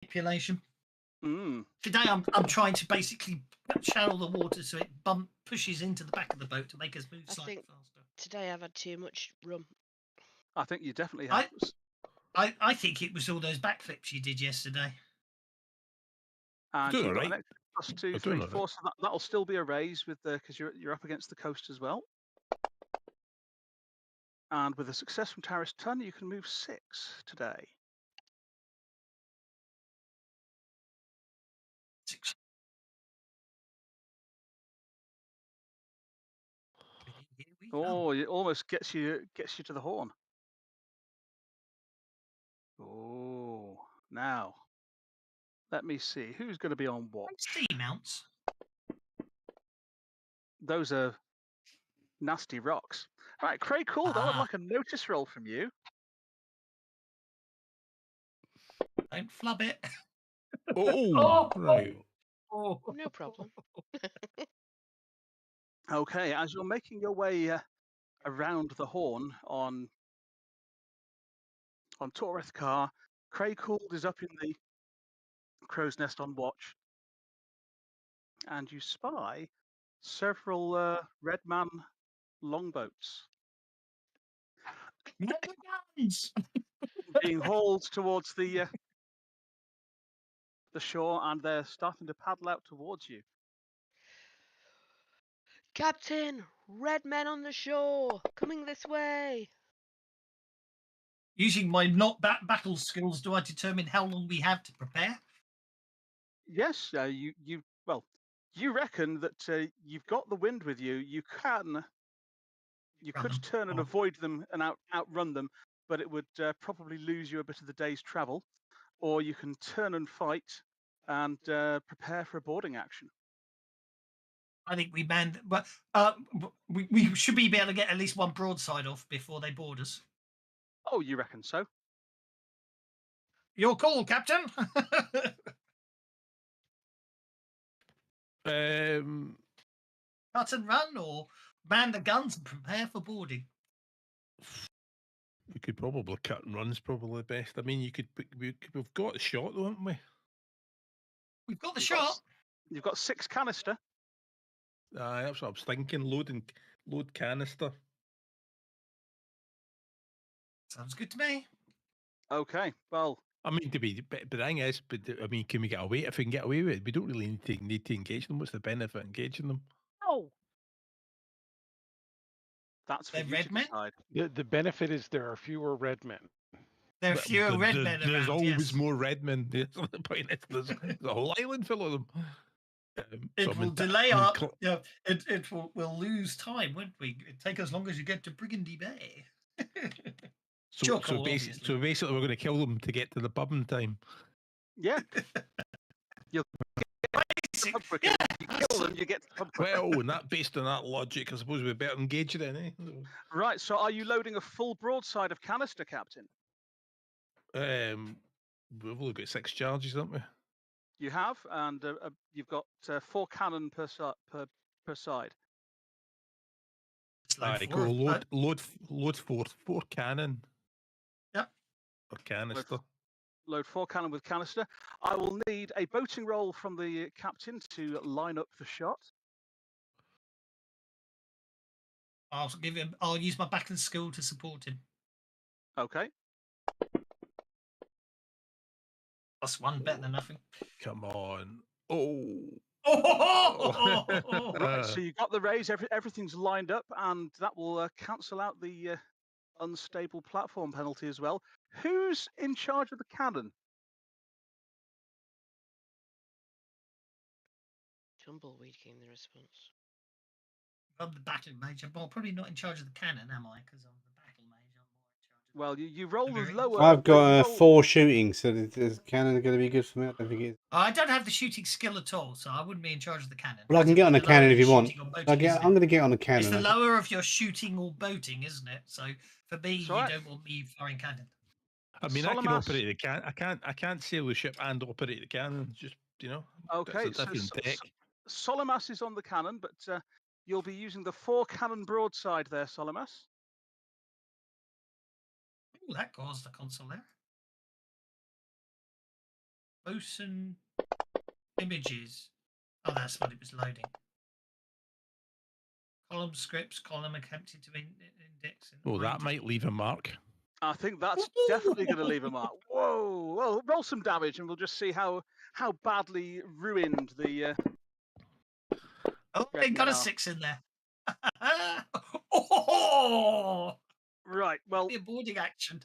manipulation. Mm. Today, I'm trying to basically channel the water so it pushes into the back of the boat to make us move slightly faster. Today I've had too much rum. I think you definitely have. I think it was all those backflips you did yesterday. And Doing you've got alright. an extra plus 2, You're 3, doing 4, alright. so that'll still be a raise with because you're up against the coast as well. And with a success from Taris Tun, you can move 6 today. 6. Oh, it almost gets you to the horn. Oh, now let me see who's going to be on what. Sea mounts. Those are nasty rocks. Right, Craig, cool. That looked like a notice roll from you. Don't flub it. Oh, right. Oh. No problem. Okay, as you're making your way around the horn on Toreth Car, Craig Gould is up in the crow's nest on watch, and you spy several red man longboats being hauled towards the shore, and they're starting to paddle out towards you. Captain, red men on the shore, coming this way. Using my not battle skills, do I determine how long we have to prepare? Yes, you reckon that you've got the wind with you. You could turn and avoid them and outrun them, but it would probably lose you a bit of the day's travel. Or you can turn and fight and prepare for a boarding action. I think we manned, but we should be able to get at least one broadside off before they board us. Oh, you reckon so? Your call, Captain. Cut and run, or man the guns and prepare for boarding. We could probably cut and run's probably best. I mean, we've got a shot, though, haven't we? We've got the shot. You've got 6 canister. That's what I was thinking. Load canister. Sounds good to me. Okay, well. I mean, but the thing is, can we get away? If we can get away with it, we don't really need to engage them. What's the benefit of engaging them? Oh. That's for you to decide. The benefit is there are fewer red men. There are fewer red men around. There's always more red men. The point is, there's a whole island full of them. It will delay our. It will lose time, won't we? It take as long as you get to Brigandy Bay. So basically, we're going to kill them to get to the pub in time. Yeah. You'll get you kill them, you get to the pub. Well, based on that logic, I suppose we better engage then, eh? Right. So, are you loading a full broadside of canister, Captain? We've only got 6 charges, haven't we? You have, and you've got 4 cannon per side. Load 4 cannon. Yep. Or canister. Load 4 cannon with canister. I will need a boating roll from the captain to line up the shot. I'll use my back and skill to support him. Okay. +1 better than nothing. Come on. Oh. Right, so you got the raise. Everything's lined up, and that will cancel out the unstable platform penalty as well. Who's in charge of the cannon? Tumbleweed came the response. I'm the battle mage. I'm probably not in charge of the cannon, am I? Because I'm the battle mage. I'm more in charge of. Well, you roll the lower. I've got 4 shooting, so is cannon going to be good for me? I don't think it is. I don't have the shooting skill at all, so I wouldn't be in charge of the cannon. Well, I can get on a cannon if you want. I'm going to get on a cannon. It's the lower of your shooting or boating, isn't it? So for me, you don't want me firing cannon. I mean, I can operate the cannon. I can't sail the ship and operate the cannon. Just Okay. That's a different tech. Solomas is on the cannon, but you'll be using the 4 cannon broadside there, Solomas. Oh, that caused a console there. Bosun images. Oh, that's what it was loading. Column scripts, column attempted to index. Oh, that might leave a mark. I think that's definitely going to leave a mark. Whoa! Well, roll some damage, and we'll just see how badly ruined the. Oh, they got a 6 in there. Oh! Right. Well, the boarding action.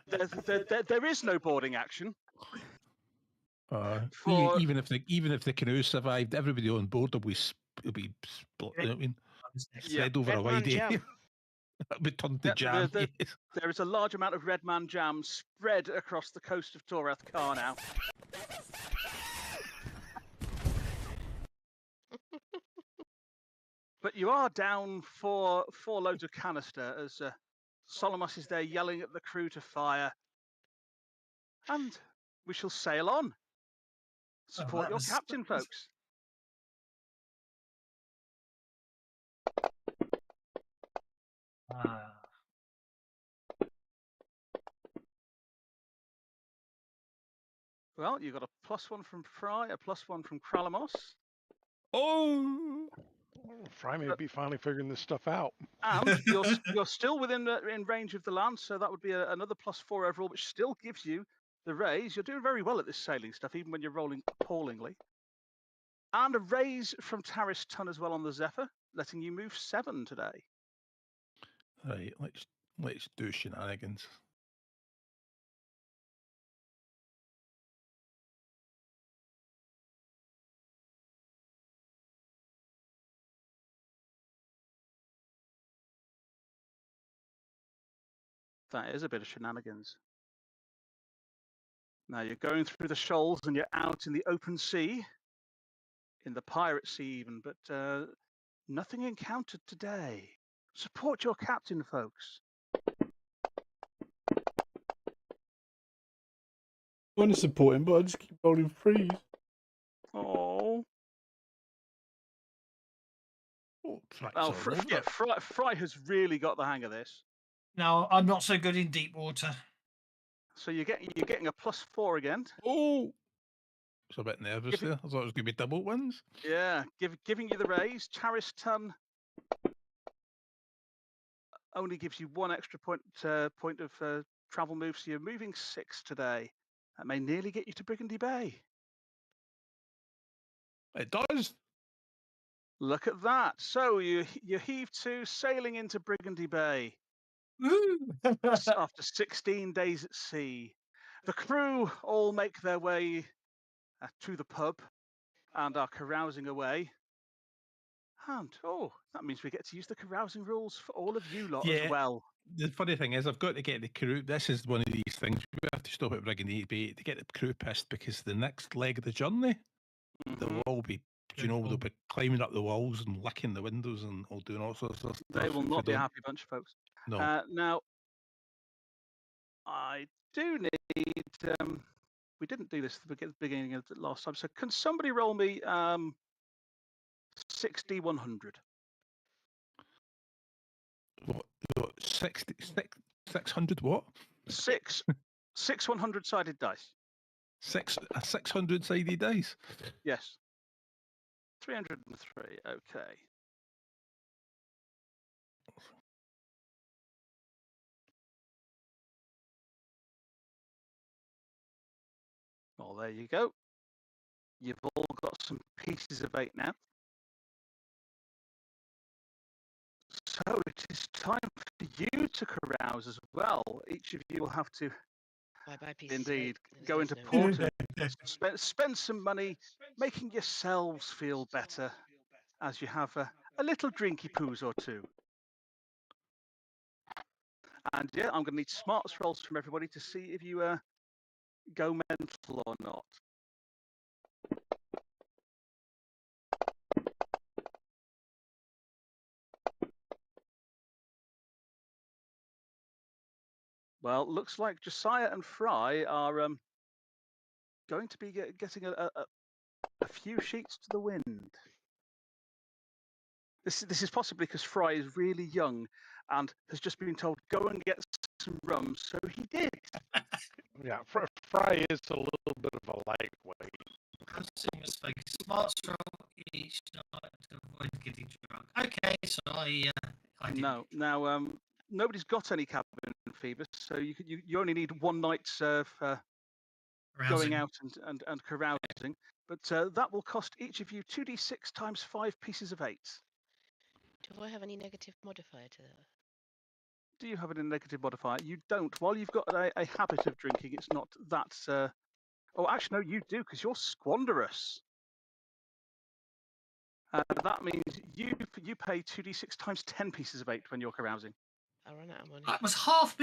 there is no boarding action. Even if the canoe survived, everybody on board will be split. You know what I mean, spread over a wide area. That would turn to jam. There is a large amount of red man jam spread across the coast of Torath Kar now. But you are down four loads of canister as Solomos is there yelling at the crew to fire. And we shall sail on. Support your captain, folks. Well, you've got a +1 from Fry, a +1 from Kralamos. Oh! Fry may be finally figuring this stuff out. And you're still in range of the land, so that would be another +4 overall, which still gives you the raise. You're doing very well at this sailing stuff, even when you're rolling appallingly. And a raise from Taris Tun as well on the Zephyr, letting you move 7 today. Right, let's do shenanigans. That is a bit of shenanigans. Now you're going through the shoals and you're out in the open sea, in the pirate sea even, but nothing encountered today. Support your captain, folks. I want to support him, but I just keep rolling freeze. Oh. Fry has really got the hang of this. No, I'm not so good in deep water. So you're getting a +4 again. Oh, it's a bit nervous there. I thought it was going to be double wins. Yeah, giving you the raise. Taris Tun only gives you 1 extra point of travel move, so you're moving 6 today. That may nearly get you to Brigandy Bay. It does. Look at that. So you heave to, sailing into Brigandy Bay. After 16 days at sea. The crew all make their way to the pub and are carousing away. And, that means we get to use the carousing rules for all of you lot as well. The funny thing is, I've got to get the crew. This is one of these things. We have to stop at Brigandy Bay to get the crew pissed, because the next leg of the journey, they'll all be, they'll be climbing up the walls and licking the windows and all doing all sorts of stuff. They will not be a happy bunch of folks. No. Now, I do need. We didn't do this at the beginning of the last time. So can somebody roll me 6D100? What 600 what? 6 100-sided dice. 600-sided dice? Yes. 303, okay. Well, there you go. You've all got some pieces of 8 now. So it is time for you to carouse as well. Each of you will have to, indeed, go into port and spend some money, making yourselves feel better as you have a little drinky poos or two. And yeah, I'm going to need smarts rolls from everybody to see if you go mental or not. Well, looks like Josiah and Fry are going to be getting a few sheets to the wind. This is possibly because Fry is really young and has just been told, go and get some rum, so he did. Yeah, Fry is a little bit of a lightweight. Smart stroll each night to avoid getting drunk. Okay, so I didn't. No. Now, nobody's got any cabin fever, so you only need one night's going out and carousing. But that will cost each of you 2d6 times 5 pieces of 8. Do I have any negative modifier to that? Do you have any negative modifier? You don't. While you've got a habit of drinking, it's not that. Oh, actually, no, you do, because you're squanderous. That means you pay 2d6 times 10 pieces of 8 when you're carousing. I run out of money. That was half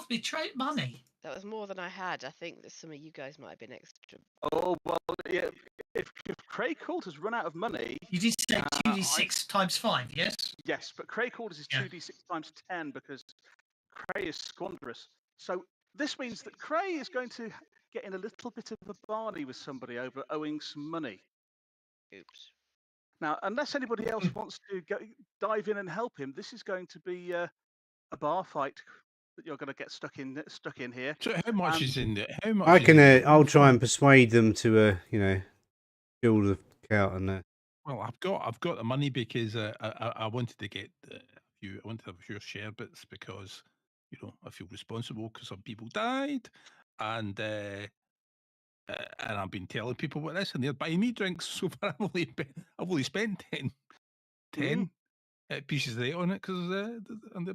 my trade money. That was more than I had. I think that some of you guys might have been extra. Oh, well, yeah, if Craig Coult has run out of money... You did say 2d6 times 5, yes? Yes, but Craig Coult is 2d6 times 10 because Cray is squanderous. So this means that Cray is going to get in a little bit of a barney with somebody over owing some money. Oops. Now, unless anybody else wants to dive in and help him, this is going to be a bar fight that you're going to get stuck in here. So how much is in there? How much? I'll try and persuade them to, build the cow and that. Well, I've got the money because I wanted to get I wanted to have a few share bits because I feel responsible because some people died, and I've been telling people about this, and they're buying me drinks. So far, I've only spent 10 pieces of 8 on it because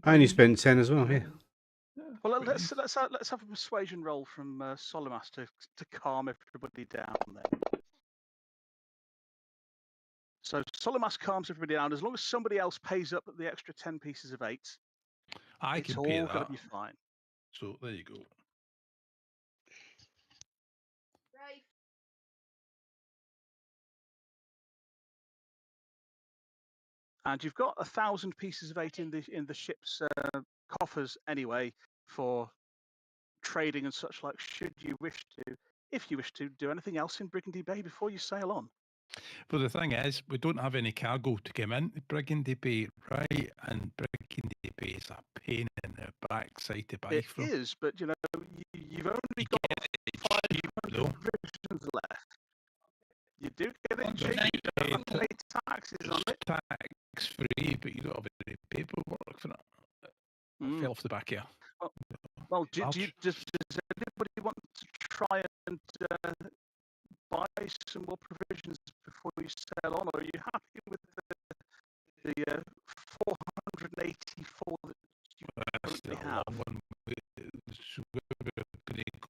I only spent 10 as well. Yeah. Well, let's have a persuasion roll from Solimas to calm everybody down then. So Solimas calms everybody down. As long as somebody else pays up the extra 10 pieces of 8, it's all going to be fine. So there you go. Right. And you've got 1,000 pieces of 8 in the ship's coffers anyway for trading and such like. If you wish to do anything else in Brigandy Bay before you sail on. But the thing is, we don't have any cargo to come into Brigandy Bay, right? And Brigandy Bay is a pain in the backside to buy from. It is, but you've only got 500 provisions left. You do get it cheap. You don't pay taxes on it. Tax free, but you don't have any paperwork for it. Fell off the back here. Well, does anybody want to try and buy some more provisions before you sail on, or are you happy with the 484 that you currently have?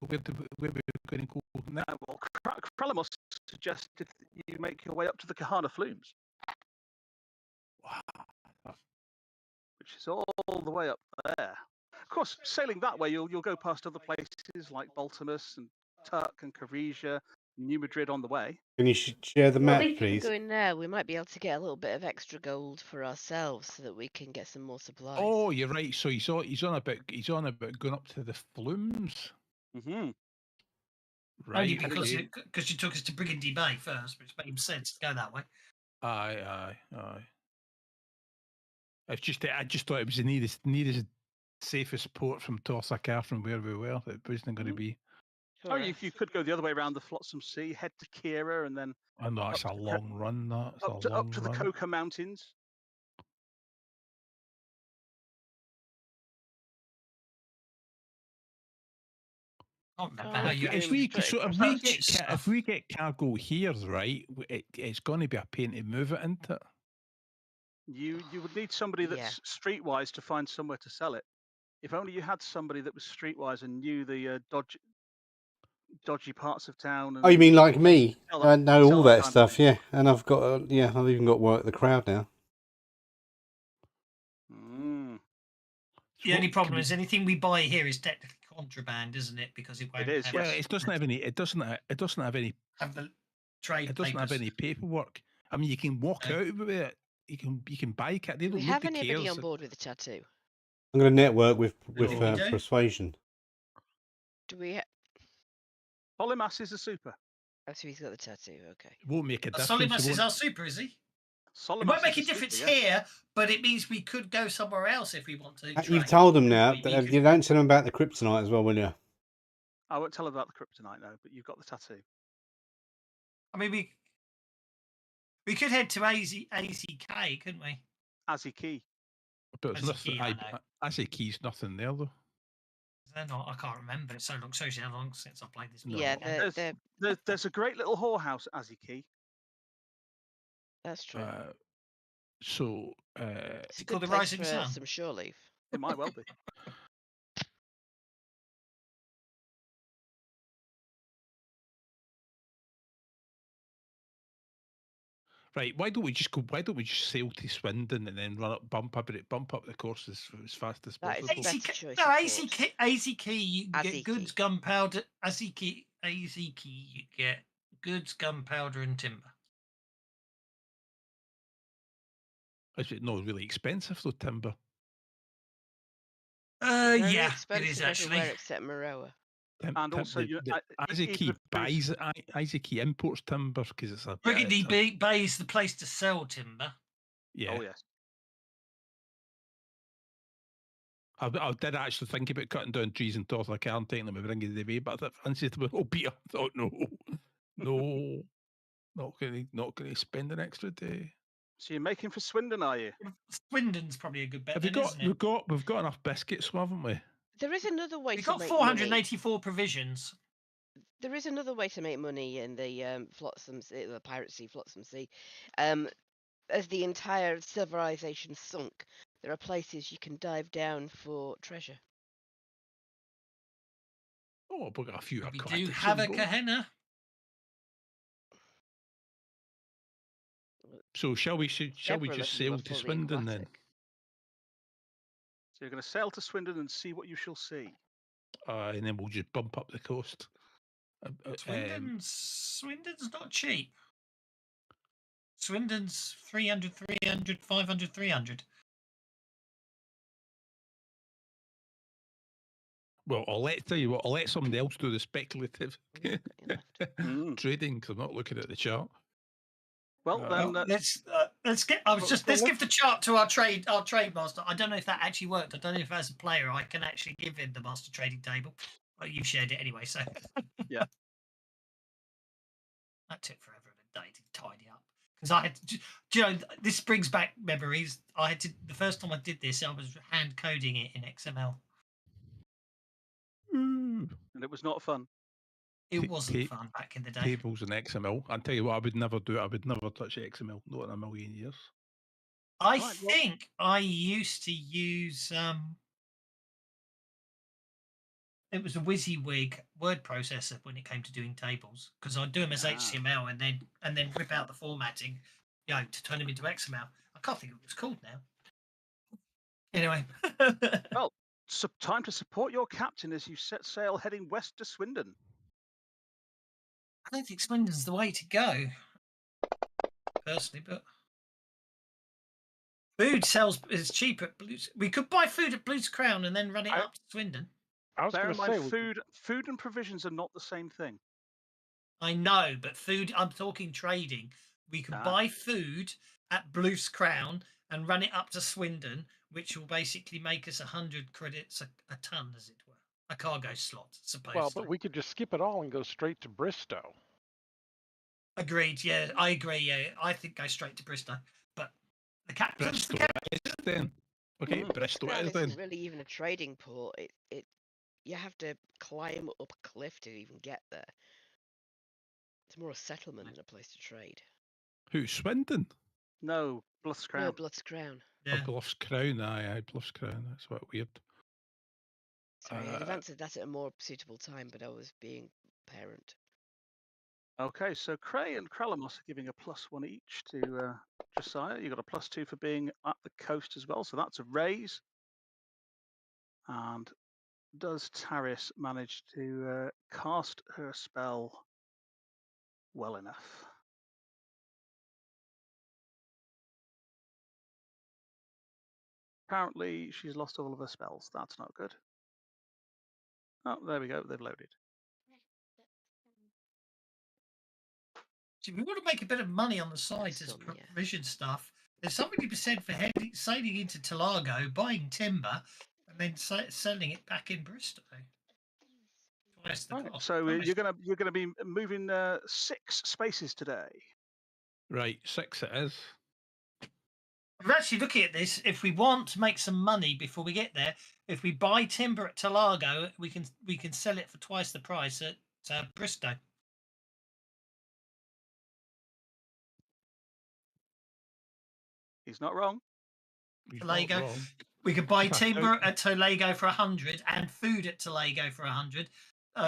Where we're going to go now? Well, Kralamos suggested that you make your way up to the Kahana Flumes. Wow. Which is all the way up there. Of course, sailing that way, you'll go past other places like Baltimus and Turk and Caresia, New Madrid on the way. Can you share the map, please? Going there, we might be able to get a little bit of extra gold for ourselves so that we can get some more supplies. Oh, you're right. So he's on about going up to the Flumes. Mm-hmm. Right. Only because you took us to Brigandy Bay first, which made sense to go that way. Aye. It's just I just thought it was the nearest safest port from Torsakar from where we were. It wasn't going to be. Oh, you could go the other way around the Flotsam Sea, head to Kira, and then. I know it's a long run. Up to the Coca Mountains. If we get cargo here, right, it's going to be a pain to move it into. You would need somebody that's streetwise to find somewhere to sell it. If only you had somebody that was streetwise and knew the dodgy parts of town. You mean like me? I know all that stuff, yeah. And I've got, I've even got work the crowd now. The only problem is anything we buy here is technically contraband, isn't it? Because it won't. It doesn't have any. It doesn't have any. Have the trade. It doesn't have any paperwork. I mean, you can walk out with it. You can buy it. They don't. Do we have anybody on board with a tattoo? I'm going to network with persuasion. Do we? Solimas is a super. Oh, so he's got the tattoo. Okay. It won't make a difference. Solimas is our super, is he? It won't make a difference here, but it means we could go somewhere else if we want to. You've told them now. You don't tell them about the kryptonite as well, will you? I won't tell her about the kryptonite, no, but you've got the tattoo. I mean, we could head to AZK, couldn't we? Aziki. But it's nothing. I know. Aziki's nothing there though. They're not. I can't remember. It's so long since I played this. No. Yeah, There's a great little whorehouse at Aziki. that's true. So It's a called good the place Rising for Sun? some shore leave. It might well be. right, why don't we just sail to Swindon and then bump up the course as fast as That is possible? the best choice. No, of AZK, you can get goods, Aziki. gunpowder. AZK, you get goods, gunpowder, and timber. Is it not really expensive though, timber? Very Yeah, it expensive is actually. everywhere except Moroa. And also, Aziki buys it. Aziki imports timber because it's a. Burgundy Bay is the place to sell timber. Yeah. Oh yes. I did actually think about cutting down trees and tossing a car and taking them and bringing the bay, but I fancied them. Oh, Peter! I thought no, not going to spend an extra day. So you're making for Swindon, are you? Swindon's probably a good bet. We've got enough biscuits, haven't we? There is another way We've to got make 484 money. provisions. There is another way to make money in the the Pirate Sea, Flotsam Sea. As the entire civilization sunk, there are places you can dive down for treasure. Oh, we've got a few. We do have a Gehenna. So shall we just sail to Swindon then? So you're going to sail to Swindon and see what you shall see. And then we'll just bump up the coast. Swindon's not cheap. Swindon's 300, 300, 500, 300. Well, I'll let somebody else do the speculative trading because I'm not looking at the chart. Well, then let's give the chart to our trade master. I don't know if that actually worked. I don't know if as a player I can actually give him the master trading table. Well, you shared it anyway, so yeah. That took forever and a day to tidy up because I had to. This brings back memories. I had to the first time I did this, I was hand coding it in XML, and it was not fun. It wasn't fun back in the day. Tables in XML. I'll tell you what, I would never do it. I would never touch XML. Not in a million years. I think I used to use it was a WYSIWYG word processor when it came to doing tables because I'd do them as HTML and then rip out the formatting, to turn them into XML. I can't think of what it's called now. Anyway, well, time to support your captain as you set sail heading west to Swindon. I don't think Swindon's the way to go, personally, but food is cheap at Blues. We could buy food at Blues Crown and then run it up to Swindon. Bear in mind, food and provisions are not the same thing. I know, but food. I'm talking trading. We could buy food at Blues Crown and run it up to Swindon, which will basically make us 100 credits a ton, as it were. A cargo slot, supposedly. Well, but we could just skip it all and go straight to Bristow. Agreed. Yeah, I agree. Yeah, I think go straight to Bristow. But the captain's then. Okay, Bristow is then. Isn't really even a trading port. You have to climb up a cliff to even get there. It's more a settlement than a place to trade. Who, Swindon? No, Bluffs Crown. No, Bluffs Crown. Yeah. Bluffs Crown, aye, Bluffs Crown. That's what weird. Sorry, I'd have answered that at a more suitable time, but I was being parent. Okay, so Cray and Kralamos are giving a +1 each to Josiah. You got a +2 for being at the coast as well, so that's a raise. And does Taris manage to cast her spell well enough? Apparently, she's lost all of her spells. That's not good. Oh, there we go. They've loaded. We want to make a bit of money on the side as provision stuff. There's 70% for sailing into Talago, buying timber, and then selling it back in Bristow. That's the Right, clock. so Nice. you're gonna be moving 6 spaces today. Right, 6 it is. We're actually looking at this. If we want to make some money before we get there, if we buy timber at Talago, we can sell it for twice the price at Bristow. He's not wrong. He's not Talago. wrong. We could buy If I timber count- at Talago for 100 and food at Talago for 100.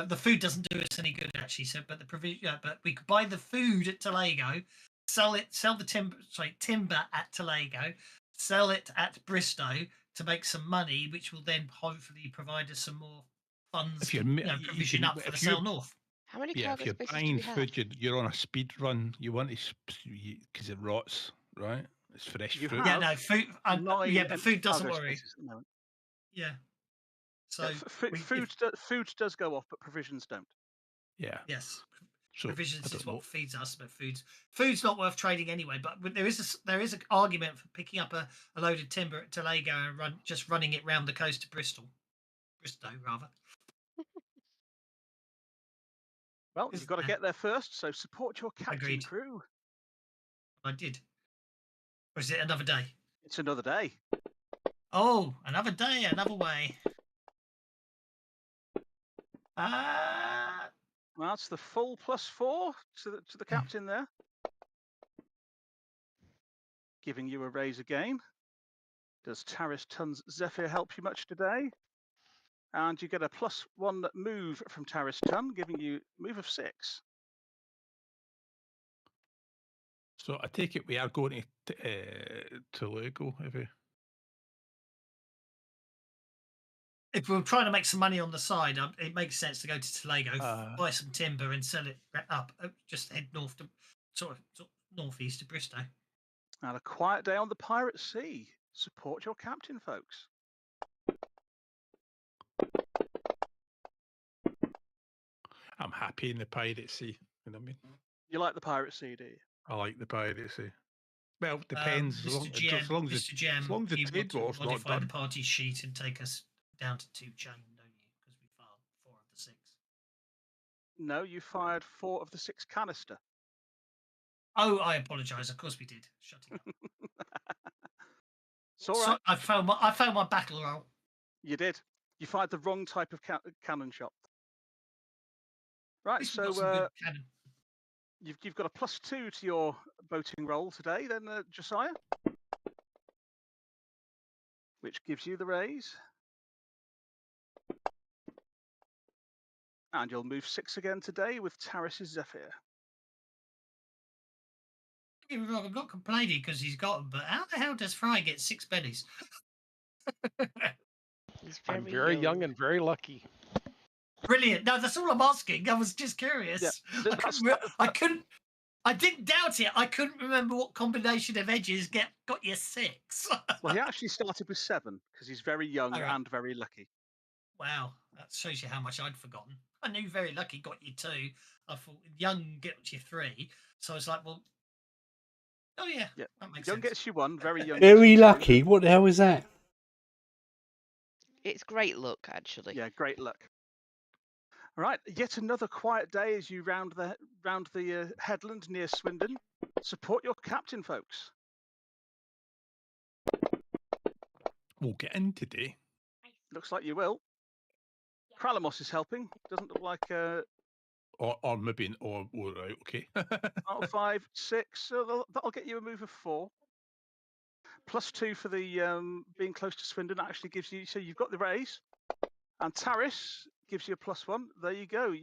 The food doesn't do us any good actually. So, but but we could buy the food at Talago, sell the timber at Talago, sell it at Bristow to make some money, which will then hopefully provide us some more funds If to you're, you provision can, up for the if you're, Sale North. How many yeah, cargo if you're spaces do buying we have? food, you're on a speed run. You want to, because it rots, right? It's fresh You fruit. Yeah, have no food. 9 Yeah, but empty food doesn't cargo worry. spaces at the moment. Yeah. So Yeah, we, food does go off, but provisions don't. Yeah. yes. So Provisions I is don't what know. feeds us, but food's not worth trading anyway. But there is an argument for picking up a load of timber at Talago and just running it round the coast to Bristow rather. Well, you've got to get there first, so support your captain Agreed. crew. I did. Or is it another day? It's another day. Oh, another day, another way. Well, that's the full +4 to the captain there, giving you a raise again. Does Taris Tons Zephyr help you much today? And you get a +1 move from Taris Tun, giving you move of 6. So I take it we are going to Lego, if we. If we're trying to make some money on the side, it makes sense to go to Talago, buy some timber, and sell it up. Just head north to sort of northeast to Bristow. And a quiet day on the Pirate Sea. Support your captain, folks. I'm happy in the Pirate Sea. You know what I mean? You like the Pirate Sea, do you? I like the Pirate Sea. Well, it depends. Mr. GM, as long as Mr. GM, as long as the you trade want war's to not modify the done. party sheet and take us down to 2 chain, don't you? Because we fired 4 of the 6. No, you fired 4 of the 6 canister. Oh, I apologise. Of course we did. Shutting up. It's all right. I failed my battle roll. You did. You fired the wrong type of cannon shot. Right, so you've got a +2 to your boating roll today, then, Josiah, which gives you the raise. And you'll move 6 again today with Taris's Zephyr. I'm not complaining because he's got them, but how the hell does Fry get 6 pennies? I'm very young and very lucky. Brilliant. No, that's all I'm asking. I was just curious. Yeah, I didn't doubt it. I couldn't remember what combination of edges got you 6. Well, he actually started with 7 because he's very young and very lucky. Wow, that shows you how much I'd forgotten. I knew very lucky got you 2. I thought young got you 3. So I was like, well, oh yeah, that makes young sense. gets you 1, very young. Very lucky. What the hell is that? It's great luck, actually. Yeah, great luck. All right, yet another quiet day as you round the headland near Swindon. Support your captain, folks. We'll get in today. Looks like you will. Kralamos is helping. Doesn't look like. Or maybe, right, okay. 5, 6. So that'll get you a move of 4. +2 for the being close to Swindon actually gives you. So you've got the raise, and Taris gives you a +1. There you go.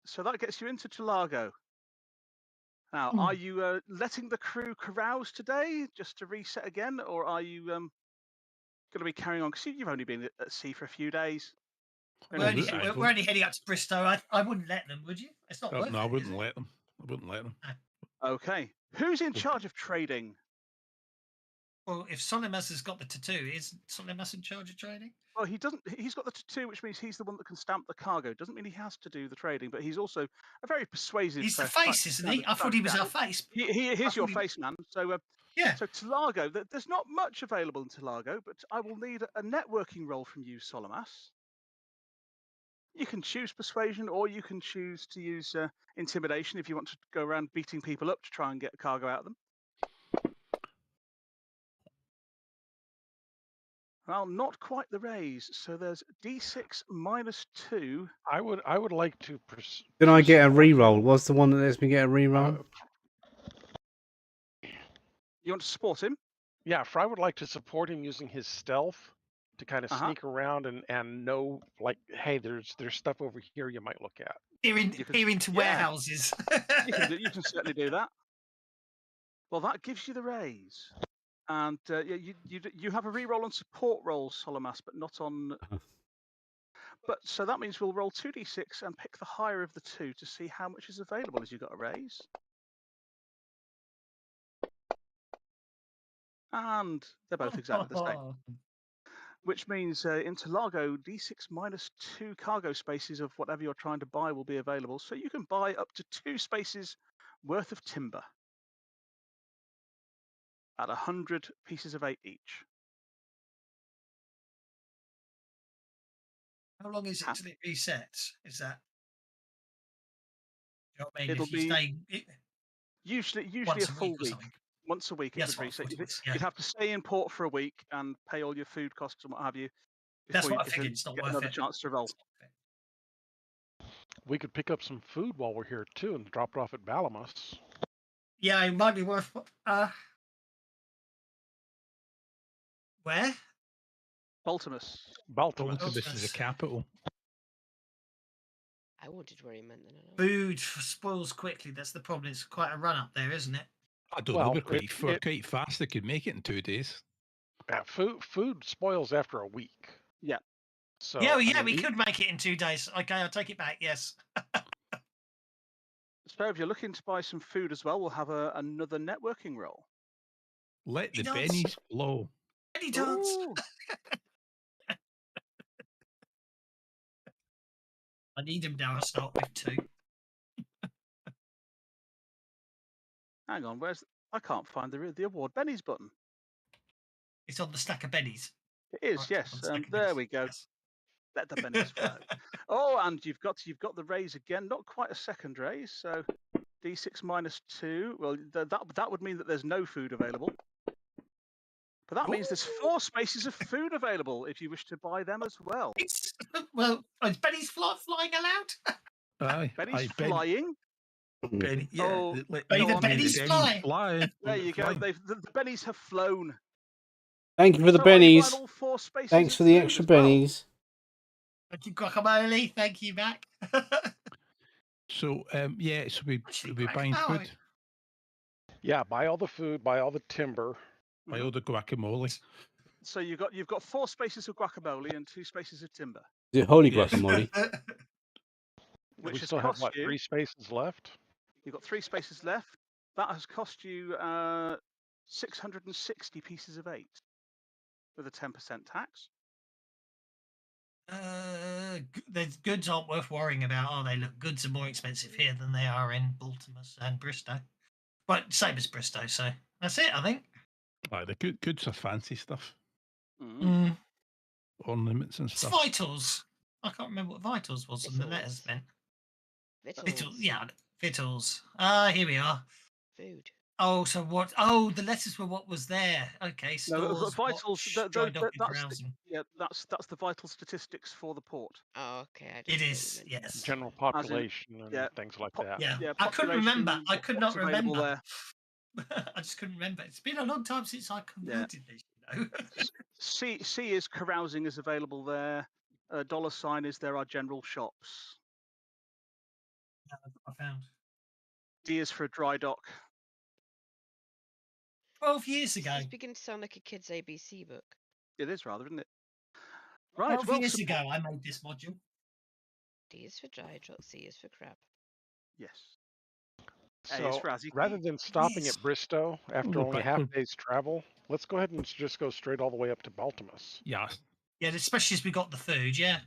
So that gets you into Talago. Now, are you letting the crew carouse today just to reset again, or are you going to be carrying on? Because you've only been at sea for a few days. We're only heading up to Bristow. I wouldn't let them, would you? It's not worth it. No, I wouldn't let them. I wouldn't let them. Okay. Who's in charge of trading? Well, if Solimas has got the tattoo, is Solimas in charge of trading? Well, he doesn't. He's got the tattoo, which means he's the one that can stamp the cargo. Doesn't mean he has to do the trading, but he's also a very persuasive. He's the face, isn't he? I thought he was our face. He's your face man. So yeah. So Talago, there's not much available in Talago, but I will need a networking role from you, Solimas. You can choose persuasion, or you can choose to use intimidation if you want to go around beating people up to try and get cargo out of them. Well, not quite the raise. So there's D6 -2. I would like to. Can I get a support re-roll? him. What's the one that lets me get a re-roll? You want to support him? Yeah, Fry would like to support him using his stealth to kind of sneak around and know, like, hey, there's stuff over here you might look at. Peer into warehouses. You can certainly do that. Well, that gives you the raise, and you have a re-roll on support rolls, Solomas, but not on. But so that means we'll roll 2d6 and pick the higher of the two to see how much is available as you got a raise. And they're both exactly the same. Which means Interlago, D6 -2 cargo spaces of whatever you're trying to buy will be available. So you can buy up to 2 spaces worth of timber at 100 pieces of 8 each. How long is it till it resets? Is that? You know what I mean? It'll If you be stay usually once a full week. Something. Once a week it Yes, would reset. yeah. You'd have to stay in port for a week and pay all your food costs and what have you. That's Before what you I figured. It's not get worth another it. chance to roll. We could pick up some food while we're here too and drop it off at Balamus. Yeah, it might be worth. Where? Baltimus. Baltimus is a capital. I wanted where he meant then. Food spoils quickly. That's the problem. It's quite a run up there, isn't it? I don't know. We're quite fast. They could make it in 2 days. Yeah, food spoils after a week. Yeah. So yeah, we could make it in 2 days. Okay, I'll take it back. Yes. So if you're looking to buy some food as well, we'll have another networking roll. Let the bennies flow. Benny dance. I need him now. I'll start with 2. Hang on, I can't find the award bennies button. It's on the stack of bennies. It is, right, yes. There we go. Yes. Let the bennies flow. Oh, and you've got the raise again. Not quite a second raise. So D6 -2. Well, that would mean that there's no food available. But that means there's 4 spaces of food available if you wish to buy them as well. Well, is Benny's flying allowed? Aye, Benny's flying. Benny, yeah. Oh, the Benny's fly. There you go. The bennies have flown. Thank you for the bennies. Thanks for the extra bennies. Thank you, guacamole. Thank you, Mac. So, so we're buying food. Yeah, buy all the food, buy all the timber, buy all the guacamole. So you've got 4 spaces of guacamole and 2 spaces of timber. Is it holy guacamole? Which we has still have cost you 3 spaces left. You've got 3 spaces left. That has cost you 660 pieces of 8 with a 10% tax. The goods aren't worth worrying about, are they? Look, goods are more expensive here than they are in Baltimore and Bristow. But same as Bristow, so that's it, I think. Right, the goods are fancy stuff. Ornaments and stuff. It's Vitals. I can't remember what Vitals was and the letters meant. Victuals. Yeah, Victuals. Here we are. Food. Oh, so what? Oh, the letters were what was there. Okay, stores, no, the vitals. That's the vital statistics for the port. Oh, okay. It is, yes. General population and things like that. Yeah, I couldn't remember. I could not remember. I just couldn't remember. It's been a long time since I converted this. You know. C is carousing is available there. $sign is there are general shops. Yeah, I found. D is for a dry dock. 12 years ago. It's beginning to sound like a kid's ABC book. It is rather, isn't it? Right. 12 years ago, I made this module. D is for dry dock. C is for crab. Yes. So rather than stopping at Bristow after only half a day's travel, let's go ahead and just go straight all the way up to Baltimus. Yeah. Yeah, especially as we got the food, yeah.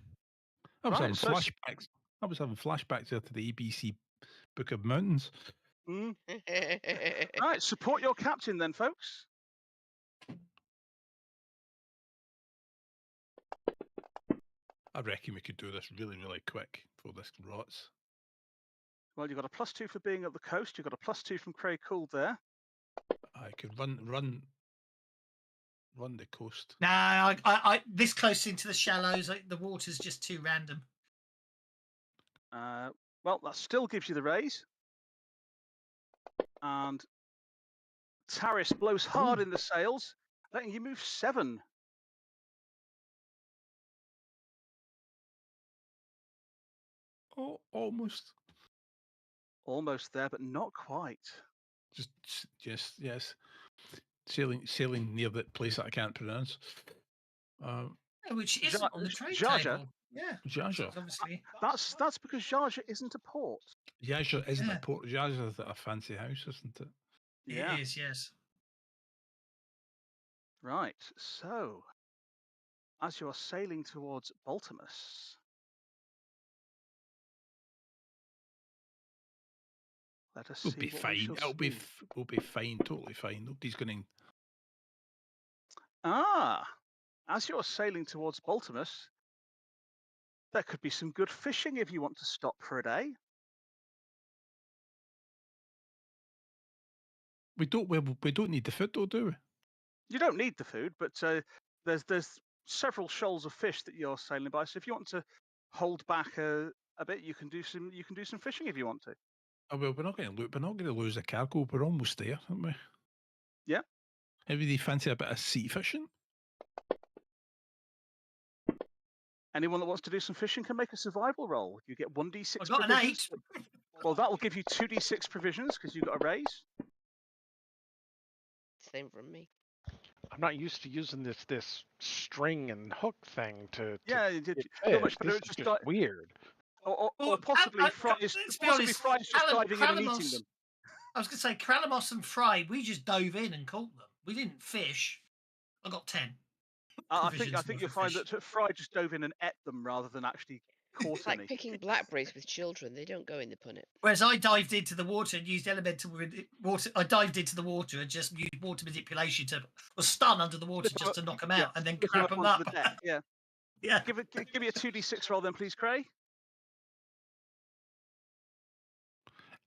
I was having flashbacks. I was having flashbacks there to the ABC Book of Mountains. Right, support your captain then, folks. I reckon we could do this really, really quick before this rots. Well, you've got a +2 for being at the coast. You've got a +2 from Cray Cool there. I could run the coast. No, I this close into the shallows, the water's just too random. Well, that still gives you the raise. And Taris blows hard in the sails, letting you move 7. Oh, almost. Almost there, but not quite. Just yes. Sailing near that place that I can't pronounce. Which isn't on the trade Jaja. table. Yeah. Jaja. Obviously. That's because Jaja isn't a port. Jaja isn't a port. Jaja's a fancy house, isn't it? Yeah. It is, yes. Right. So, as you are sailing towards Baltimus, let us see We'll be what we fine. shall see. We'll be fine. Totally fine. Nobody's going to. As you're sailing towards Baltimus, there could be some good fishing if you want to stop for a day. We don't need the food, though, do we? You don't need the food, but there's several shoals of fish that you're sailing by. So if you want to hold back a bit, you can do some fishing if you want to. Oh, well, we're not going to lose the cargo. We're almost there, aren't we? Yeah. Everybody fancy a bit of sea fishing? Anyone that wants to do some fishing can make a survival roll. You get 1d6 I've got provisions. an 8. Well, that will give you 2d6 provisions because you've got a raise. Same from me. I'm not used to using this string and hook thing to Yeah, fish. This is just weird. Or possibly Fry's just diving in and eating them. I was going to say, Kralamos and Fry, we just dove in and caught them. We didn't fish. I got 10. I think you'll find that Fry just dove in and ate them rather than actually caught It's any. like picking blackberries with children. They don't go in the punnet. Whereas I dived into the water and used elemental water. I dived into the water and just used water manipulation was stun under the water just to knock them out and then grab them up. Yeah. Yeah. Give me a 2d6 roll then, please, Cray.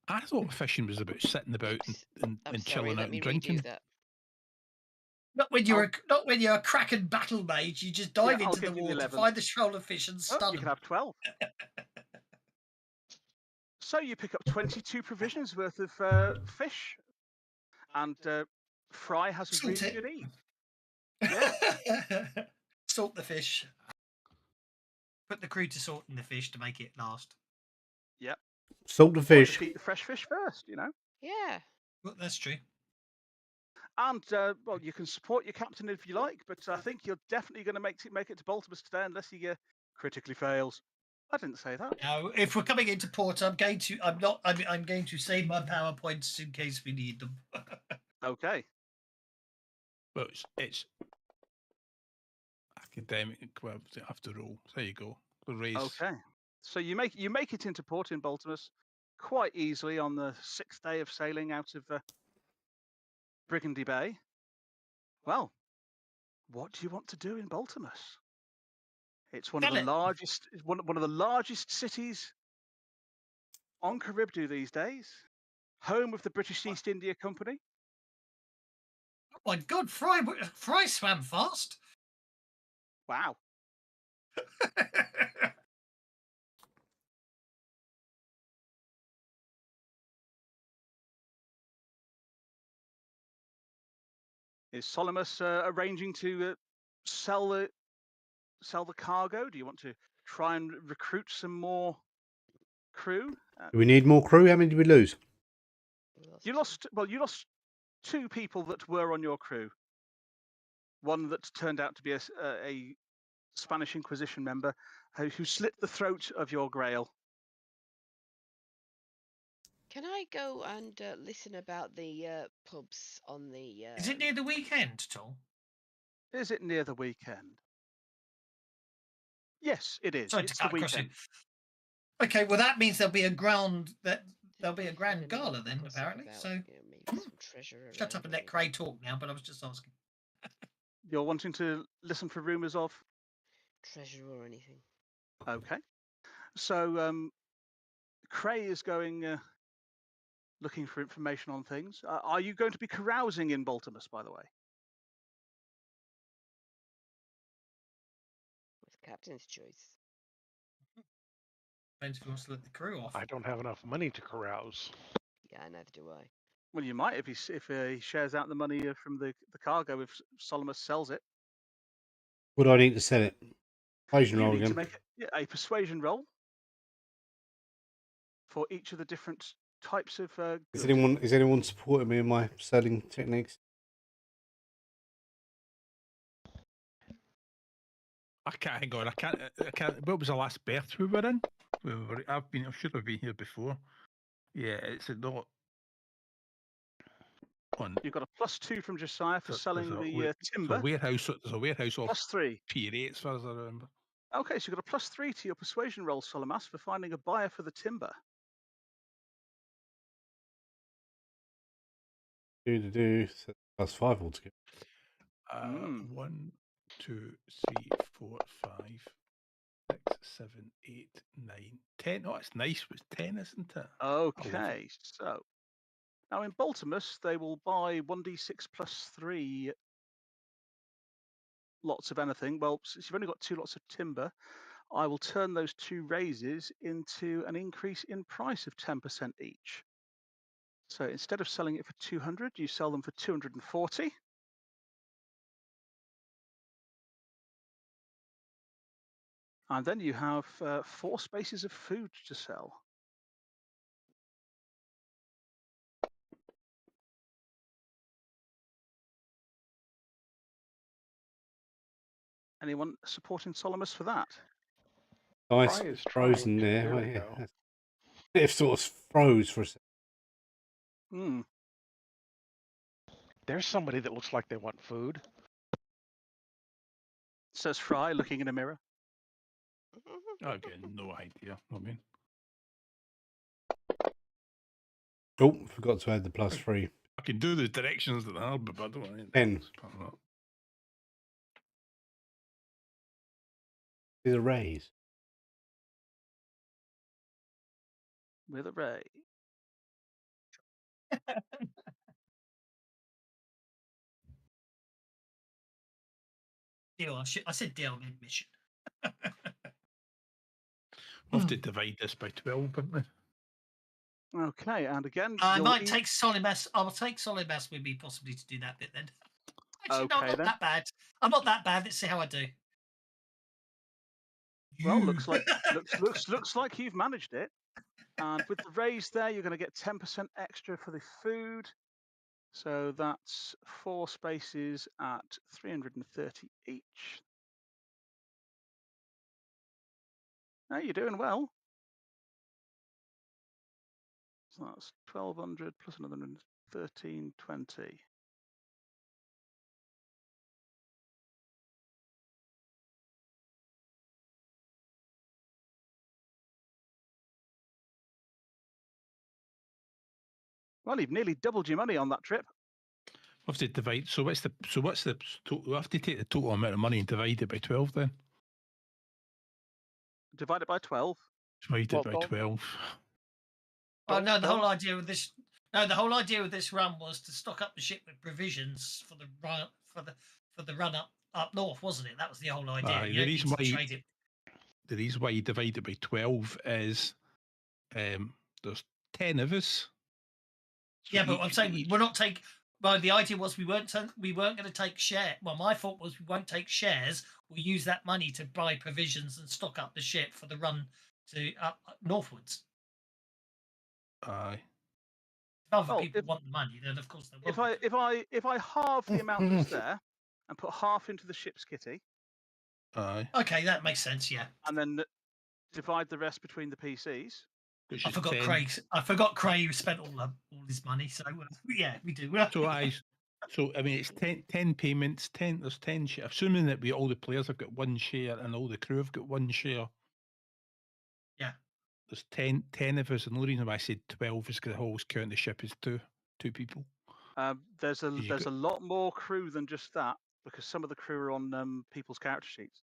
I thought fishing was about sitting about and chilling out and drinking. Not when you're a Kraken battle mage, you just dive into the water, find the shoal of fish, and stun them. You can have 12. So you pick up 22 provisions worth of fish, and Fry has a really good eat. Yeah. Salt the fish. Put the crew to salting the fish to make it last. Yep. Salt the fish. Eat the fresh fish first, you know. Yeah. Well, that's true. And well, you can support your captain if you like, but I think you're definitely going to make it to Baltimus today, unless he critically fails. I didn't say that. No, if we're coming into port, I'm going to save my power points in case we need them. Okay. Well, it's academic. Well, after all, there you go. The raise. Okay. So you make it into port in Baltimus quite easily on the 6th day of sailing out of Brigandy Bay. Well, what do you want to do in Baltimus? It's one of the largest cities on Charybdis these days. Home of the British East India Company. Oh my God, Fry swam fast. Wow. Is Solymus arranging to sell the cargo? Do you want to try and recruit some more crew? Do we need more crew? How many did we lose? You lost 2 people that were on your crew. One that turned out to be a Spanish Inquisition member who slit the throat of your Grail. Can I go and listen about the pubs on the... Is it near the weekend at all? Is it near the weekend? Yes, it is. Sorry it's to cut the weekend. Okay, well that means there'll be a grand gala then, apparently. About, so maybe some treasure shut up and let Cray talk now. But I was just asking. You're wanting to listen for rumours of treasure or anything. Okay. So Cray is going looking for information on things. Are you going to be carousing in Baltimus, by the way? It's captain's choice. Depends if he wants to let the crew off. I don't have enough money to carouse. Yeah, neither do I. Well, you might if he shares out the money from the cargo if Solomus sells it. What do I need to sell it? Persuasion You roll need again. to make a persuasion roll for each of the different types of goods. Is anyone supporting me in my selling techniques? I can't hang on. I can't. What was the last berth we were in? I should have been here before. Yeah, it's not on. You've got a +2 from Josiah for selling the timber. There's a warehouse off +3. Pier 8, as far as I remember. Okay, so you've got a +3 to your persuasion roll, Solomas, for finding a buyer for the timber. So +5 altogether. 1, 2, 3, 4, 5, 6, 7, 8, 9, 10. Oh, it's nice. It's 10, isn't it? Okay, so now in Baltimus, they will buy 1d6 +3 lots of anything. Well, since you've only got 2 lots of timber, I will turn those 2 raises into an increase in price of 10% each. So instead of selling it for 200, you sell them for 240. And then you have 4 spaces of food to sell. Anyone supporting Solomus for that? Nice Fry is frozen trying. there. There Oh, we yeah. go. It sort of froze for a second. Hmm. There's somebody that looks like they want food. Says Fry, looking in a mirror. I've got no idea. I mean, Oh, forgot to add the +3. I can do the directions that are, but I don't want anything 10. else apart from that. Is a raise. With a ray. Deal. I said deal mid-mission. We'll have to divide this by 12, wouldn't we? Okay, and again, I might take solid mass. I will take solid mass with me possibly to do that bit then. Actually, no, I'm not that bad. I'm not that bad. Let's see how I do. Well, looks like you've managed it. And with the raise there, you're going to get 10% extra for the food. So that's 4 spaces at 330 each. Now you're doing well. So that's 1,200 plus another 1,320. Well, you've nearly doubled your money on that trip. We'll have to divide. So what's the total? We'll have to take the total amount of money and divide it by 12 then. Divide it by 12. Divide it by 12. Oh no, the whole idea of this. No, the whole idea of this run was to stock up the ship with provisions for the run run up north, wasn't it? That was the whole idea. The reason why you divide it by 12 is there's 10 of us. Yeah, but I'm saying we're not taking. Well, the idea was we weren't going to take share. Well, my thought was we won't take shares. We'll use that money to buy provisions and stock up the ship for the run to up northwards. Aye. If other people want the money, then of course they will. If I halve the amount that's there and put half into the ship's kitty. Aye. Okay, that makes sense. Yeah. And then divide the rest between the PCs. I forgot Craig spent all his money. So yeah, we do. So I mean, it's 10 payments. 10. There's 10 shares. Assuming that all the players have got 1 share and all the crew have got 1 share. Yeah. There's 10 of us, and the only reason why I said 12 is because I always count the ship as two people. There's a lot more crew than just that, because some of the crew are on people's character sheets.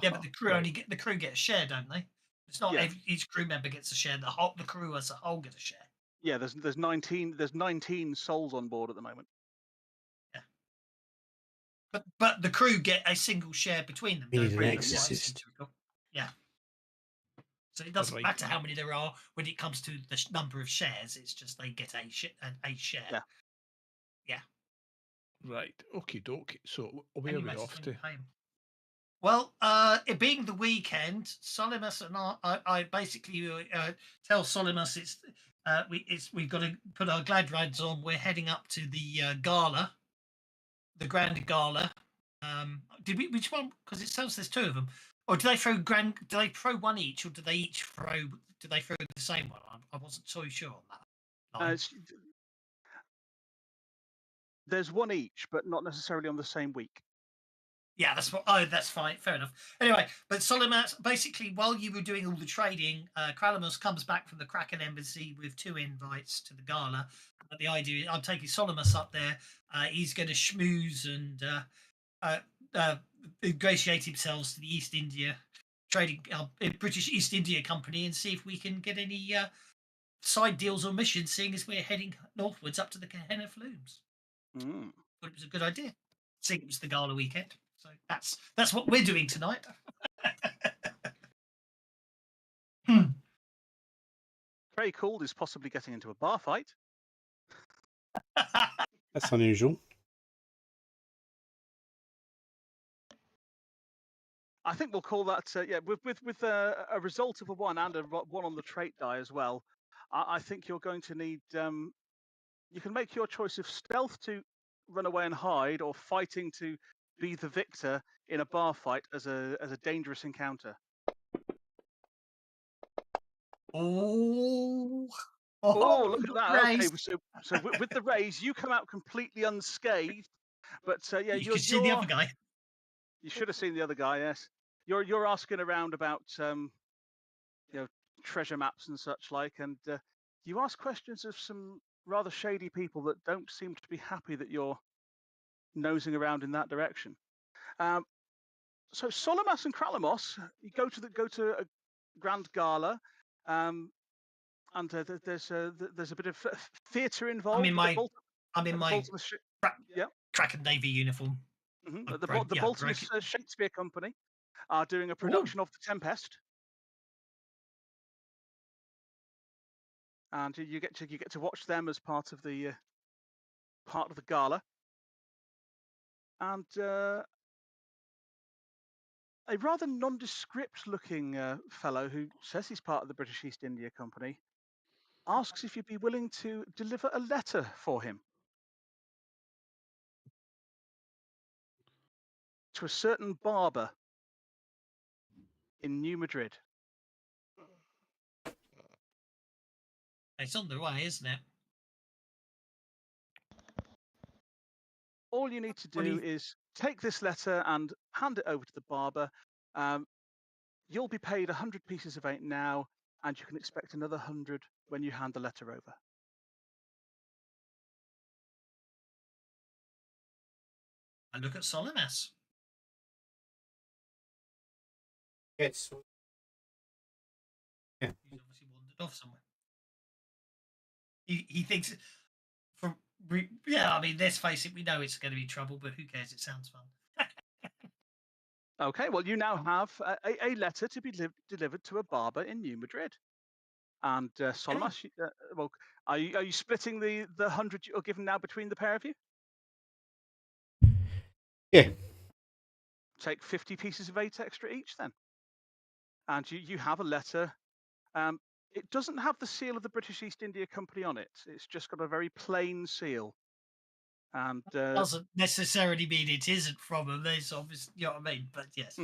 Yeah, but the crew only get a share, don't they? It's not each crew member gets a share. The crew as a whole get a share. Yeah, there's 19 souls on board at the moment. Yeah. But the crew get a single share between them. You need Don't an they? exorcist. Yeah. So it doesn't matter how many there are when it comes to the number of shares. It's just they get a share. Yeah. Yeah. Right. Okie dokie. So where are we off to? Well, it being the weekend, Solimus and I basically tell Solimus we've got to put our glad rags on. We're heading up to the gala, the grand gala. Which one? Because it sounds there's two of them. Or do they throw one each, or do they throw the same one? I wasn't so sure on that. There's one each, but not necessarily on the same week. Yeah, that's fine. Fair enough. Anyway, but Solimus, basically, while you were doing all the trading, Kralamus comes back from the Kraken embassy with 2 invites to the gala. But the idea is I'm taking Solimus up there. He's going to schmooze and ingratiate himself to the East India trading British East India Company and see if we can get any side deals or missions, seeing as we're heading northwards up to the Gehenna Flumes. Thought it was a good idea. Seeing it was the gala weekend. So that's what we're doing tonight. Very cool is possibly getting into a bar fight. That's unusual. I think we'll call that with a result of a 1 and a 1 on the trait die as well. I think you're going to need. You can make your choice of stealth to run away and hide, or fighting to be the victor in a bar fight as a dangerous encounter. Oh, look at that! Raise. Okay, so with the raise, you come out completely unscathed. But you can see the other guy. You should have seen the other guy. Yes, you're asking around about treasure maps and such like, and you ask questions of some rather shady people that don't seem to be happy that you're nosing around in that direction. So Solimus and Kralamos, you go to a grand gala, and there's a bit of theatre involved. I'm in my Kraken Navy uniform. Mm-hmm. The Baltimore Shakespeare Company are doing a production of The Tempest, and you get to watch them as part of the gala. And a rather nondescript-looking fellow who says he's part of the British East India Company asks if you'd be willing to deliver a letter for him to a certain barber in New Madrid. It's on the way, isn't it? All you need to do is take this letter and hand it over to the barber. You'll be paid 100 pieces of 8 now, and you can expect another 100 when you hand the letter over. And look at Solimus. Yes. Yeah. He's obviously wandered off somewhere. He thinks I mean, let's face it, we know it's going to be trouble, but who cares? It sounds fun. Okay, well, you now have a letter to be delivered to a barber in New Madrid. And Solimus, well, are you splitting the 100 you're given now between the pair of you? Yeah. Take 50 pieces of 8 extra each then. And you have a letter. It doesn't have the seal of the British East India Company on it. It's just got a very plain seal. And doesn't necessarily mean it isn't from them. There's obviously, you know what I mean? But yes.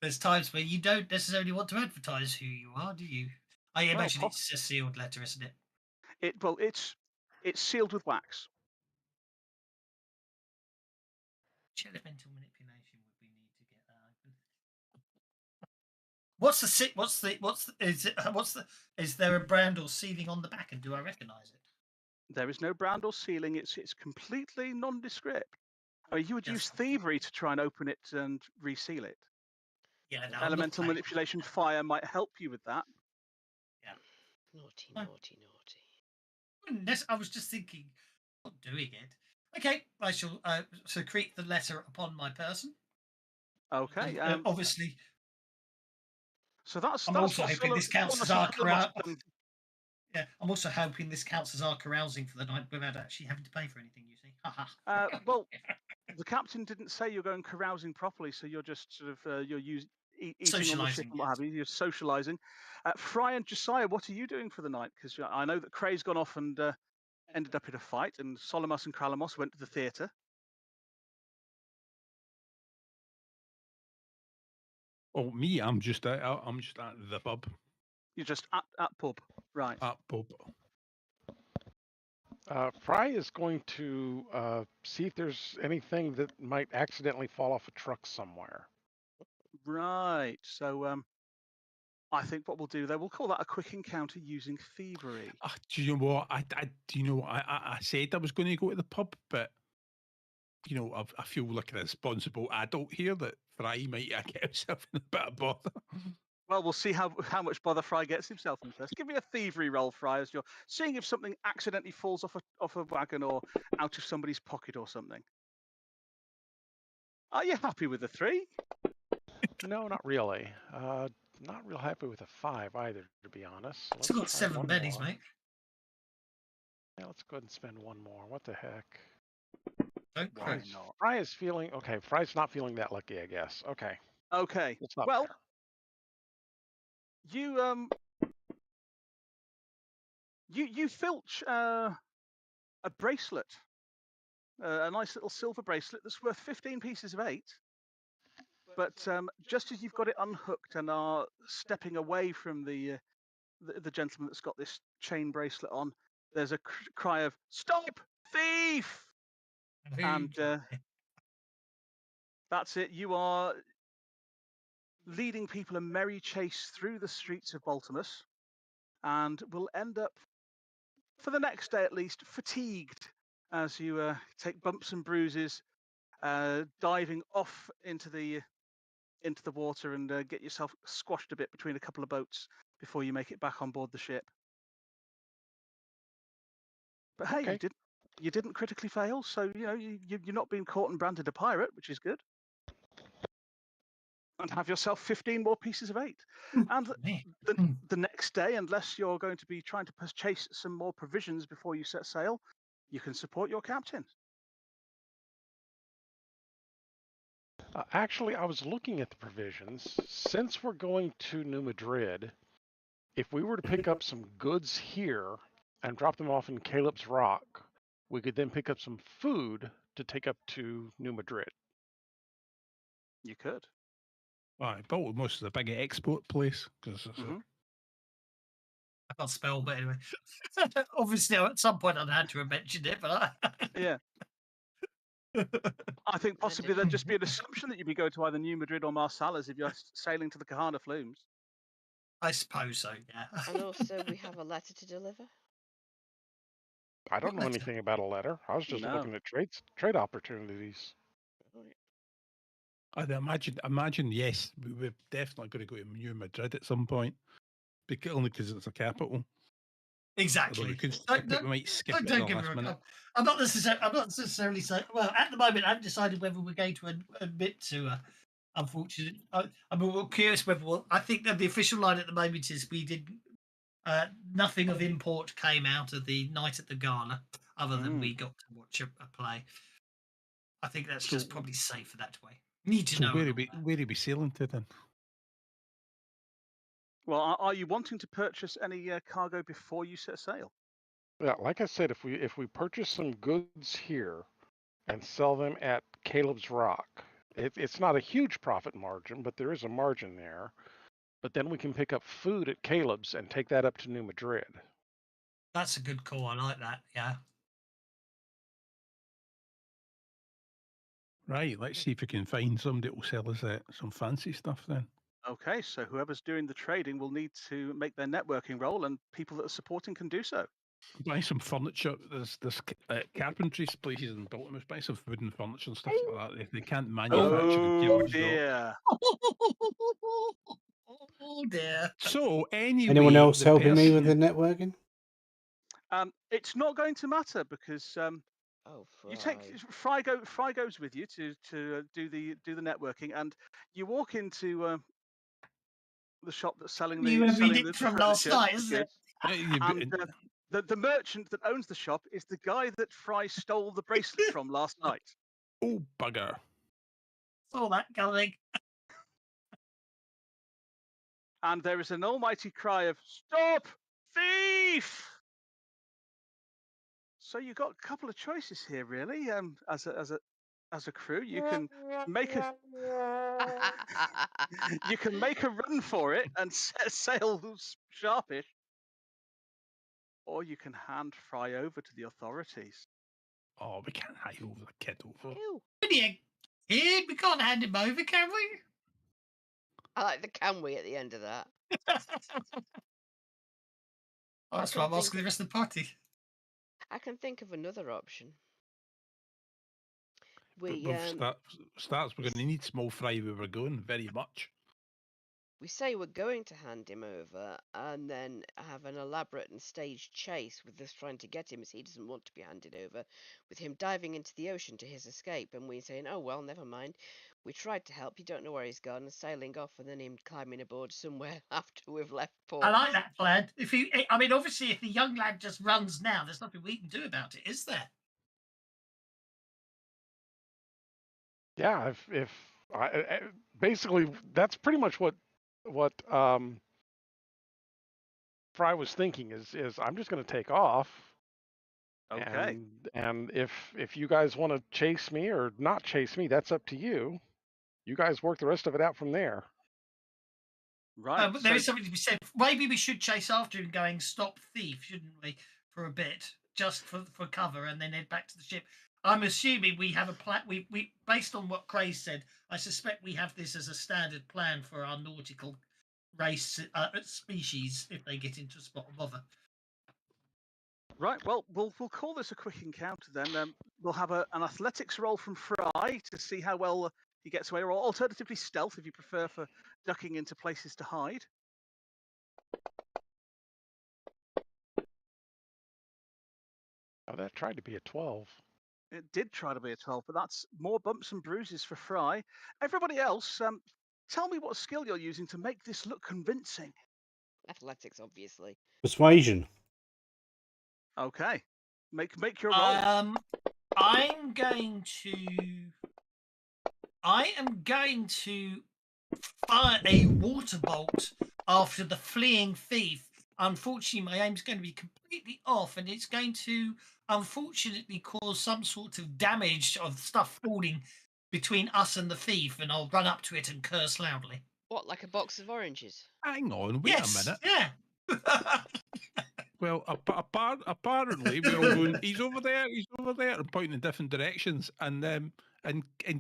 There's times where you don't necessarily want to advertise who you are, do you? I imagine it's a sealed letter, isn't it? It's sealed with wax. Which elemental manipulation would we need to get that open? Is there a brand or sealing on the back, and do I recognise it? There is no brand or sealing. It's completely nondescript. You would use thievery to try and open it and reseal it. Yeah, no, Elemental manipulation fire might help you with that. Yeah. Naughty, naughty, naughty. I was just thinking, not doing it. Okay, I shall secrete the letter upon my person. Okay. Obviously. So that's. I'm also hoping this counts as our carousing. Yeah, I'm also hoping this counts as our carousing for the night without actually having to pay for anything. You see. Well, the captain didn't say you're going carousing properly, so you're just sort of you're eating on the ship and what have you. You're socialising. Fry and Josiah, what are you doing for the night? Because I know that Cray's gone off and ended up in a fight, and Solomos and Kralamos went to the theatre. Oh, me, I'm just at the pub. You're just at pub, right? At pub. Fry is going to see if there's anything that might accidentally fall off a truck somewhere. Right. So I think what we'll do there, we'll call that a quick encounter using thievery. Do you know what? I said I was going to go to the pub, but I feel like a responsible adult here that Fry might get himself in a bit of bother. Well, we'll see how much bother Fry gets himself in first. Give me a thievery roll, Fry, as you're seeing if something accidentally falls off a wagon or out of somebody's pocket or something. Are you happy with the 3? No, not really. Not real happy with a 5 either, to be honest. Still got 7 bennies, mate. Yeah, let's go ahead and spend 1 more. What the heck? Why not? Fry is feeling okay. Fry's not feeling that lucky, I guess. Okay. Okay. Well, fair. You filch a bracelet, a nice little silver bracelet that's worth 15 pieces of 8. But just as you've got it unhooked and are stepping away from the gentleman that's got this chain bracelet on, there's a cry of "Stop, thief!" And that's it. You are leading people a merry chase through the streets of Baltimore, and will end up, for the next day at least, fatigued as you take bumps and bruises, diving off into the water and get yourself squashed a bit between a couple of boats before you make it back on board the ship. But hey, okay. you didn't critically fail, so you're not being caught and branded a pirate, which is good. And have yourself 15 more pieces of 8. And the next day, unless you're going to be trying to chase some more provisions before you set sail, you can support your captain. Actually, I was looking at the provisions. Since we're going to New Madrid, if we were to pick up some goods here and drop them off in Caleb's Rock, we could then pick up some food to take up to New Madrid. You could. Well, Baltimore's the big export place. I can't spell, but anyway. Obviously, at some point I'd had to have mentioned it, but yeah. I think possibly there'd just be an assumption that you'd be going to either New Madrid or Marsala if you're sailing to the Kahana Flumes. I suppose so, yeah. And also, we have a letter to deliver. I don't know anything about a letter. I was just looking at trade opportunities. I'd imagine, yes, we're definitely going to go to New Madrid at some point, only because it's a capital. Exactly. We might skip it don't get me wrong. I'm not necessarily saying. Well, at the moment, I haven't decided whether we're going to admit to. Unfortunately, we're curious whether I think that the official line at the moment is we did. Nothing of import came out of the night at the gala, other than we got to watch a play. I think that's just probably safer that way. Need to know. Where are we sailing to then? Well, are you wanting to purchase any cargo before you set sail? Yeah, like I said, if we purchase some goods here and sell them at Caleb's Rock, it's not a huge profit margin, but there is a margin there. But then we can pick up food at Caleb's and take that up to New Madrid. That's a good call. I like that. Yeah. Right. Let's see if we can find somebody that will sell us some fancy stuff then. Okay, so whoever's doing the trading will need to make their networking roll, and people that are supporting can do so. Buy some furniture. There's carpentry places in Baltimore. Buy some food and furniture and stuff like that. If they can't manufacture the Oh killers, dear. Oh dear. So anyway, Anyone else the helping me with person- the networking? It's not going to matter because Oh, you take Fry. Fry goes with you to do the networking, and you walk into the shop that's selling You the read it from last furniture, night, the isn't it? goods, and the merchant that owns the shop is the guy that Fry stole the bracelet from last night. Oh bugger! Saw that coming. And there is an almighty cry of "Stop, thief!" So you've got a couple of choices here, really. As a crew, you can make a run for it and set sail sharpish, or you can hand Fry over to the authorities. Oh, we can't hand over the kid over. Ew. Kid, we can't hand him over, can we? I like the "can we" at the end of that. Oh, that's why I'm asking the rest of the party. I can think of another option. Starts. We're going to need small Fry where we're going very much. We say we're going to hand him over and then have an elaborate and staged chase with us trying to get him as he doesn't want to be handed over, with him diving into the ocean to his escape and we saying, oh, well, never mind. We tried to help, you don't know where he's gone, and sailing off and then him climbing aboard somewhere after we've left port. I like that plan. Obviously, if the young lad just runs now, there's nothing we can do about it, is there? Yeah, if basically that's pretty much what Fry was thinking is I'm just going to take off. Okay. And if you guys want to chase me or not chase me, that's up to you. You guys work the rest of it out from there. Right. But there is something to be said. Maybe we should chase after him, going "Stop thief," shouldn't we, for a bit, just for cover, and then head back to the ship. I'm assuming we have a plan. We based on what Craig said, I suspect we have this as a standard plan for our nautical race species if they get into a spot of bother. Right. Well, we'll call this a quick encounter then. We'll have an athletics roll from Fry to see how well he gets away, or alternatively stealth if you prefer, for ducking into places to hide. Oh, that tried to be a 12. It did try to be a 12, but that's more bumps and bruises for Fry. Everybody else, tell me what skill you're using to make this look convincing. Athletics, obviously. Persuasion. Okay. Make your roll. I am going to fire a water bolt after the fleeing thief. Unfortunately, my aim's going to be completely off, and it's going to unfortunately cause some sort of damage of stuff falling between us and the thief, and I'll run up to it and curse loudly. What, like a box of oranges? Hang on, wait a minute. Yeah. Well, apparently we're all going. He's over there, and pointing in different directions, and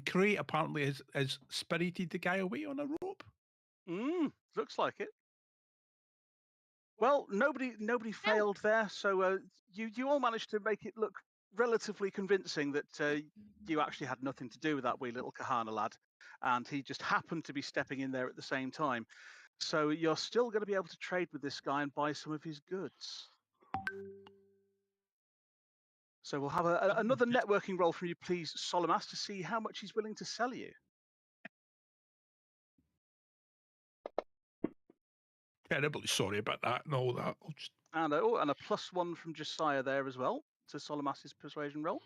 Cray apparently has spirited the guy away on a rope. Looks like it. Well, nobody failed there, so you all managed to make it look relatively convincing that you actually had nothing to do with that wee little Kahana lad, and he just happened to be stepping in there at the same time. So you're still going to be able to trade with this guy and buy some of his goods. So we'll have another networking roll from you, please, Solomas, to see how much he's willing to sell you. Terribly sorry about that and all that. And a +1 from Josiah there as well to Solomas's persuasion roll.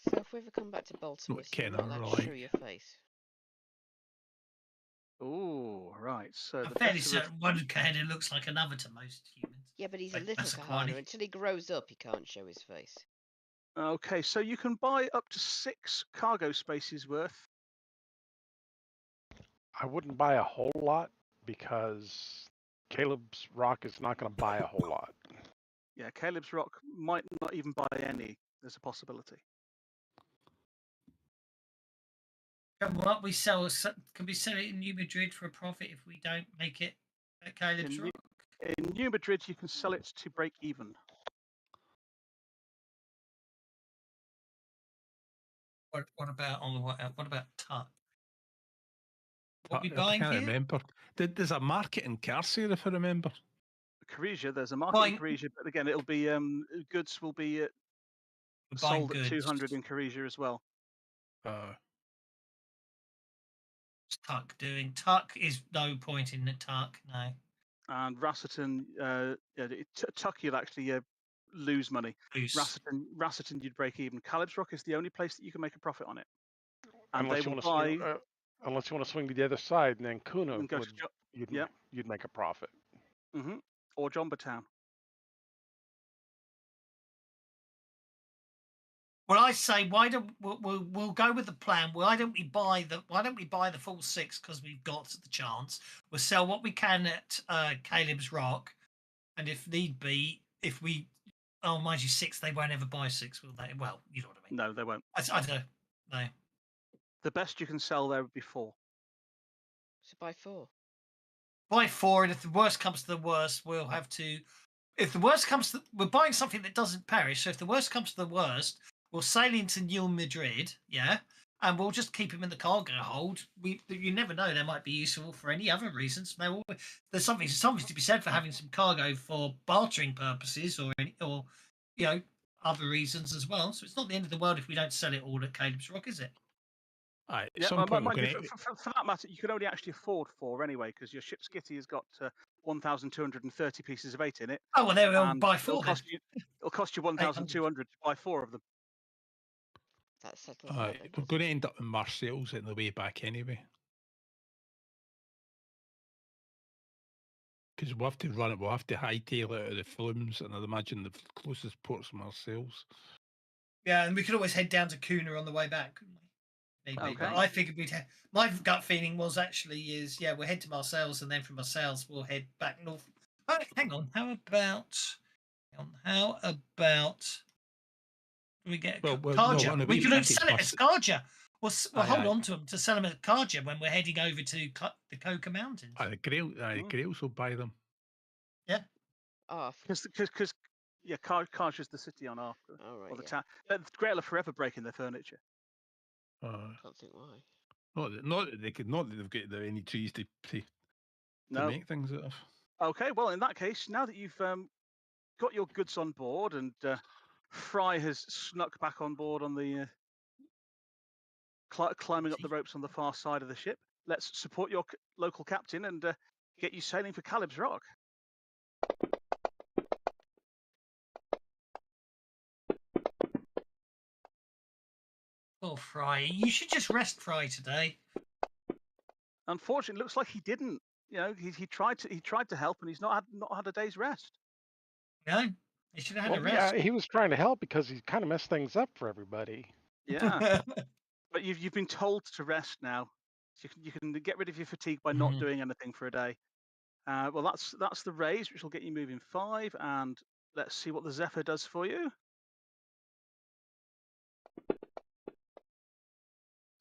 So if we ever come back to Baltimore, What you're not allowed to show your face. Oh, right. So I'm fairly certain one Kahana looks like another to most humans. Yeah, but he's Like, a little that's a Kahana. quality. Until he grows up, he can't show his face. Okay, so you can buy up to 6 cargo spaces worth. I wouldn't buy a whole lot because Caleb's Rock is not going to buy a whole lot. Yeah, Caleb's Rock might not even buy any. There's a possibility. Can we sell it in New Madrid for a profit if we don't make it at Caleb's Rock? In New Madrid, you can sell it to break even. What about on the what about Tuck? What we I buying can't here? remember. There's a market in Carcer, if I remember. Caresia, there's a market in Caresia, but again, it'll be goods will be We're buying sold at goods. 200 in Caresia as well. Uh, What's Tuck doing? Tuck is no point in the Tuck. No. And Rasserton, Tuck, you'll actually lose money. Loose. Rasserton, you'd break even. Caleb's Rock is the only place that you can make a profit on it. And unless they you will want to buy. swing, unless you want to swing to the other side, and then Kuna And go would to you'd make a profit. Or Jomba Town. Well, I say, why don't we'll go with the plan? Why don't we buy the full 6 because we've got the chance? We'll sell what we can at Caleb's Rock, and if need be, if we mind you, 6 they won't ever buy 6, will they? Well, you know what I mean. No, they won't. I don't know. The best you can sell there would be 4. So buy 4. Buy 4, and if the worst comes to the worst, we'll have to. If the worst comes to, we're buying something that doesn't perish. So if the worst comes to the worst, we'll sail into New Madrid, yeah, and we'll just keep them in the cargo hold. You never know; they might be useful for any other reasons. There's something to be said for having some cargo for bartering purposes, or other reasons as well. So it's not the end of the world if we don't sell it all at Caleb's Rock, is it? at some point, we're going to. For that matter, you can only actually afford 4 anyway, because your ship Skitty has got 1,230 pieces of 8 in it. Oh well, there we'll buy 4. It'll cost you 1,200 to buy 4 of them. That settles that. We're going to end up in Marseilles on the way back anyway. Because we'll have to run it, we'll have to hightail it out of the Flumes, and I'd imagine the closest port's Marseilles. Yeah, and we could always head down to Kuna on the way back, couldn't we? Maybe. Okay. But I figured my gut feeling was we'll head to Marseilles, and then from Marseilles we'll head back north. Oh, hang on. How about we get Karja? We could sell it as Karja. We'll hold on to them to sell them as Karja when we're heading over to the Coca Mountains. The Grails will buy them. Yeah. Because Karja's the city on our or the town. The Grail are forever breaking their furniture. Can't think why. Not that they've got any trees to make things out of. Okay, well in that case, now that you've got your goods on board and Fry has snuck back on board on the climbing up the ropes on the far side of the ship, let's support your local captain and get you sailing for Caleb's Rock. Oh, Fry, you should just rest, Fry, today. Unfortunately, it looks like he didn't. You know, he tried to help, and he's not had a day's rest. No, he should have had a rest. Yeah, he was trying to help because he kind of messed things up for everybody. Yeah, but you've been told to rest now. So you can get rid of your fatigue by not doing anything for a day. Well, that's the raise, which will get you moving 5, and let's see what the Zephyr does for you.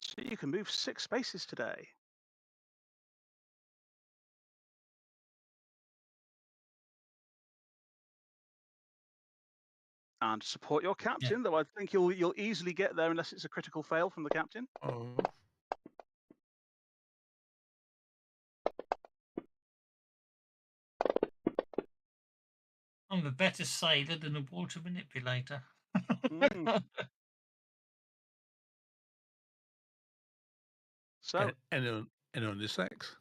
So you can move 6 spaces today. And support your captain, though I think you'll easily get there unless it's a critical fail from the captain. I'm a better sailor than a water manipulator. So, and on the 6.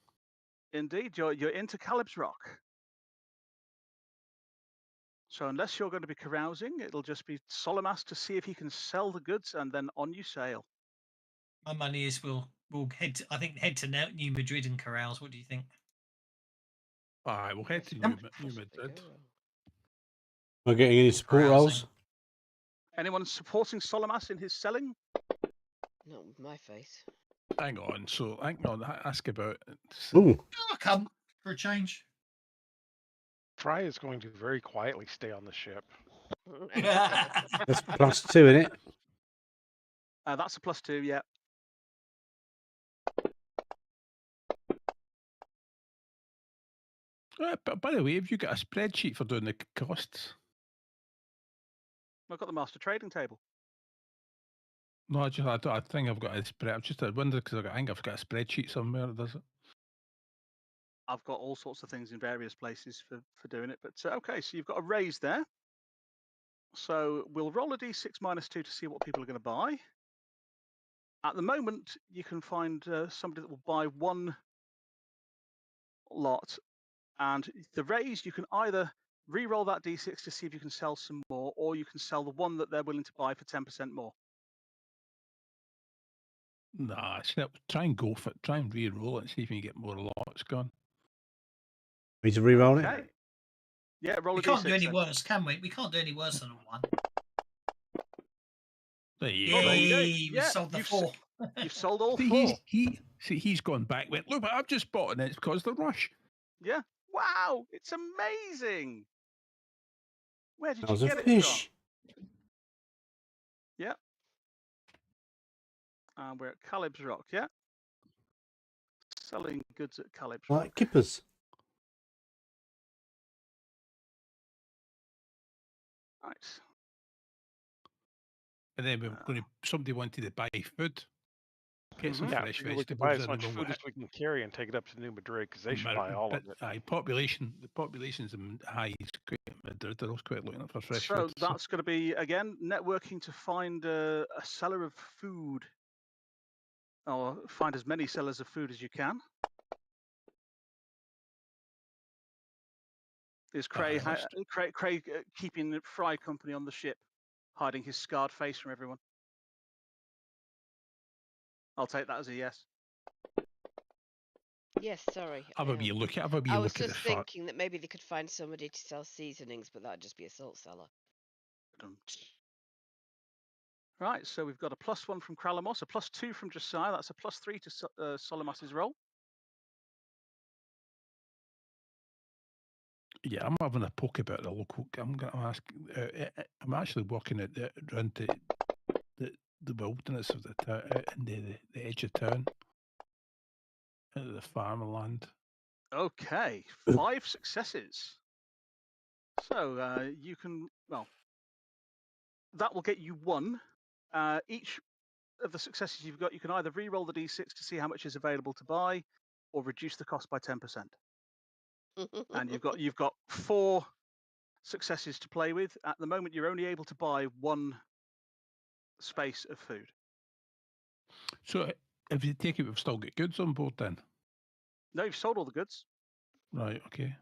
Indeed, you're into Caleb's Rock. So unless you're going to be carousing, it'll just be Solomas to see if he can sell the goods, and then on you sail. My money is we'll head to New Madrid and carouse. What do you think? All right, we'll head to New Madrid. Am I getting any support rolls? Anyone supporting Solomas in his selling? Not with my face. Hang on. Ask about it. Ooh. I'll come for a change. Fry is going to very quietly stay on the ship. That's +2 in it. That's a +2, yeah. But by the way, have you got a spreadsheet for doing the costs? I've got the master trading table. No, I think I've got a spread. I'm just wondering because I think I've got a spreadsheet somewhere that does it. I've got all sorts of things in various places for doing it. But okay, so you've got a raise there. So we'll roll a d6 minus 2 to see what people are going to buy. At the moment, you can find somebody that will buy one lot. And the raise, you can either re-roll that d6 to see if you can sell some more, or you can sell the one that they're willing to buy for 10% more. Nah, try and go for it. Try and re-roll it and see if you can get more lots gone. Need to re-roll Okay. it? Yeah, roll We a can't d6 do any then. worse, can we? We can't do any worse than a 1. There you Oh, there you go. Yay, we Yeah, sold the you've 4. You've sold all See, 4. he's gone back. Went, look, I've just bought it. And it's caused the rush. Yeah. Wow, it's amazing. Where did That you was a get it from? fish. Yeah. And we're at Caleb's Rock, yeah? Selling goods at Caleb's Rock. Like kippers. Right. And then we're going to. Somebody wanted to buy food. Get some Mhm. Yeah, fresh figure we can buy vegetables as in, much and food we'll as we can carry and take it up to New Madrid because they should Mar- buy all but, of it. The population's high. Is quite Madrid. They're always quite looking for fresh So food. that's going to be, again, networking to find a seller of food. Or find as many sellers of food as you can. Is Craig, Craig keeping Fry company on the ship, hiding his scarred face from everyone? I'll take that as a yes. Yes, sorry. Have a wee look. Have a wee I was look at the just front. thinking that maybe they could find somebody to sell seasonings, but that'd just be a salt seller. Right, so we've got a +1 from Kralamos, a +2 from Josiah. That's a +3 to Solomas's roll. Yeah, I'm having a poke about the local. I'm going to ask. I'm actually walking around the wilderness of the in the edge of town, the farmland. Okay, 5 successes. So you can, well, that will get you 1. Each of the successes you've got, you can either re-roll the d6 to see how much is available to buy, or reduce the cost by 10%. And you've got 4 successes to play with. At the moment, you're only able to buy 1 space of food. So if you take it, we've still got goods on board then. No, you've sold all the goods. Right. Okay.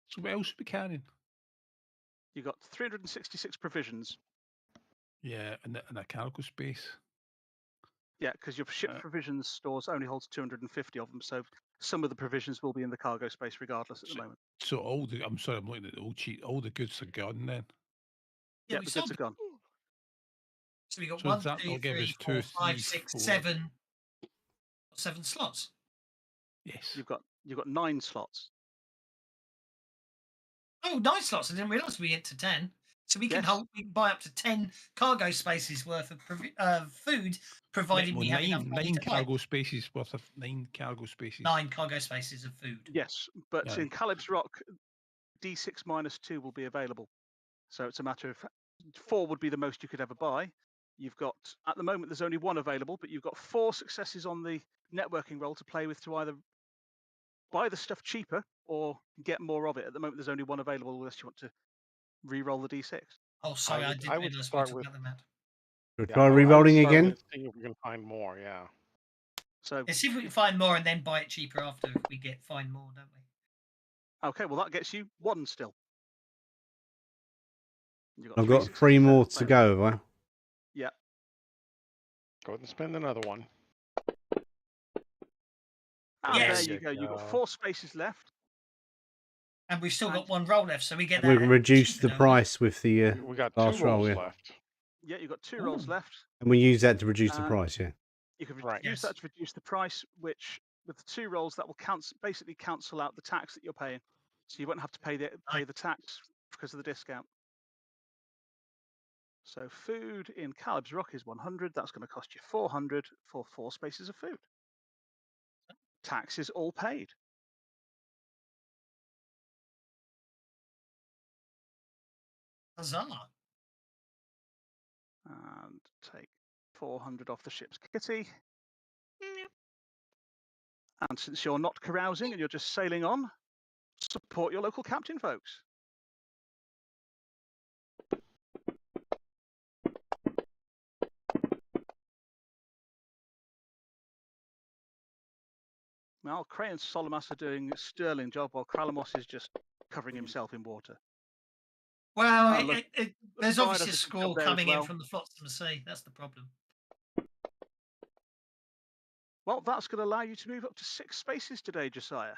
So what else are we carrying? You've got 366 provisions. Yeah, and a cargo space. Yeah, because your ship provisions stores only holds 250 of them, so some of the provisions will be in the cargo space regardless at the moment. So I'm sorry, I'm looking at the old sheet. All the goods are gone then. Yeah, the goods are gone. So we got So 1, that 2, will give 3, us 4, 2, 5, 3, 6, 4. 7. 7 slots. Yes. You've got 9 slots. Oh, 9 slots. I didn't realise we get to 10. So we can buy up to 10 cargo spaces worth of food, provided we have enough money nine to buy. cargo spaces worth of 9 cargo spaces. 9 cargo spaces of food. Yes, but in Caleb's Rock, D6 minus 2 will be available. So it's a matter of 4 would be the most you could ever buy. You've got, at the moment, there's only 1 available, but you've got 4 successes on the networking roll to play with to either buy the stuff cheaper or get more of it. At the moment, there's only 1 available unless you want to re-roll the D6. Oh, sorry, I didn't realise we were talking about the map. Try re-rolling again? See if we can find more, yeah. So let's see if we can find more and then buy it cheaper after if we find more, don't we? Okay, well that gets you 1 still. I've got 3 more to go, have I? Yeah. Go ahead and spend another one. Yes. There you go. You've got 4 spaces left. And we've still got 1 roll left, so we get We that. can reduce the price with the we got last 2 rolls roll, left. Yeah, you've got 2 rolls left. And we use that to reduce the price, yeah. You can use that to reduce the price, which with the 2 rolls that will basically cancel out the tax that you're paying. So you won't have to pay the tax because of the discount. So food in Caleb's Rock is 100. That's going to cost you 400 for 4 spaces of food. Tax is all paid. Huzzah. Take 400 off the ship's kitty. And since you're not carousing and you're just sailing on, support your local captain, folks. Well, Cray and Solomas are doing a sterling job while Kralamos is just covering himself in water. Well, there's Bride obviously a does a good job squall there as coming in well. from the Flotsam Sea. That's the problem. Well, that's going to allow you to move up to 6 spaces today, Josiah.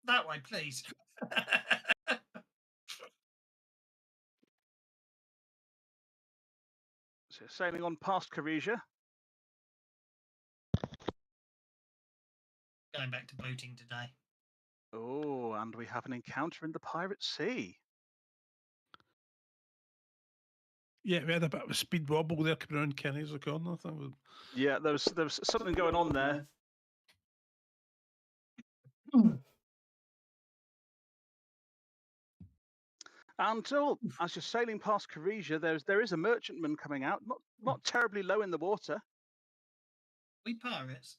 That way, please. So sailing on past Caresia. Going back to boating today. Oh, and we have an encounter in the Pirate Sea. Yeah, we had a bit of a speed wobble there coming around Kenny's corner. I think. Yeah, there was something going on there. And as you're sailing past Caresia, there is a merchantman coming out, not terribly low in the water. We pirates.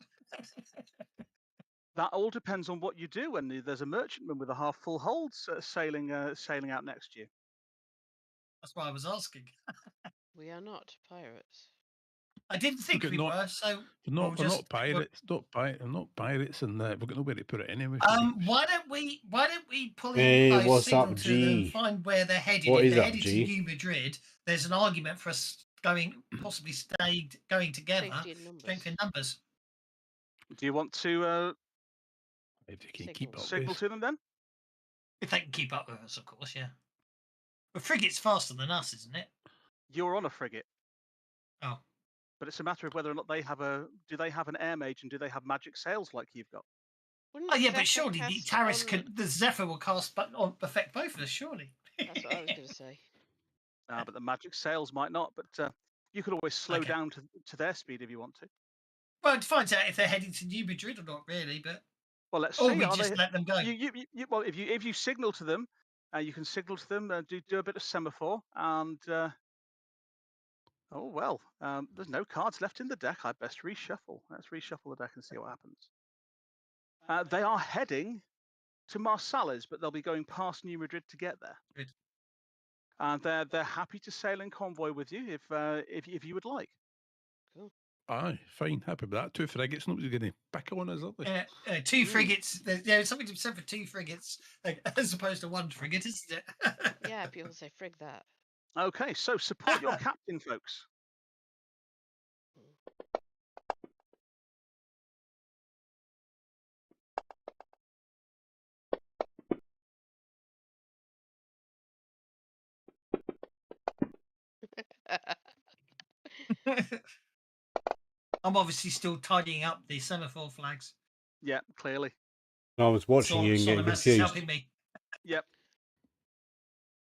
That all depends on what you do when there's a merchantman with a half full hold sailing out next to you. That's why I was asking. We are not pirates. I didn't think we were, so we're not pirates. Not pirates, and we've got nowhere to put it anyway. Why don't we pull in Hey, what's signal up, to them, G? find where they're headed. What if is they're up, headed G? to New Madrid, there's an argument for us going together. Strength in numbers. Do you want to if they can keep up signal to them then? If they can keep up with us, of course, yeah. But frigate's faster than us, isn't it? You're on a frigate. Oh. But it's a matter of whether or not do they have an air mage and do they have magic sails like you've got? Oh yeah, but surely the Taris the Zephyr will cast affect both of us, surely. That's what I was going to say. But the magic sails might not. But you could always slow down to their speed if you want to. Well, it finds out if they're heading to New Madrid or not, really. But well, let's or see. we just let them go. Well, if you signal to them, you can signal to them. Do a bit of semaphore and. Oh, well, there's no cards left in the deck. I'd best reshuffle. Let's reshuffle the deck and see what happens. They are heading to Marsales, but they'll be going past New Madrid to get there. Good. And they're happy to sail in convoy with you if you would like. Cool. Aye, fine, happy with that. 2 frigates, nobody's going to pick on us, are they? 2 frigates. There's something to be said for 2 frigates as opposed to 1 frigate, isn't it? Yeah, people say frig that. Okay, so support your captain, folks. I'm obviously still tidying up the semaphore flags. Yeah, clearly. I was watching you and getting confused. Helping me. Yep.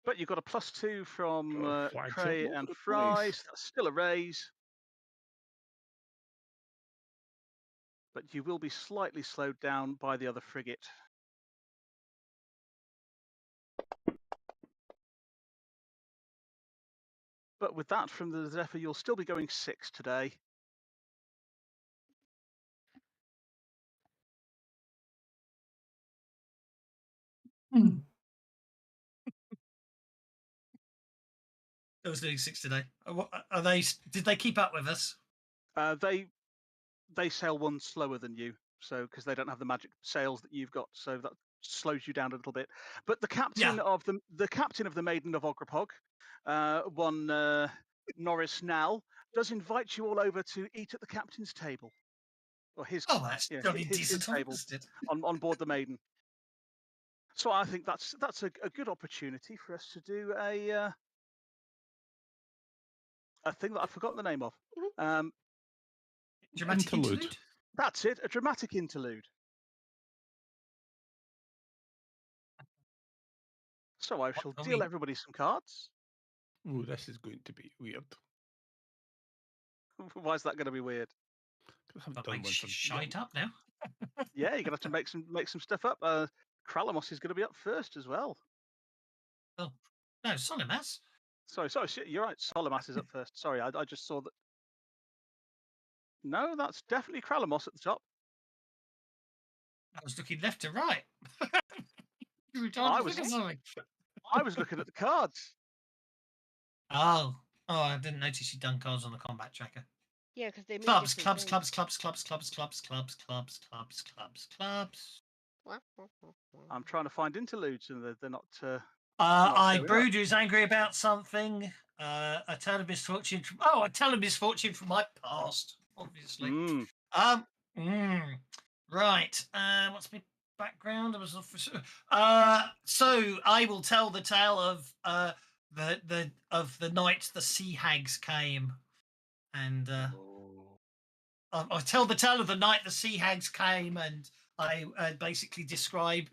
But you've got a +2 from Cray and Fry, so that's still a raise. But you will be slightly slowed down by the other frigate. But with that from the Zephyr, you'll still be going 6 today. I was doing 6 today. Are they? Did they keep up with us? They sail 1 slower than you, so because they don't have the magic sails that you've got, so that slows you down a little bit. But the captain of the captain of the Maiden of Ograpog, one Norris Nall, does invite you all over to eat at the captain's table, or his his table on board the Maiden. So I think that's a good opportunity for us to do a thing that I've forgotten the name of. Dramatic interlude? That's it, a dramatic interlude. So I shall deal everybody some cards. Oh, this is going to be weird. Why is that going to be weird? That makes shite up now. Yeah, you're gonna have to make some stuff up. Kralamos is gonna be up first as well. Oh no, Solimas. Sorry, you're right. Solimas is up first. Sorry, I just saw that. No, that's definitely Kralamos at the top. I was looking left to right. You I retarded was figure something. I was looking at the cards. Oh, I didn't notice you'd done cards on the combat tracker. Yeah, because they mean Clubs, different clubs, things. clubs, clubs, clubs, clubs, clubs, clubs, clubs, clubs, clubs, clubs. I'm trying to find interludes, and they're not. I showing up. Brood who's angry about something. A tale of misfortune. A tale of misfortune from my past, obviously. Mm. Right. What's my background? I was so I will tell the tale of the night the sea hags came, and I'll tell the tale of the night the sea hags came, and I basically describe,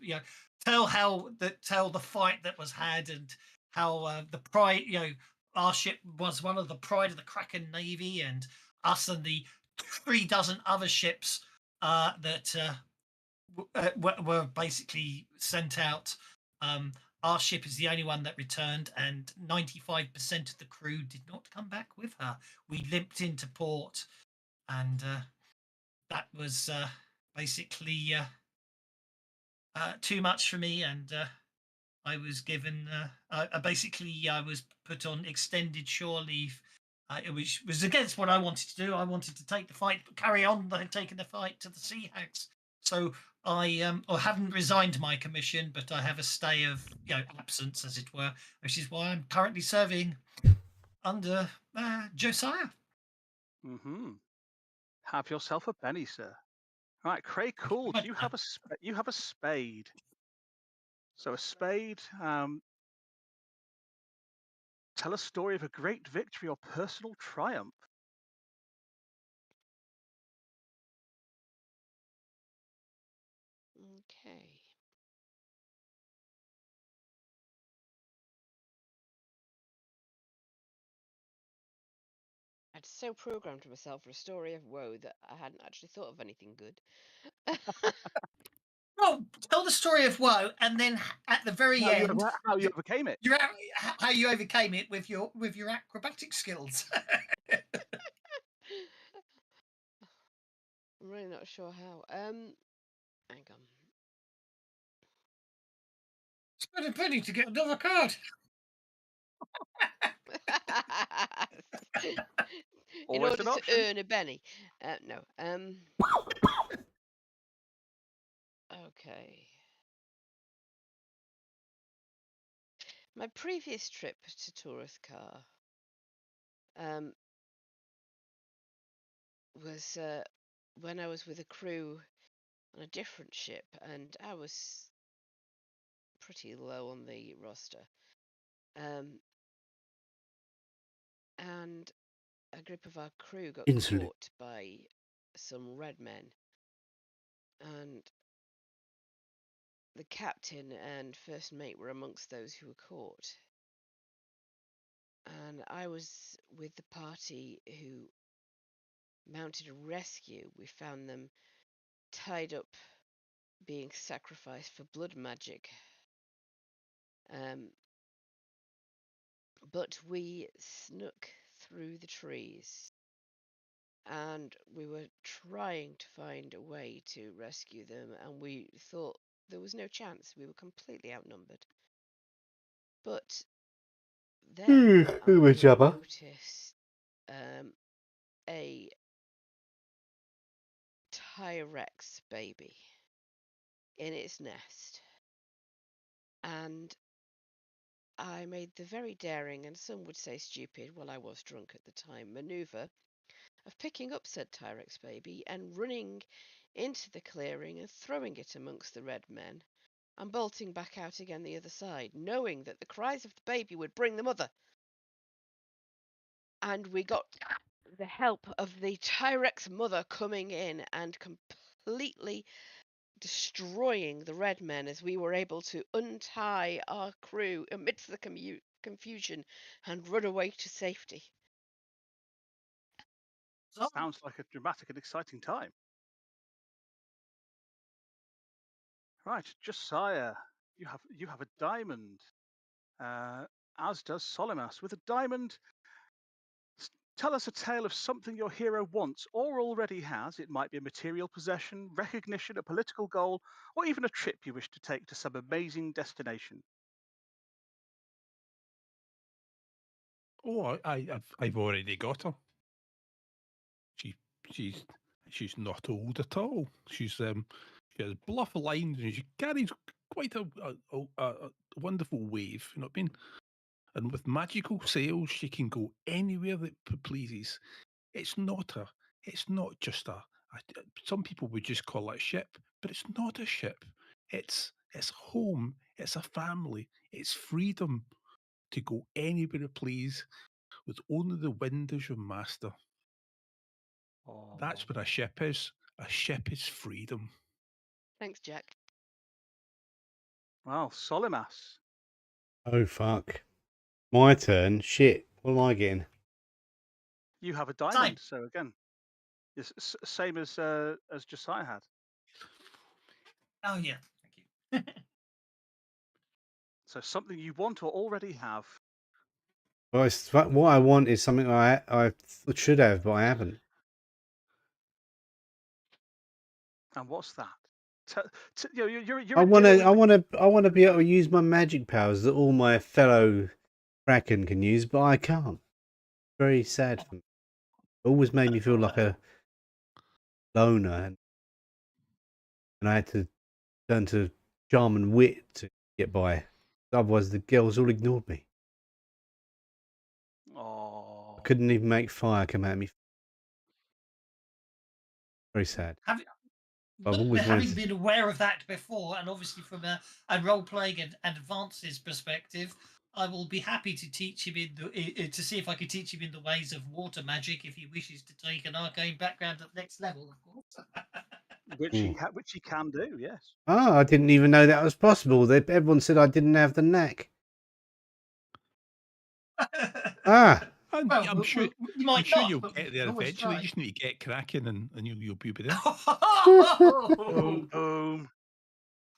tell the fight that was had, and how the pride, our ship was one of the pride of the Kraken Navy, and us and the 36 other ships that were basically sent out. Our ship is the only one that returned, and 95% of the crew did not come back with her. We limped into port, and that was basically too much for me, and I was given I was put on extended shore leave, which was against what I wanted to do. I wanted to take the fight, carry on taking the fight to the Sea Hags. So I haven't resigned my commission, but I have a stay of absence, as it were, which is why I'm currently serving under Josiah. Mm-hmm. Have yourself a penny, sir. Right, Craig. Cool. Do you have a spade? So a spade. Tell a story of a great victory or personal triumph. Okay. I'd so programmed myself for a story of woe that I hadn't actually thought of anything good. Well, tell the story of woe, and then at the very end, How you overcame it. how you overcame it with your acrobatic skills. I'm really not sure how. Hang on. Spend a penny to get another card. In Always order an to option. earn a penny. No. Okay. My previous trip to Tourist-Car was when I was with a crew on a different ship, and I was pretty low on the roster. And a group of our crew got caught by some red men, and the captain and first mate were amongst those who were caught. And I was with the party who mounted a rescue. We found them tied up, being sacrificed for blood magic. But we snuck through the trees, and we were trying to find a way to rescue them, and we thought there was no chance. We were completely outnumbered. But then I noticed a T-Rex baby in its nest, and I made the very daring, and some would say stupid, well, I was drunk at the time, maneuver of picking up said T-Rex baby and running into the clearing and throwing it amongst the red men and bolting back out again the other side, knowing that the cries of the baby would bring the mother. And we got the help of the T-Rex mother coming in and completely destroying the red men as we were able to untie our crew amidst the confusion and run away to safety. Sounds like a dramatic and exciting time. Right, Josiah, you have a diamond, as does Solimas. With a diamond, tell us a tale of something your hero wants or already has. It might be a material possession, recognition, a political goal, or even a trip you wish to take to some amazing destination. Oh, I've already got her. She she's not old at all. She has bluff lines and she carries quite a wonderful wave. You know what I mean? And with magical sails, she can go anywhere that pleases. It's not just a. Some people would just call it a ship, but it's not a ship. It's home. It's a family. It's freedom to go anywhere you please with only the wind as your master. That's what a ship is. A ship is freedom. Thanks, Jack. Well, Solimas. Oh, fuck. My turn. Shit. What am I getting? You have a diamond, so again, it's same as Josiah had. Oh yeah, thank you. So something you want or already have. Well, what I want is something I should have, but I haven't. And what's that? You're I in want dinner to. with I want to be able to use my magic powers that all my fellow Kraken can use, but I can't. Very sad for me. It always made me feel like a loner, and I had to turn to charm and wit to get by. Otherwise, the girls all ignored me. Oh. I couldn't even make fire come at me. Very sad. I've always Having wanted to... been aware of that before, and obviously from a role playing and advances perspective, I will be happy to teach him to see if I can teach him in the ways of water magic if he wishes to take an arcane background at next level, of course. which he can do, yes. Ah, I didn't even know that was possible. Everyone said I didn't have the knack. Well, I'm sure you might not, you'll but get there eventually. You just need to get cracking, and you'll be there. Boom, boom.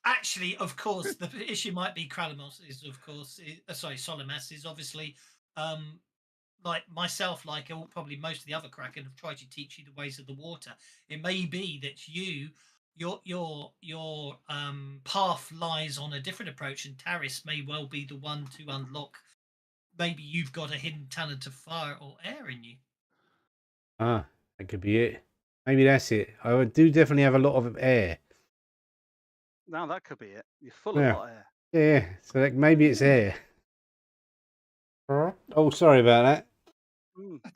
Actually, of course, the issue might be Kralamos is, of course, Solimas is obviously, like myself, like probably most of the other Kraken have tried to teach you the ways of the water. It may be that your path lies on a different approach, and Taris may well be the one to unlock. Maybe you've got a hidden talent of fire or air in you. Ah, that could be it. Maybe that's it. I do definitely have a lot of air. Now that could be it. You're full of hot air. Yeah, so maybe it's air. Oh, sorry about that.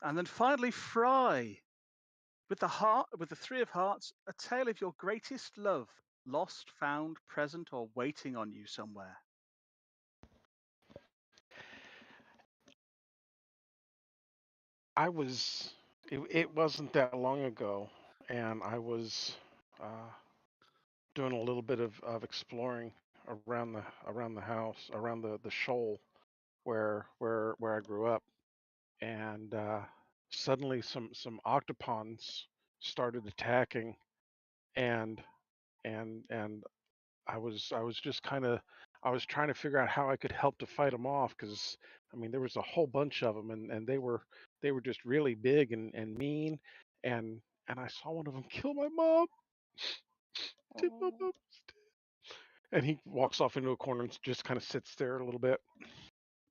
And then finally, Fry. With the three of hearts, a tale of your greatest love, lost, found, present, or waiting on you somewhere. It wasn't that long ago, and I was doing a little bit of exploring around the house, around the shoal where I grew up, and suddenly some octopons started attacking, and I was just I was trying to figure out how I could help to fight them off, because I mean there was a whole bunch of them, and they were just really big and mean, and I saw one of them kill my mom. Tip my mom. And he walks off into a corner and just kind of sits there a little bit.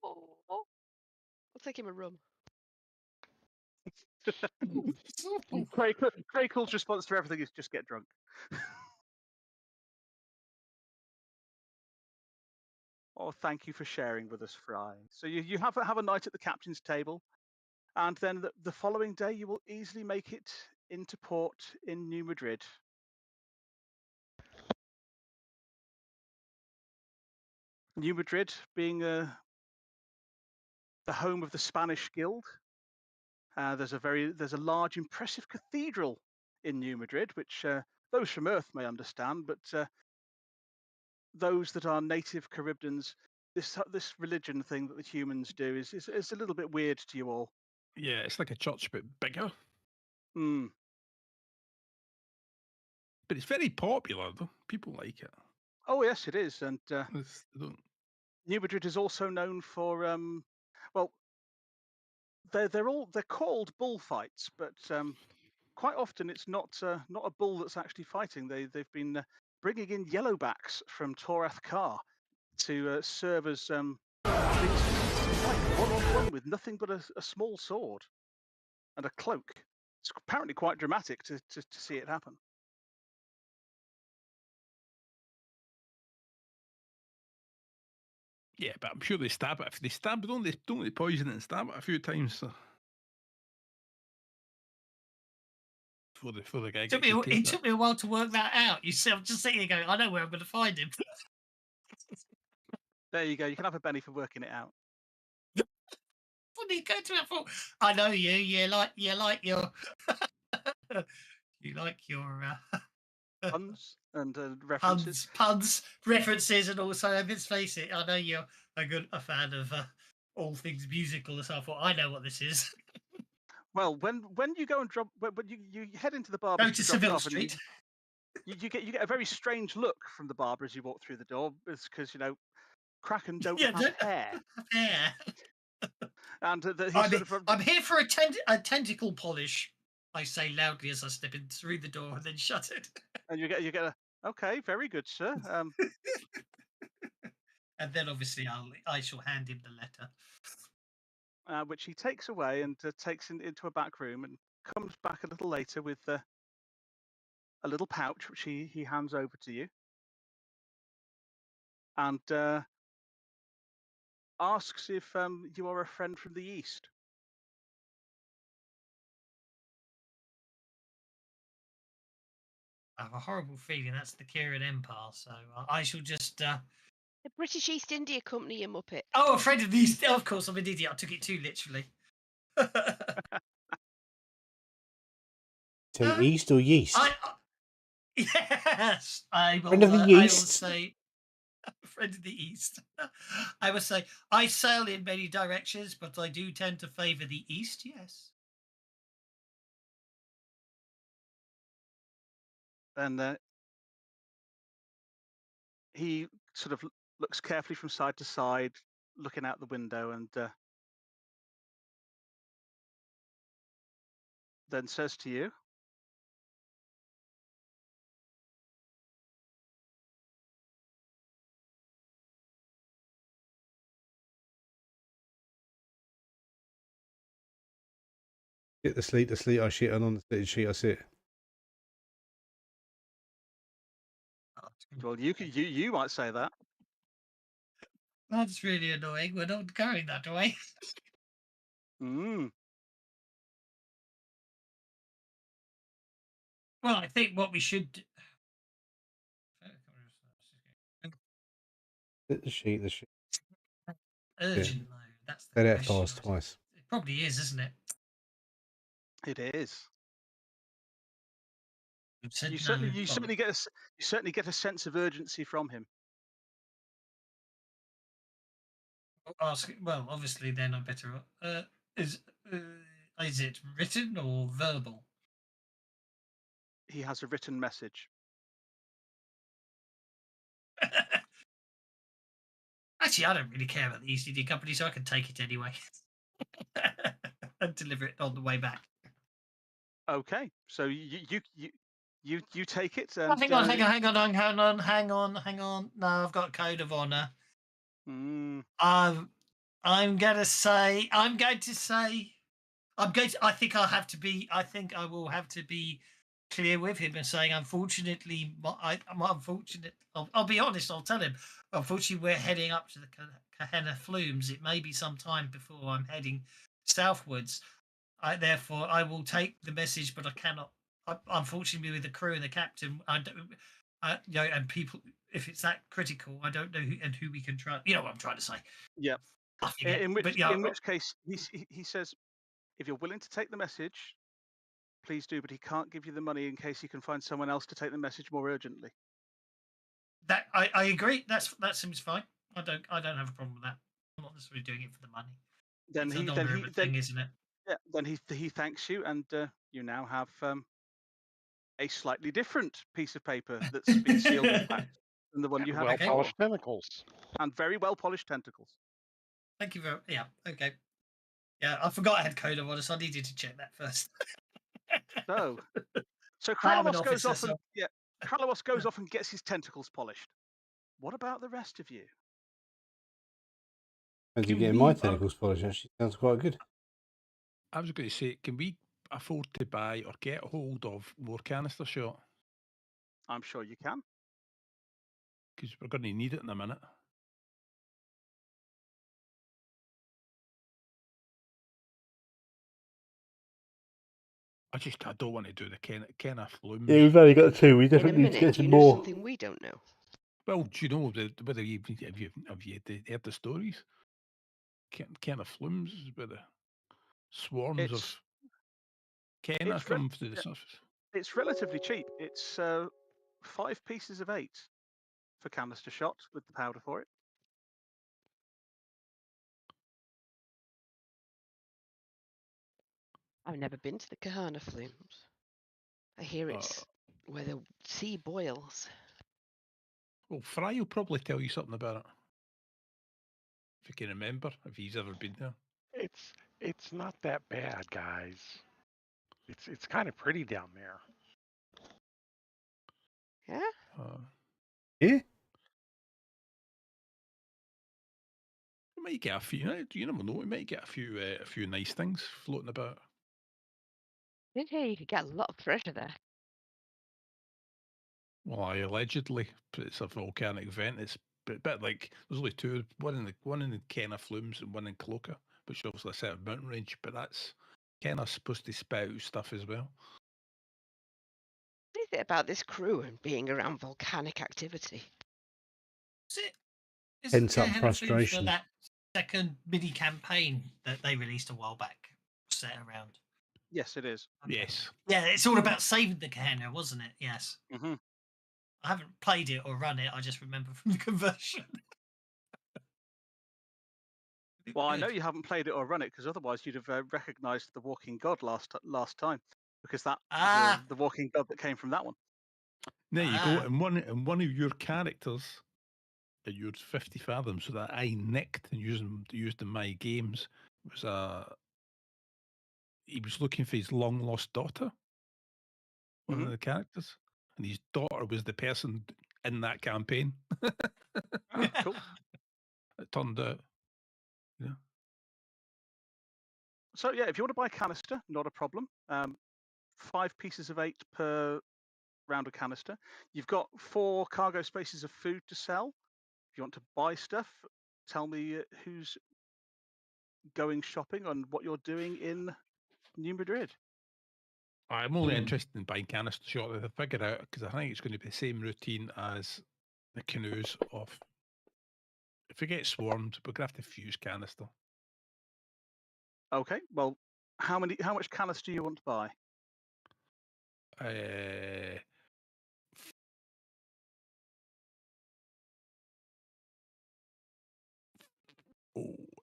Oh, I'll take him a rum. Crakel's response to everything is just get drunk. Oh, thank you for sharing with us, Fry. So you have a night at the captain's table, and then the following day you will easily make it into port in New Madrid. New Madrid being the home of the Spanish Guild. There's a large, impressive cathedral in New Madrid, which those from Earth may understand, but those that are native Charybdans, this religion thing that the humans do is a little bit weird to you all. Yeah, it's like a church but bigger. Hmm. But it's very popular though. People like it. Oh yes, it is, and It's- they don't- New Madrid is also known for well, they're called bullfights, but quite often it's not a bull that's actually fighting. They've been bringing in yellowbacks from Torath Kar to serve as witnesses to fight one-on-one with nothing but a small sword and a cloak. It's apparently quite dramatic to see it happen. Yeah, but I'm sure they stab it. If they stab it, don't they poison it and stab it a few times? So. For the guy It took gets me, his teeth it took me a while to work that out. You see, I'm just sitting there going, I know where I'm going to find him. There you go. You can have a penny for working it out. What did you go to that for? I know you. You like your you like your Puns and references. puns, references, and also let's face it, I know you're a fan of all things musical, so I thought I know what this is. Well, when you go and drop, when you head into the Go barber to to drop it Seville off, and Street. you get a very strange look from the barber as you walk through the door, because Kraken don't Yeah, have hair, yeah. and he's sort of I'm here for a tentacle polish. I say loudly as I step in through the door and then shut it. and you get a okay, very good, sir. And then obviously I shall hand him the letter. Which he takes away and takes into a back room and comes back a little later with a little pouch which he hands over to you and asks if you are a friend from the East. I have a horrible feeling that's the Kieran Empire, so I shall just. The British East India Company, you muppet. Oh, a friend of the East. Of course, I'm an idiot. I took it too literally. So east or yeast? Yes, I will. Friend of the I will East? say, friend of the East. I will say I sail in many directions, but I do tend to favour the East. Yes. And he sort of looks carefully from side to side, looking out the window, and then says to you, Shit the sleet I shit, and on the sleet sheet I sit. well, you might say that. That's really annoying. We're not going that way. Mm. Well, I think what we should do. The sheet. Urgent though. That's the Said it question. fast twice. It probably is, isn't it? It is. We've said You no, certainly get a sense of urgency from him. ask. Well, obviously, then I better. Is it written or verbal? He has a written message. Actually, I don't really care about the East India Company, so I can take it anyway and deliver it on the way back. Okay, so you take it. And, hang on. No, I've got a code of honor. I'm going to say. I think I'll have to be. I think I will have to be clear with him and saying, unfortunately, I'm unfortunate. I'll be honest. I'll tell him. Unfortunately, we're heading up to the Kahena Flumes. It may be some time before I'm heading southwards. Therefore, I will take the message, but I cannot. Unfortunately, with the crew and the captain, I don't. And people, if it's that critical, I don't know who we can trust. You know what I'm trying to say. Yeah. In which case, he says, if you're willing to take the message, please do, but he can't give you the money in case he can find someone else to take the message more urgently. That I agree. That seems fine. I don't have a problem with that. I'm not necessarily doing it for the money. Then It's an honourable thing, isn't it? Yeah. Then he thanks you, and you now have a slightly different piece of paper that's been sealed and packed than the one you had well before. polished tentacles. And very well polished tentacles. Thank you very. Yeah. Okay. Yeah, I forgot I had code of honor, so I needed to check that first. So I am an Kralamos goes officer, off and so Kralamos goes off and gets his tentacles polished. What about the rest of you? And you Can getting my we- tentacles polished? Actually, sounds quite good. I was going to say, can we afford to buy or get hold of more canister shot? I'm sure you can. Because we're going to need it in a minute. I don't want to do the Ken of Flumes. Yeah, we've only got two. We In a definitely need to minute, get do you some know more. something we don't know? Well, do you know whether you have you heard the stories? Ken of Flumes, where the swarms It's of Kenna it's re- come to the yeah, surface. it's relatively cheap. It's 5 pieces of 8 for canister shot with the powder for it. I've never been to the Kahana Flumes. I hear it's where the sea boils. Well, Fry will probably tell you something about it. If you can remember, if he's ever been there. It's not that bad, guys. It's kind of pretty down there. Yeah? Yeah. You might get a few. You never know. We might get a few nice things floating about. I did hear you could get a lot of treasure there. Well, allegedly, but it's a volcanic vent. It's a bit like there's only two. One in the Kenna Flumes and one in Cloaca, which is obviously a set of mountain range. But that's Kenna's supposed to spout out stuff as well. What is it about this crew and being around volcanic activity? is it? Is Pent up Gehenna Foods for frustration. that second mini campaign that they released a while back set around? Yes, it is. Okay. Yes. Yeah, it's all about saving the Gehenna, wasn't it? Yes. Mm-hmm. I haven't played it or run it. I just remember from the conversion. Well, I know you haven't played it or run it because otherwise you'd have recognised the Walking God last time, because that was the Walking God that came from that one. There you go. And one of your characters at your 50 fathoms that I nicked and used in my games was he was looking for his long lost daughter. One of the characters, and his daughter was the person in that campaign. Oh, cool. It turned out. Yeah. So yeah, if you want to buy canister, not a problem. 5 pieces of 8 per round of canister. You've got 4 cargo spaces of food to sell. If you want to buy stuff, tell me who's going shopping and what you're doing in New Madrid. I'm only interested in buying canister shot. I figured out because I think it's going to be the same routine as the canoes. Of if we get swarmed, we're gonna have to fuse canister. Okay. Well, how much canister do you want to buy?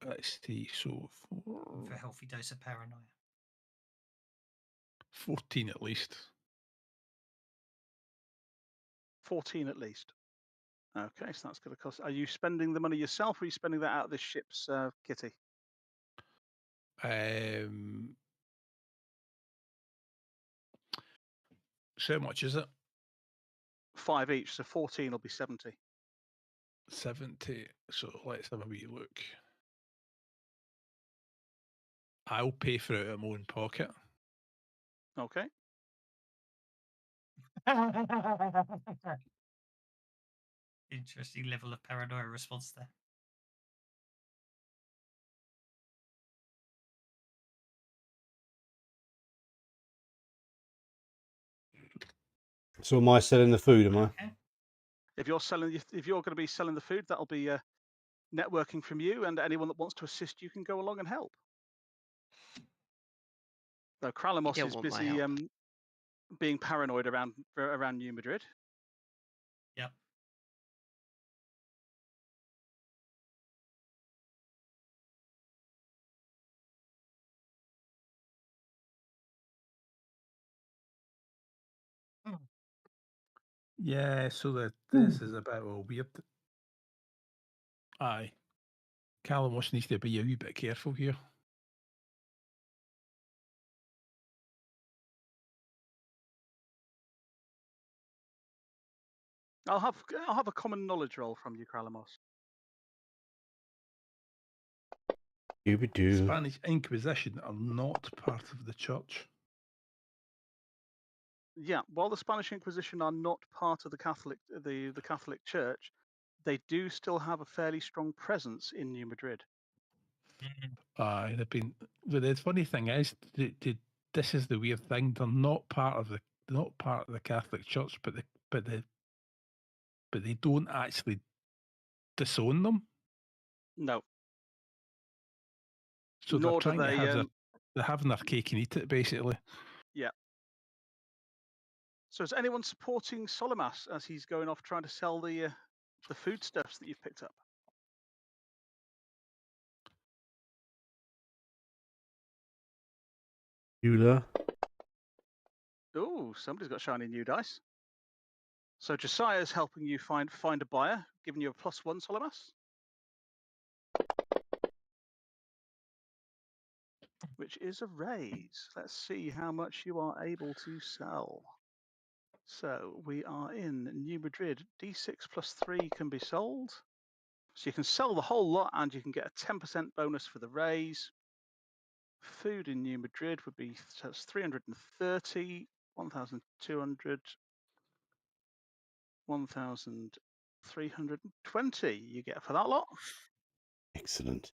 Let's see. So For a healthy dose of paranoia. 14 at least. 14 at least. Okay, so that's going to cost. Are you spending the money yourself, or are you spending that out of this ship's kitty? So much is it? 5 each, so 14 will be 70. 70. So let's have a wee look. I'll pay for it out of my own pocket. Okay. Interesting level of paranoia response there. So am I selling the food? Am I? Okay. If you're going to be selling the food, that'll be networking from you, and anyone that wants to assist you can go along and help. So Kralamos don't is want my busy help. being paranoid around New Madrid. Yep. Yeah, so this is a bit of a weird. Aye. Callum needs to be a wee bit careful here. I'll have a common knowledge roll from you, Kralamos. Doobie-doo. Spanish Inquisition are not part of the church. Yeah, while the Spanish Inquisition are not part of the Catholic Church, they do still have a fairly strong presence in New Madrid. Aye, they've been. But the funny thing is, this is the weird thing. They're not part of the Catholic Church, but they don't actually disown them. No. So Nor they're do trying to they. have they're having their cake and eat it, basically. Yeah. So is anyone supporting Solomas as he's going off trying to sell the foodstuffs that you've picked up? Eula. Oh, somebody's got shiny new dice. So Josiah's helping you find a buyer, giving you a +1, Solomas. Which is a raise. Let's see how much you are able to sell. So we are in New Madrid. D6 +3 can be sold. So you can sell the whole lot and you can get a 10% bonus for the raise. Food in New Madrid would be 330, 1,200, 1,320 you get for that lot. Excellent.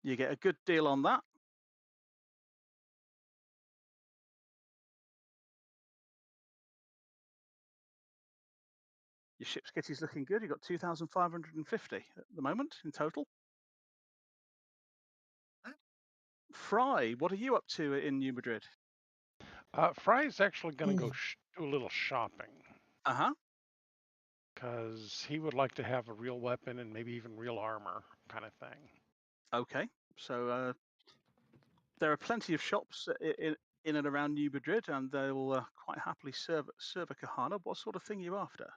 You get a good deal on that. Your ship's kitty's looking good. You've got 2,550 at the moment in total. Fry, what are you up to in New Madrid? Fry's actually going to go do a little shopping. Uh-huh. Because he would like to have a real weapon and maybe even real armor kind of thing. Okay, so there are plenty of shops in and around New Madrid, and they will quite happily serve a kahana. What sort of thing are you after?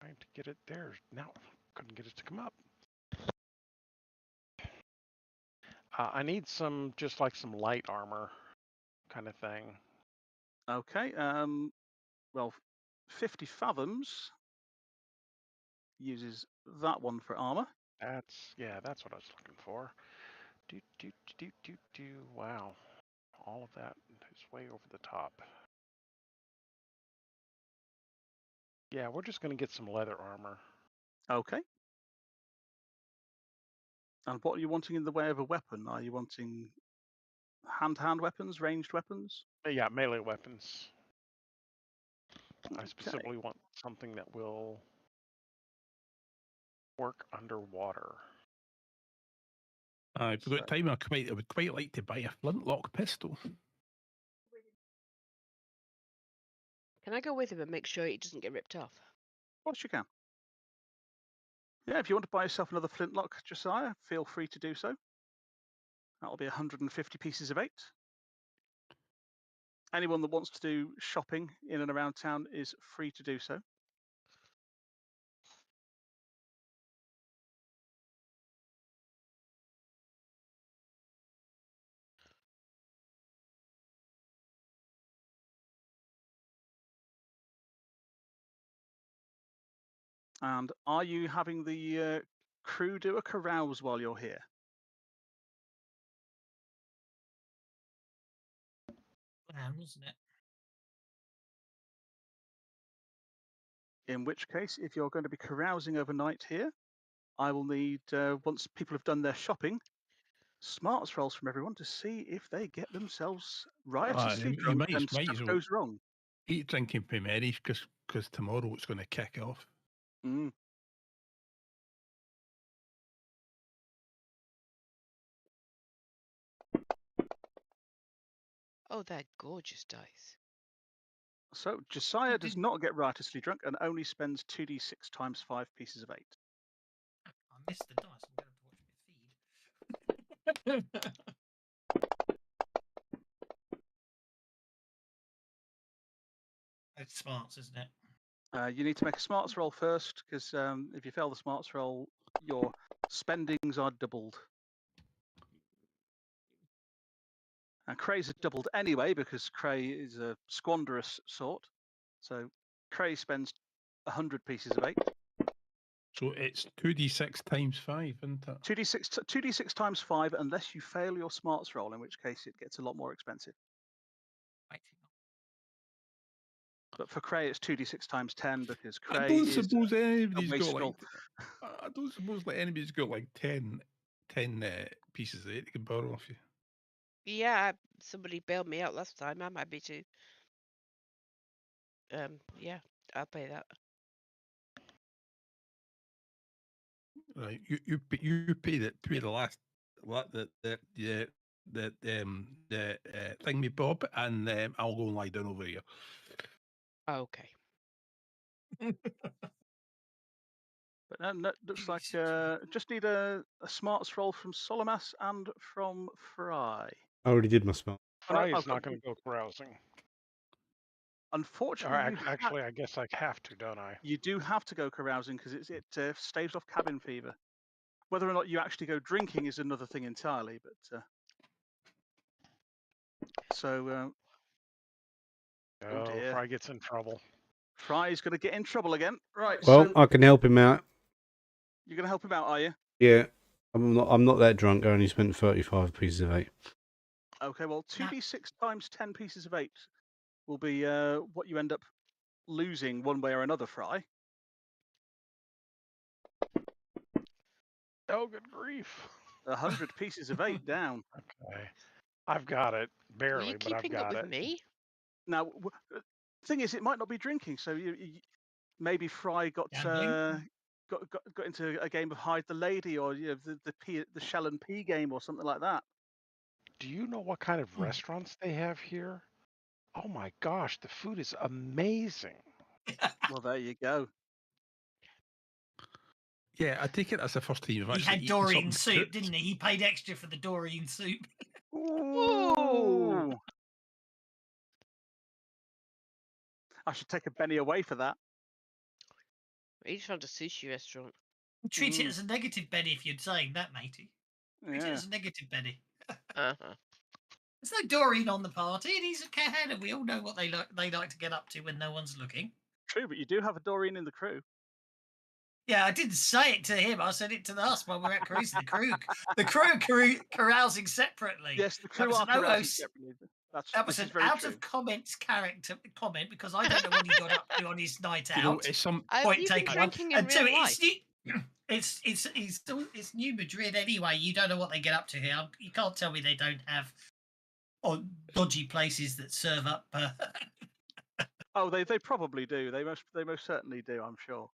Trying to get it there. Now, couldn't get it to come up. I need just like some light armor kind of thing. Okay, well, 50 Fathoms uses that one for armor. That's what I was looking for. Wow, all of that is way over the top. Yeah, we're just going to get some leather armor. Okay. And what are you wanting in the way of a weapon? Are you wanting hand-to-hand weapons, ranged weapons? Yeah, melee weapons. Okay. I specifically want something that will work underwater. If we've got time, I would quite like to buy a flintlock pistol. Can I go with him and make sure it doesn't get ripped off? Of course you can. Yeah, if you want to buy yourself another flintlock, Josiah, feel free to do so. That'll be 150 pieces of 8. Anyone that wants to do shopping in and around town is free to do so. And are you having the crew do a carouse while you're here? Wasn't it? In which case, if you're going to be carousing overnight here, I will need, once people have done their shopping, smarts rolls from everyone to see if they get themselves riotously You drunk might and as stuff well goes wrong. eat, drinking for merry, because tomorrow it's going to kick off. Mm. Oh, they're gorgeous dice. So Josiah does not get riotously drunk and only spends 2d6 times 5 pieces of 8. I missed the dice. I'm going to have to watch my feed. It's smarts, isn't it? You need to make a smarts roll first, because if you fail the smarts roll, your spendings are doubled. And Cray's are doubled anyway, because Cray is a squanderous sort. So Cray spends 100 pieces of 8. So it's 2d6 times 5, isn't it? 2d6 times 5, unless you fail your smarts roll, in which case it gets a lot more expensive. Right. But for Cray, it's 2d6 times 10, because I Cray don't is suppose anybody's got wastrel. like. I don't suppose like anybody's got like 10 pieces of 8 they can borrow off you. Yeah, somebody bailed me out last time. I'm happy to. Yeah, I'll pay that. Right, you pay the last the thing me Bob, and I'll go and lie down over here. Okay. But no, looks like just need a smarts roll from Solomas and from Fry. I already did my smart. Fry no, is not going to go carousing. Or Unfortunately, actually, I guess I have to, don't I? you do have to go carousing, because it staves off cabin fever. Whether or not you actually go drinking is another thing entirely. But so Oh, dear. Fry gets in trouble. Fry's going to get in trouble again. Right. Well, So I can help him out. you're going to help him out, are you? Yeah, I'm not that drunk. I only spent 35 pieces of 8. Okay. Well, 2d6 times 10 pieces of 8 will be what you end up losing one way or another, Fry. Oh, good grief. 100 pieces of 8 down. Okay. I've got it. Are Barely, you but I've keeping up got with it. me? Now, the thing is, it might not be drinking. So maybe Fry got Gambling? got into a game of hide the lady, or the shell and pea game, or something like that. Do you know what kind of restaurants they have here? Oh my gosh, the food is amazing. Well, there you go. Yeah, I take it as the first time you've He actually had eaten Doreen something soup, cooked. didn't he? He paid extra for the Doreen soup. Ooh. I should take a penny away for that. You just found a sushi restaurant. Treat it as a negative Benny if you're saying that, matey. Treat it Yeah. as a negative Benny. Uh-huh. There's no Doreen on the party, and he's a cathead, and we all know what they like to get up to when no one's looking. True, but you do have a Doreen in the crew. Yeah, I didn't say it to him. I said it to us while we're at carousing. The crew carousing separately. Yes, the That crew was are an carousing OOC separately. That was This is an very out true. of comments character comment, because I don't know what he got up to on his night You know, out. it's some. Have Point you been taken one. drinking in And two, real life? it's New Madrid anyway. You don't know what they get up to here. You can't tell me they don't have dodgy places that serve up. Oh, they probably do. They most certainly do. I'm sure.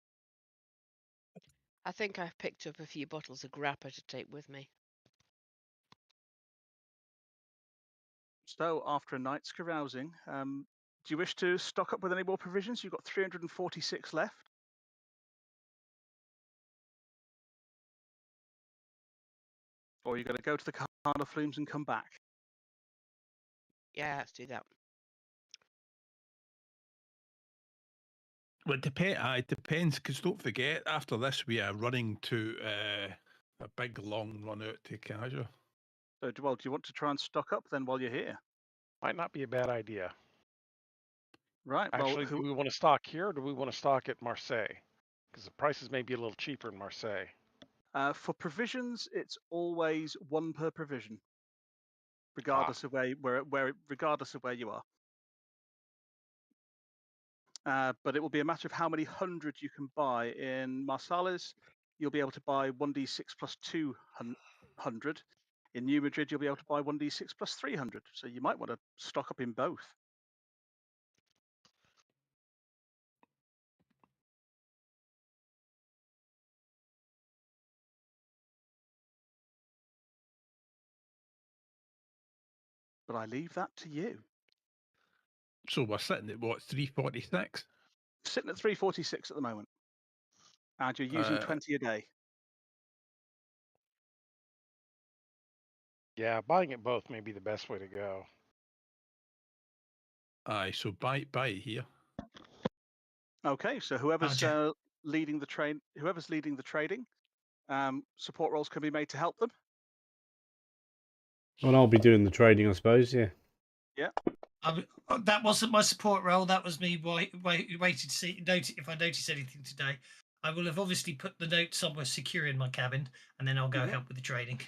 I think I've picked up a few bottles of grappa to take with me. So after a night's carousing, do you wish to stock up with any more provisions? You've got 346 left. Or you're going to go to the Carnival Flumes and come back. Yeah, let's do that. Well, it depends, because don't forget, after this, we are running to a big long run out to Casual. So, do you want to try and stock up then while you're here? Might not be a bad idea. Right. Actually, Well, do we want to stock here or do we want to stock at Marseille? Because the prices may be a little cheaper in Marseille. for provisions, it's always one per provision, regardless of regardless of where you are. But it will be a matter of how many hundred you can buy. In Marsales, you'll be able to buy 1d6 plus 200. In New Madrid, you'll be able to buy 1d6 plus 300. So you might want to stock up in both. But I leave that to you. So we're sitting at what, 346? Sitting at 346 at the moment. And you're using 20 a day. Yeah, buying it both may be the best way to go. Aye, so buy it here. Okay, so whoever's Roger. leading the trading, support roles can be made to help them. Well, I'll be doing the trading, I suppose. Yeah. That wasn't my support role. That was me waiting to see if I notice anything today. I will have obviously put the note somewhere secure in my cabin, and then I'll go help with the trading.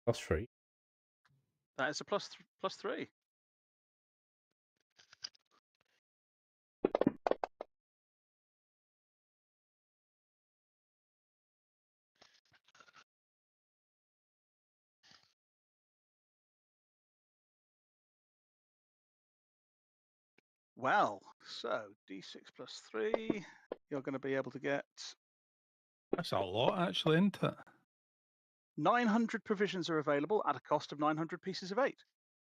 +3. That is a +3. Well, so D6 +3, you're going to be able to get That's a lot, actually, isn't it? 900 provisions are available at a cost of 900 pieces of 8.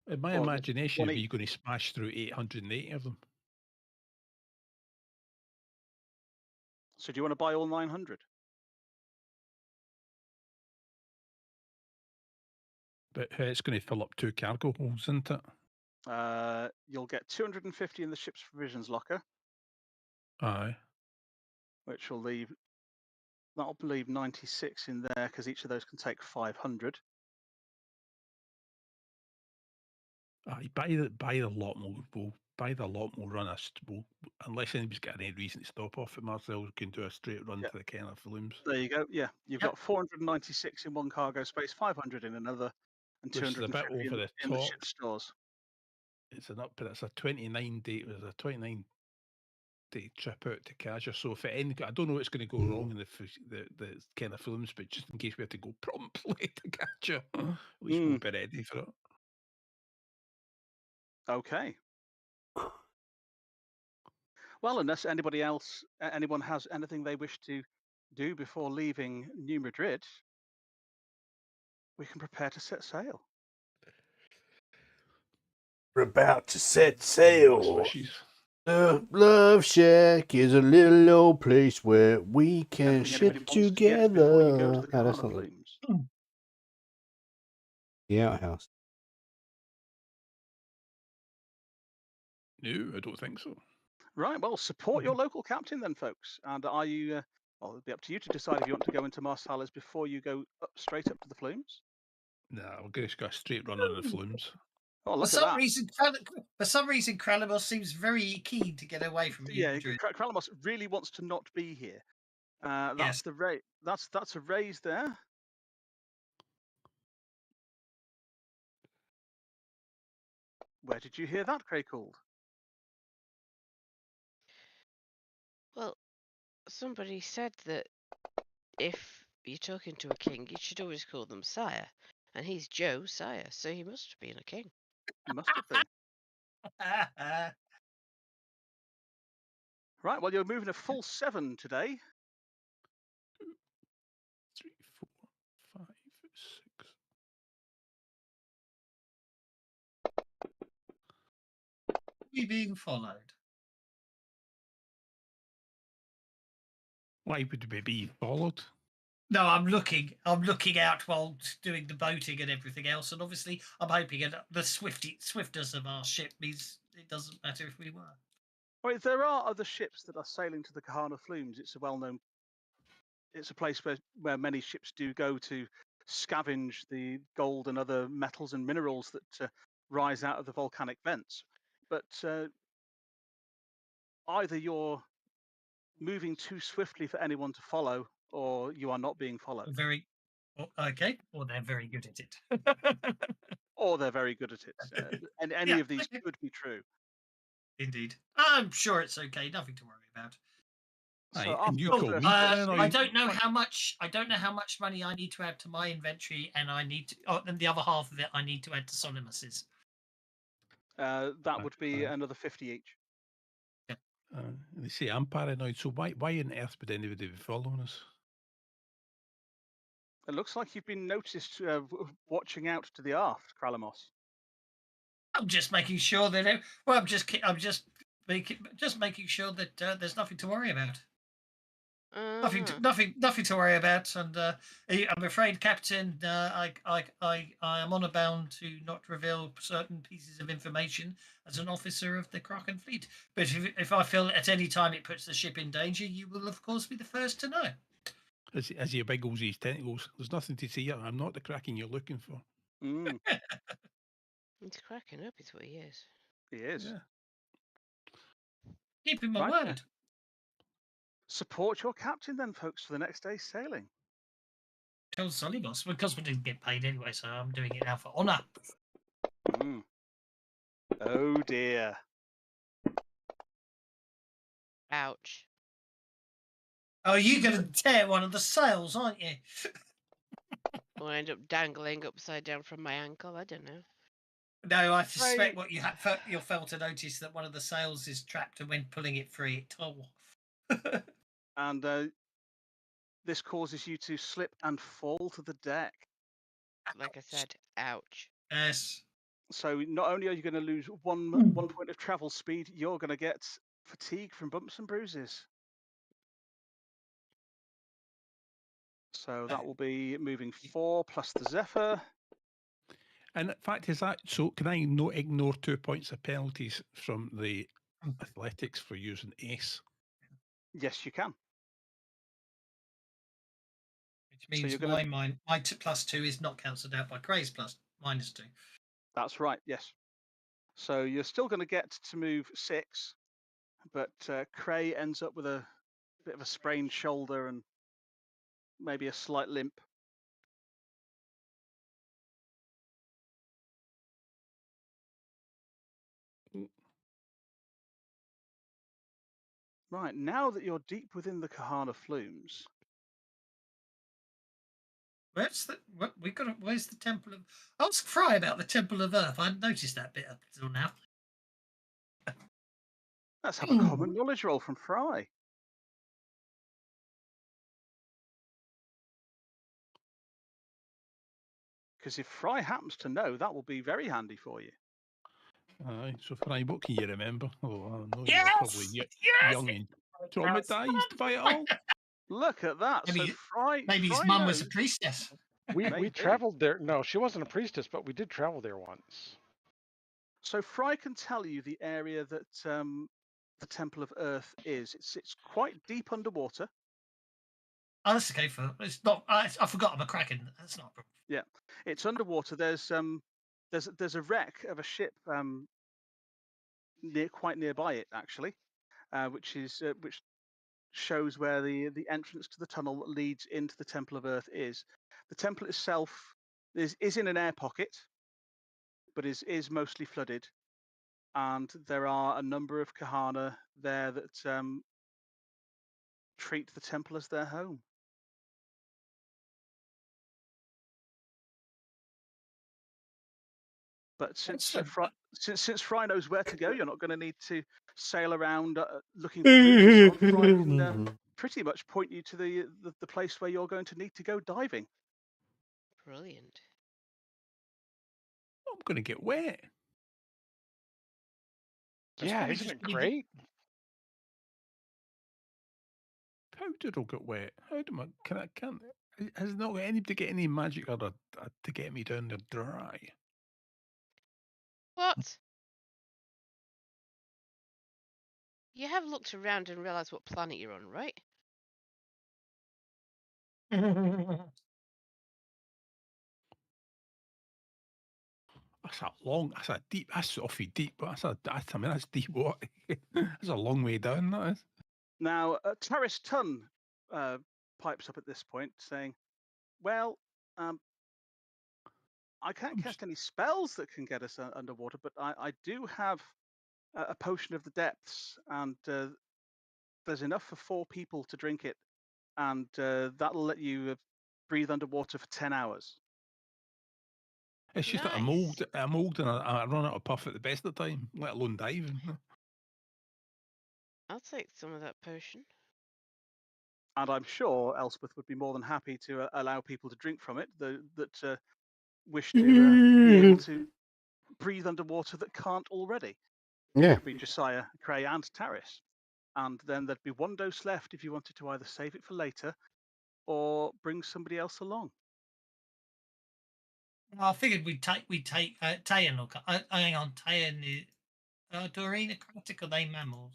In my Or imagination, one it'd be each. going to smash through 880 of them. So do you want to buy all 900? But it's going to fill up 2 cargo holds, isn't it? You'll get 250 in the ship's provisions locker, Aye. which will leave 96 in there because each of those can take 500. Aye, buy the lot more. We'll buy the lot more run us. Unless anybody's got any reason to stop off at Marcel, we can do a straight run Yeah. to the Kenner Flumes. There you go. Yeah, you've got 496 in one cargo space, 500 in another, and Which is a bit 250 over the in the top. ship's stores. It's an up, but it's a 29-day. There's a 29-day trip out to Kaja. So if any, I don't know what's going to go wrong in the Kenner Flumes, but just in case we have to go promptly to Kaja, at least we'll be ready for it. Okay. Well, unless anyone has anything they wish to do before leaving New Madrid, we can prepare to set sail. We're about to set Best sail. wishes. The Love Shack is a little old place where we can Anything ship anybody wants to get before you go to together. the No, that's Kahana not it. Flumes? The outhouse. No, I don't think so. Right. Well, support your local captain then, folks. And are you? Well, it'll be up to you to decide if you want to go into Marsalis before you go straight up to the Flumes. Nah, we're just got a straight run on the Flumes. Oh, For look at some that. reason, Kralamos seems very keen to get away from New Yeah, Madrid. Kralamos really wants to not be here. That's Yes. the raise. That's a raise there. Where did you hear that, Craycold? Well, somebody said that if you're talking to a king, you should always call them sire. And he's Joe Sire, so he must have been a king. He must have been. Right. Well, you're moving a full 7 today. 3, 4, 5, 6. We being followed. Why would we be followed? No, I'm looking out while doing the boating and everything else, and obviously I'm hoping that the swiftness of our ship means it doesn't matter if we were. Right, there are other ships that are sailing to the Kahana Flumes. It's a well-known. It's a place where many ships do go to scavenge the gold and other metals and minerals that rise out of the volcanic vents. But either you're moving too swiftly for anyone to follow, or you are not being followed. Okay. Well, they're very good at it. Or they're very good at it. And any of these could be true. Indeed. I'm sure it's okay. Nothing to worry about. So and you after call me I don't know how much money I need to add to my inventory, and and the other half of it I need to add to Sonimus's. that would be another 50 each. They say I'm paranoid, so why on earth would anybody be following us? It looks like you've been noticed watching out to the aft, Kralamos. I'm just making sure that. Well, I'm just making sure that there's nothing to worry about. Nothing to worry about. And I'm afraid, Captain, I am honor bound to not reveal certain pieces of information as an officer of the Kraken fleet. But if I feel at any time it puts the ship in danger, you will of course be the first to know. As he wiggles his tentacles, there's nothing to see here. I'm not the Kraken you're looking for. Mm, He's cracking up, is what he is. he is. Yeah. Keeping my Right. word. Support your captain then, folks, for the next day's sailing. Tell Sully boss, because we didn't get paid anyway, so I'm doing it now for honor. Mm. Oh dear. Ouch. Oh, you're going to tear one of the sails, aren't you? Or end up dangling upside down from my ankle. I don't know. No, I suspect Right. what you'll fail to notice that one of the sails is trapped, and when pulling it free, it tore. And this causes you to slip and fall to the deck. Like I said, ouch. Yes. So not only are you going to lose one point of travel speed, you're going to get fatigue from bumps and bruises. So that will be moving 4 plus the Zephyr. And in fact, is that so? Can I not ignore 2 points of penalties from the athletics for using ace? Yes, you can. Which means you're gonna- my +2 is not cancelled out by Cray's -2. That's right, yes. So you're still going to get to move 6, but Cray ends up with a bit of a sprained shoulder and maybe a slight limp. Right, now that you're deep within the Kahana flumes. Where's the Temple of? Ask Fry about the Temple of Earth. I hadn't noticed that bit up until now. Let's have a common knowledge roll from Fry. Because if Fry happens to know, that will be very handy for you. Aye. So, Fry, what can you remember? Oh, I know Yes! you're probably young and traumatized by it all. Look at that. Maybe, so Fry, maybe his Fry mum knows. was a priestess. We Maybe. traveled there. No, she wasn't a priestess, but we did travel there once. So Fry can tell you the area that the Temple of Earth is. It's quite deep underwater. Oh, that's okay. It's not. I forgot I'm a Kraken. That's not a problem. Yeah, it's underwater. There's a wreck of a ship quite nearby it actually, which shows where the entrance to the tunnel that leads into the Temple of Earth is. The temple itself is in an air pocket, but is mostly flooded, and there are a number of Kahana there that treat the temple as their home. But since Fry knows where to go, you're not going to need to sail around looking for clues and so on. Fry can pretty much point you to the place where you're going to need to go diving. Brilliant. I'm going to get wet. Yeah, isn't it great? How did I get wet? How do I? Can't. Has not got anybody to get any magic or to get me down there dry? What? You have looked around and realised what planet you're on, right? That's a deep, that's awfully deep, but that's deep water. That's a long way down, that is. Now, Taris Tun pipes up at this point saying, well, I can't cast any spells that can get us underwater, but I do have a potion of the depths, and there's enough for 4 people to drink it, and that'll let you breathe underwater for 10 hours. It's just that I'm old and I run out of puff at the best of the time, let alone diving. I'll take some of that potion. And I'm sure Elspeth would be more than happy to allow people to drink from it that wish to be able to breathe underwater that can't already. Yeah. Would be Josiah, Cray, and Taris. and then there'd be 1 dose left if you wanted to either save it for later or bring somebody else along. Well, I figured we'd take Tayan or hang on, Tayan. Doreen aquatic, are they mammals?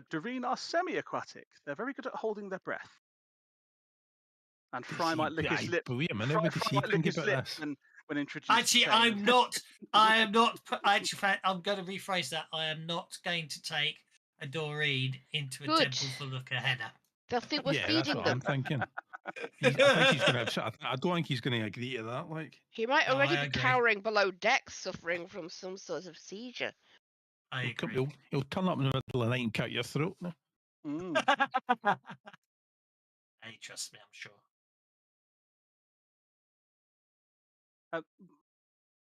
Doreen are semi-aquatic. They're very good at holding their breath. And Did Fry she- might lick his aye, lip. but wait a minute, Fry, what did Fry she might lick think his about lip this? when introduced. Actually, to I'm Tayan. not. I am not. Actually, fact, I'm going to rephrase that. I am not going to take a Doreen into a Good. temple full of Gehenna. They'll think we're Yeah, that's feeding what them. I'm thinking. I think he's going to. I don't think he's going to agree to that. Like, He might No, already I be agree. cowering below deck, suffering from some sort of seizure. I he'll, agree. he'll turn up in the middle of the night and cut your throat. No? Mm. Hey, trust me, I'm sure.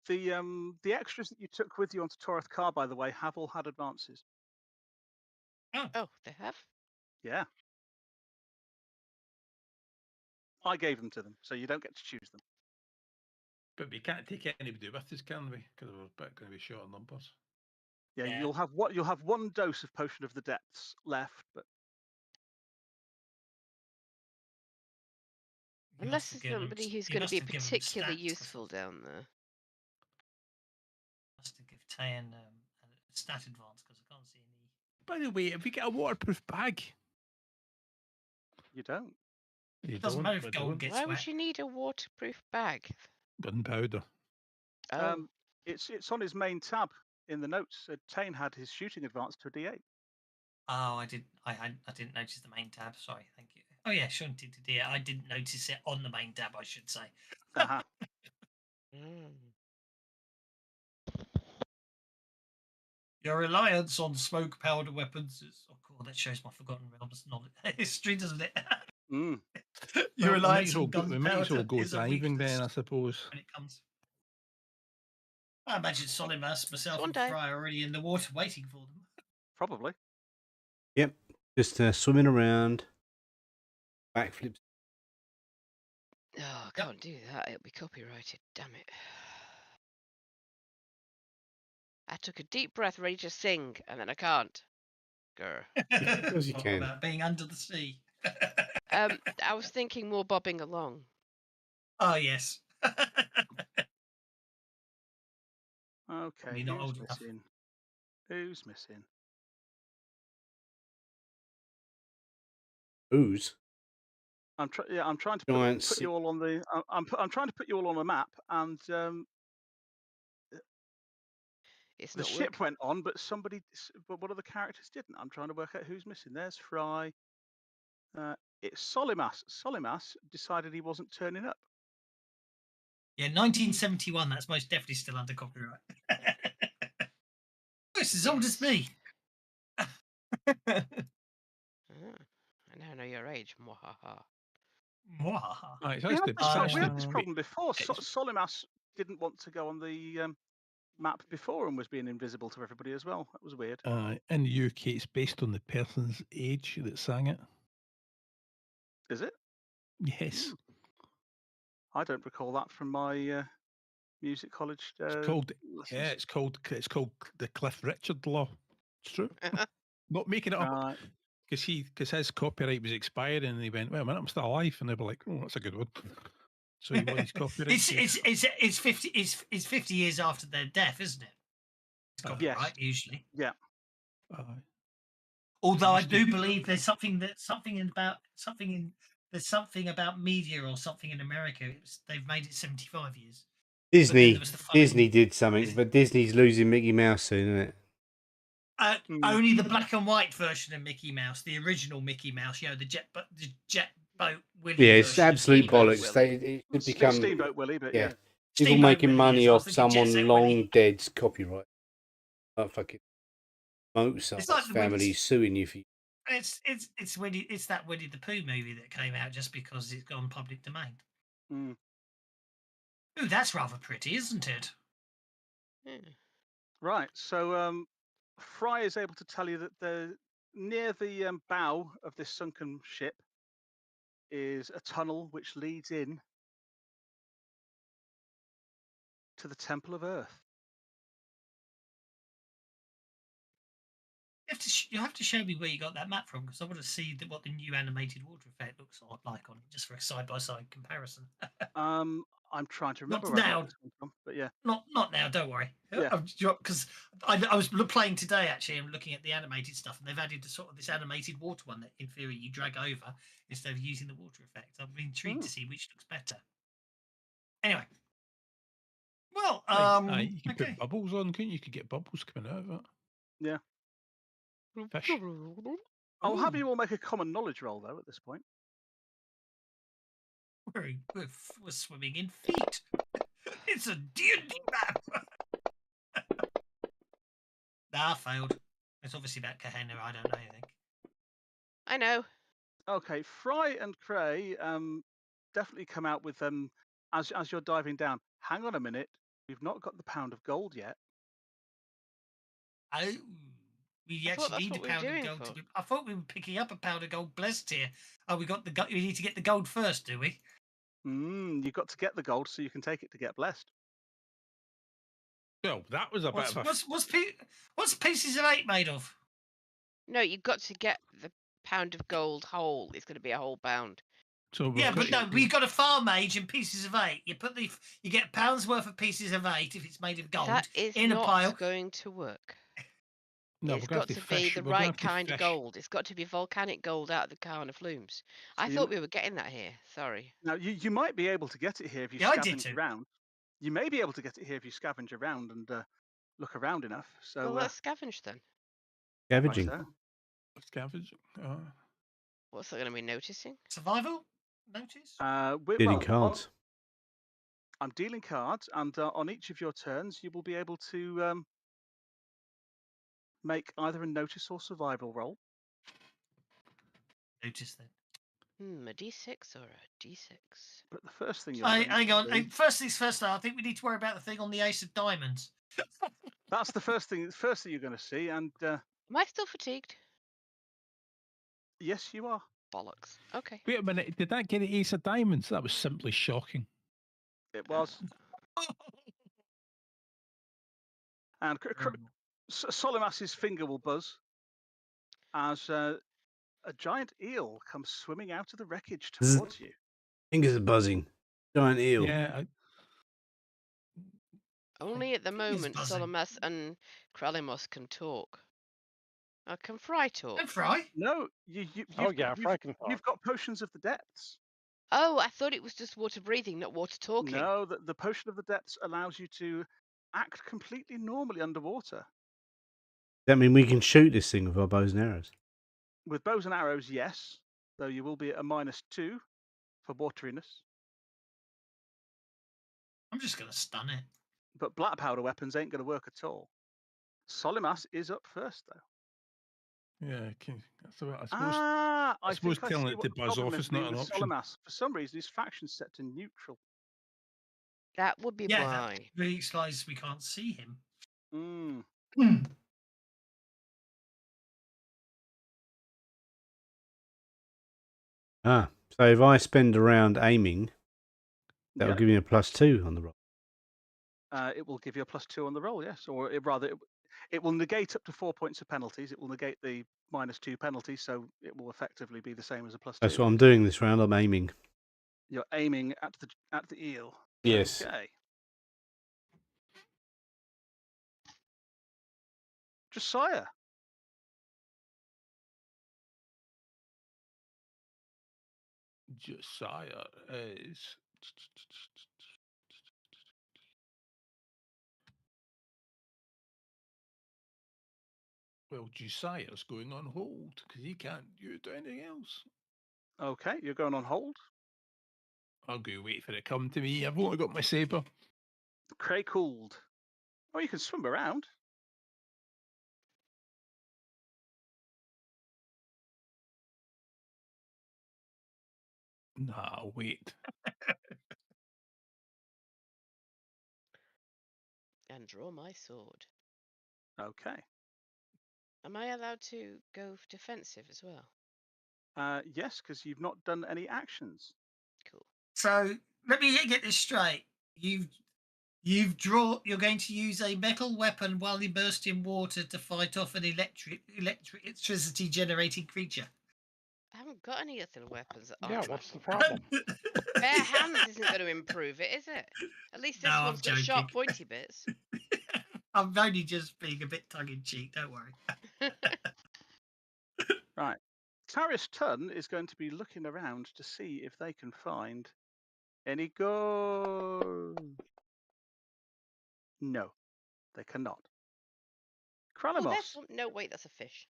The extras that you took with you onto Toreth Car, by the way, have all had advances. Oh, they have? Yeah. I gave them to them, so you don't get to choose them. But we can't take anybody with us, can we? Because we're going to be short on numbers. Yeah, Yeah. you'll have one dose of Potion of the Depths left, but You Unless must have there's given somebody who's you going to must be have given particularly stats or useful something. down there. Must have given Tayan a stat advance because I can't see any. By the way, if we get a waterproof bag, you don't. you Doesn't don't. matter if we gold don't. gets Why wet. would you need a waterproof bag? Gunpowder. Oh, It's on his main tab in the notes. Tane had his shooting advance to a D8. Oh, I didn't notice the main tab. Sorry, thank you. Oh yeah, shunted to dear. I didn't notice it on the main tab. I should say. Aha. mm. Your reliance on smoke-powered weapons is. Oh, cool. That shows my Forgotten Realms knowledge history, doesn't it? Mm. Your Well, reliance on we might as well gunpowder go is a diving weakness then, I suppose. when it comes. I imagine Solimas, myself, Swan and dive. Fry are already in the water waiting for them. Probably. Yep, just swimming around, backflips. Oh, I can't do that. It'll be copyrighted. Damn it. I took a deep breath ready to sing, and then I can't. Grr. Because you Talk can. about being under the sea. I was thinking more bobbing along. Oh yes. Okay, You're not who's old enough. missing? Who's missing? Ooze. I'm trying to Giant put you all on the. I'm trying to put you all on a map, and It's the not ship went on, but but one of the characters didn't. I'm trying to work out who's missing. There's Fry. It's Solimas. Solimas decided he wasn't turning up. Yeah, 1971. That's most definitely still under copyright. It's as old as me. I now know your age. Mwahaha. Mwahaha. Ah, it's We had actually, this, it's we had this actually, problem before. it's- Solimas didn't want to go on the map before and was being invisible to everybody as well. That was weird. in the UK, it's based on the person's age that sang it. Is it? Yes. I don't recall that from my music college It's called, lessons. it's called the Cliff Richard law. It's true. Not making it up. Right. Because his copyright was expiring, and he went, "Well, a minute, I'm still alive," and they were like, "Oh, that's a good one." So he won his copyright. It's 50 years after their death, isn't it? It's copyright Yes. usually. Yeah. Although I used to do be- believe there's something about media or something in America. They've made it 75 years. Disney. there was the funny- Disney did something, Disney. but Disney's losing Mickey Mouse soon, isn't it? Only the black and white version of Mickey Mouse, the original Mickey Mouse, the jet boat Willie. Yeah, it's version. absolute Steamboat bollocks. It should become Steamboat Willie, but yeah. yeah. People Steamboat making Willie, money yes, I was off thinking Jet someone Set long Willie. dead's copyright. Like fucking Mozart's like the family Winnie- suing you for. It's that Winnie the Pooh movie that came out just because it's gone public domain. Mm. Ooh, that's rather pretty, isn't it? Right. So Fry is able to tell you that near the bow of this sunken ship is a tunnel which leads in to the Temple of Earth. You have to show me where you got that map from, because I want to see what the new animated water effect looks like on it, just for a side-by-side comparison. I'm trying to remember Not where I got now. this one from, but yeah. Not now. Don't worry. Yeah. Because I was playing today actually and looking at the animated stuff, and they've added sort of this animated water one that, in theory, you drag over instead of using the water effect. I'm intrigued to see which looks better. Anyway. Well, you could okay. put bubbles on, couldn't you? You could get bubbles coming out of it. Yeah. Fish. I'll have you all make a common knowledge roll though at this point. We're swimming in feet. It's a D&D map. Nah, I failed. It's obviously about Kahena. I don't know anything. I know. Okay, Fry and Cray definitely come out with as you're diving down. Hang on a minute, we've not got the pound of gold yet. Oh, we I thought actually that's need a what we were pound of doing gold. for. I thought we were picking up a pound of gold blessed here. Oh, we got the. We need to get the gold first, do we? You've got to get the gold so you can take it to get blessed. Well, that was a bit of a. What's pieces of 8 made of? No, you've got to get the pound of gold whole. It's going to be a whole pound. So Yeah, but no, we've got a farm age in pieces of 8. You get pounds worth of pieces of 8 if it's made of gold That is in a not pile. going to work. No, It's we're going got to to be fish. the We're going right to kind of fish. gold. It's got to be volcanic gold out of the Carn of Flumes. I you thought we were getting that here. Sorry. Now you might be able to get it here if you Yeah, I did scavenge too. around. You may be able to get it here if you scavenge around and look around enough. So Well, let's scavenge then. Scavenging. right, Scavenge. What's that going to be noticing? Survival? Notice? Dealing cards. I'm dealing cards, and on each of your turns, you will be able to make either a notice or survival roll. Notice then. A d6 or a d6? But the first thing you're Hang on. do, First things first, though, I think we need to worry about the thing on the Ace of Diamonds. that's the first thing. First thing you're going to see, and Am I still fatigued? yes, you are. Bollocks. Okay. Wait a minute. Did that get an ace of diamonds? That was simply shocking. It was. And Solimas's finger will buzz as a giant eel comes swimming out of the wreckage towards you. Fingers are buzzing. Giant eel. Yeah. Only at the moment buzzing. Solomas and Kralimos can talk. Can Fry talk? Don't fry. No, Fry can talk. you've got potions of the depths. Oh, I thought it was just water breathing, not water talking. No, the potion of the depths allows you to act completely normally underwater. Does that mean we can shoot this thing with our bows and arrows? With bows and arrows, yes, though you will be at a -2 for wateriness. I'm just going to stun it. But black powder weapons ain't going to work at all. Solimas is up first, though. Yeah. Okay. So I suppose. I suppose think I telling see it what to the buzz problem off is is not with an option. Solimas. For some reason, his faction's set to neutral. That would be Yeah, why. that realises we can't see him. So if I spend a round aiming, that'll give me a +2 on the roll. It will give you a +2 on the roll, yes, or it will negate up to 4 points of penalties. It will negate the -2 penalty, so it will effectively be the same as a +2. That's what I'm doing this round. I'm aiming. You're aiming at the eel. Yes. Okay. Josiah. Josiah is. Well, Josiah's going on hold because he can't do anything else. Okay, you're going on hold. I'll go wait for it to come to me. I've only got my saber. Cray cooled. Oh, you can swim around. Nah, I'll wait. And draw my sword. Okay. Am I allowed to go defensive as well? Yes, because you've not done any actions. Cool. So let me get this straight. You're going to use a metal weapon while immersed in water to fight off an electricity generating creature. I haven't got any other weapons that Yeah, aren't what's the metal. problem? Bare hands isn't going to improve it, is it? At least No, this I'm one's got joking. sharp, pointy bits. I'm only just being a bit tongue in cheek. Don't worry. Right. Taris Tun is going to be looking around to see if they can find any gold. No, they cannot. Oh, there's Kralamos. one. No, wait, that's a fish.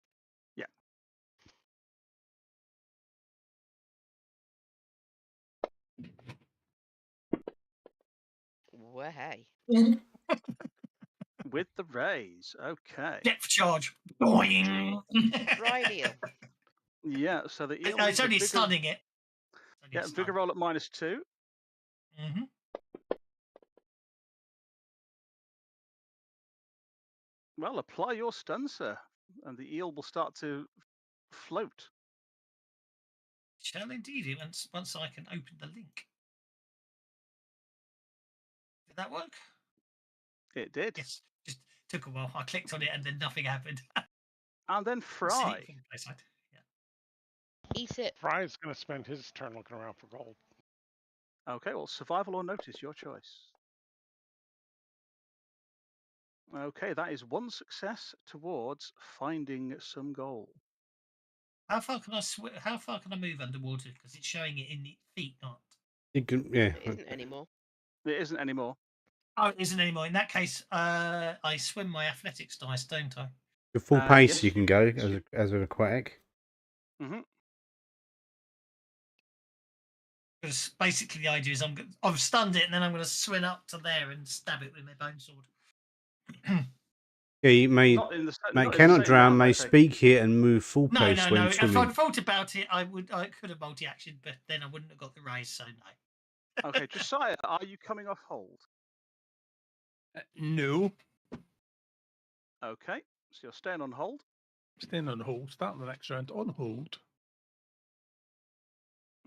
Yeah. Well, hey. With the raise. Okay. Depth charge. Boing. Fried eel. Yeah, so the eel It's needs a only vigor, stunning it. yeah, vigor roll at -2. Mm-hmm. Well, apply your stun, sir, and the eel will start to float. Shall indeed. Once I can open the link. Did that work? It did. Yes. Just took a while. I clicked on it and then nothing happened. And then Fry. Yeah. Eat it. Fry's going to spend his turn looking around for gold. Okay, well, survival or notice, your choice. Okay, that is one success towards finding some gold. How far can I How far can I move underwater? Because it's showing it in the feet, not. You can, yeah. It isn't anymore. It isn't anymore. Oh, it isn't anymore. In that case, I swim my athletics dice, don't I? Your full pace Yes, you can go as an aquatic. Mm-hmm. Because basically the idea is I've stunned it and then I'm going to swim up to there and stab it with my bone sword. Yeah, you may, Not in the, mate, not in the cannot same drown, round, I may take. speak here and move full No, pace no, when no. If swimming. I'd thought about it, I could have multi-actioned, but then I wouldn't have got the raise, so no. Okay, Josiah, are you coming off hold? No. Okay, so you're staying on hold. Staying on hold. Starting the next round on hold.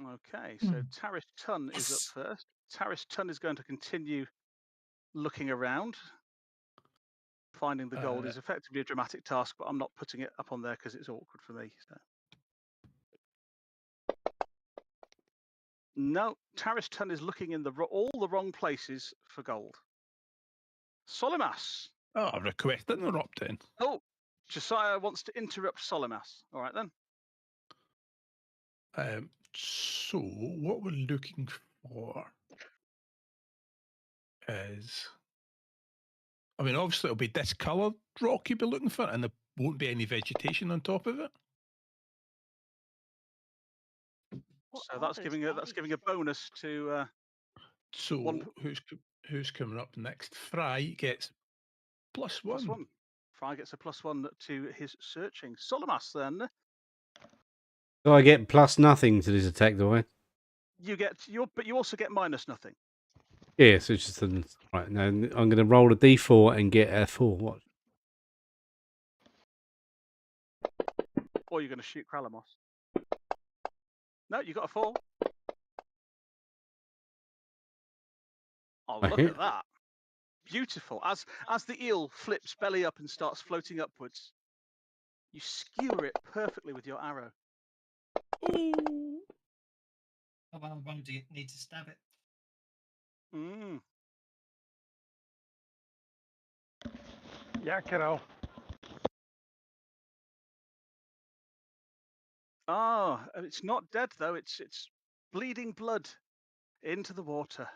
Okay, so Taris Tun is Yes. up first. Taris Tun is going to continue looking around. Finding the gold is effectively a dramatic task, but I'm not putting it up on there because it's awkward for me. So. No, Taris Tun is looking in all the wrong places for gold. Solimas. Oh, I request interrupting. Oh, Josiah wants to interrupt Solimas. All right then. So what we're looking for is, I mean, obviously it'll be discoloured rock you'll be looking for, and there won't be any vegetation on top of it. So that's giving a bonus to. So who's coming up next? Fry gets +1. +1. Fry gets a +1 to his searching. Solimas then. So I get +0 to this attack, do I? But you also get -0. Yeah, so it's just right now. I'm going to roll a d4 and get a 4. What? Or you're going to shoot Kralamos. No, you got a 4. Oh, I look hit. at that! Beautiful. As the eel flips belly up and starts floating upwards, you skewer it perfectly with your arrow. Oh, well, I won't need to stab it. Mm. Yeah, kiddo. Ah, it's not dead though. It's bleeding blood into the water.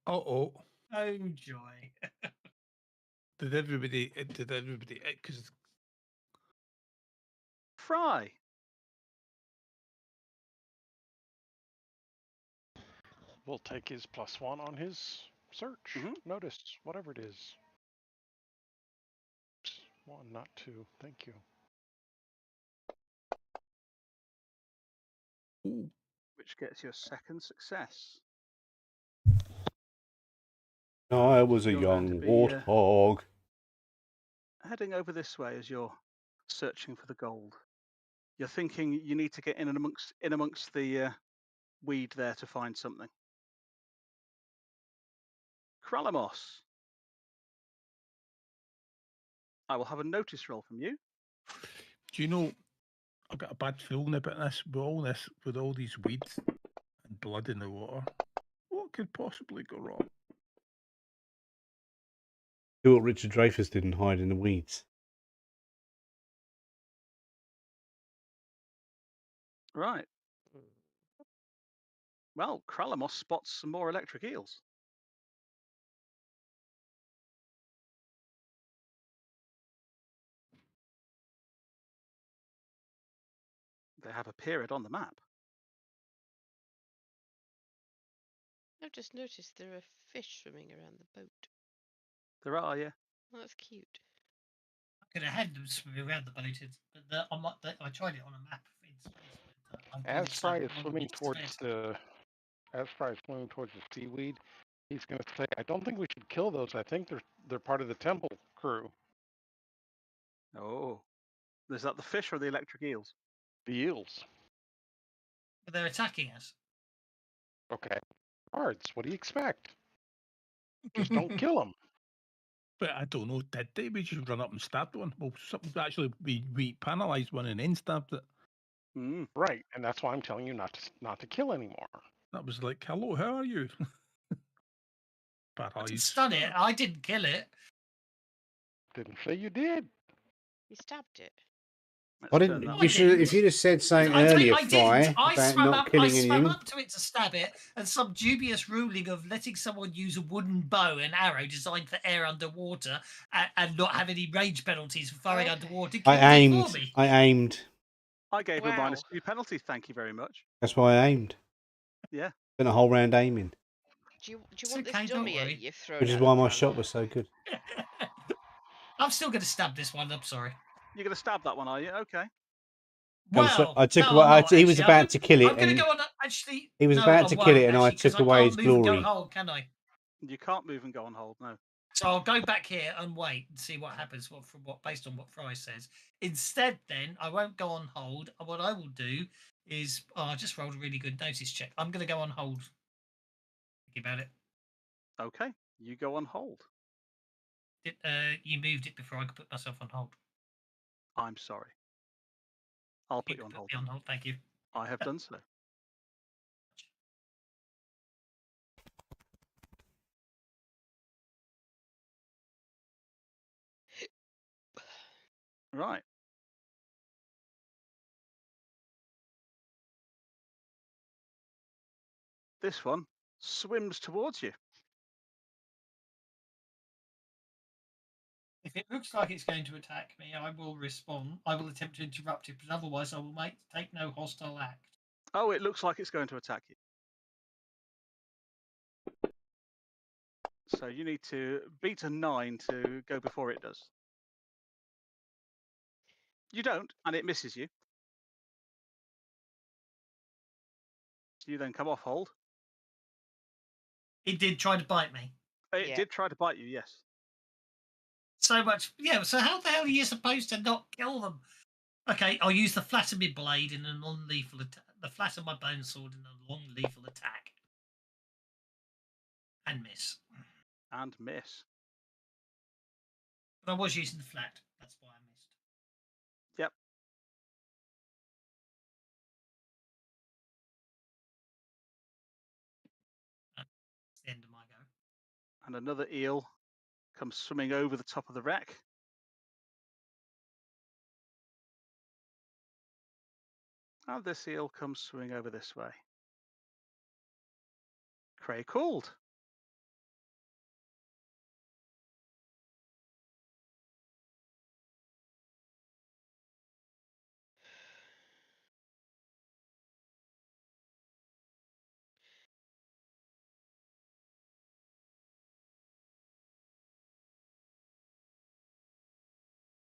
Oh, Oh joy! did everybody? Because Fry. We'll take his +1 on his search. Notice, whatever it is. 1, not 2. Thank you. Which gets your second success. I was a You're going to young be, warthog. Heading over this way as you're searching for the gold. You're thinking you need to get in amongst the weed there to find something. Kralamos. I will have a notice roll from you. Do you know, I've got a bad feeling about this, with all these weeds and blood in the water. What could possibly go wrong? Do what Richard Dreyfuss did and hide in the weeds. Right. Well, Kralamos spots some more electric eels. They have appeared on the map. I've just noticed there are fish swimming around the boat. There are, yeah. Oh, that's cute. I could have had them swimming around the boat, I tried it on a map in space, but I As couldn't Fry decide is what one swimming would be towards best. the seaweed, he's going to say, "I don't think we should kill those. I think they're part of the temple crew, Oh. Is that the fish or the electric eels? the eels." But they're attacking us. Okay, cards. What do you expect? Just don't kill them. But I don't know, did they? We just run up and stabbed one. Well, actually, we penalised one and then stabbed it. Mm. Right, and that's why I'm telling you not to kill anymore. That was like, hello, how are you? I didn't Paralyzed. stun it. I didn't kill it. Didn't say you did. You stabbed it. Let's Why turn didn't that you I should? If didn't. you'd have said something I earlier, didn't. Fry, I about swam not up. I killing swam anything. up to it to stab it, and some dubious ruling of letting someone use a wooden bow and arrow designed for air underwater and not have any range penalties for firing Okay. underwater I killed it for aimed. me. I aimed. I gave him a Wow. -2 penalty. Thank you very much. That's why I aimed. Yeah. Spent a whole round aiming, Do you It's want okay, this don't dummy worry. you've thrown which is out why the my pram? shot was so good. I'm still going to stab this one. I'm sorry. You're going to stab that one, are you? Okay. Well, I took no, away. I'm not, He was actually. about to kill it, I'm going to and go on. Actually, he was no, about I to kill it, won't, and I actually, 'cause took away can't his move and go glory. hold, can I? You can't move and go on hold, no. So I'll go back here and wait and see what happens. Based on what Fry says. Instead, then I won't go on hold. What I will do is I just rolled a really good notice check. I'm going to go on hold. Think about it. Okay. You go on hold. You moved it before I could put myself on hold. I'm sorry. I'll put You you on could hold. put me on hold. Thank you. I have done so. Right. This one swims towards you. If it looks like it's going to attack me, I will respond. I will attempt to interrupt it, but otherwise I will take no hostile act. Oh, it looks like it's going to attack you. So you need to beat a 9 to go before it does. You don't, and it misses you. You then come off hold. It did try to bite me. It Yeah. did try to bite you, yes. So much, yeah. So how the hell are you supposed to not kill them? Okay, I'll use the flat of my blade in a non-lethal attack. The flat of my bone sword in a long lethal attack, and miss. And miss. But I was using the flat. That's why I missed. Yep. That's the end of my go. And another eel comes swimming over the top of the wreck. And this eel comes swimming over this way. Cray called.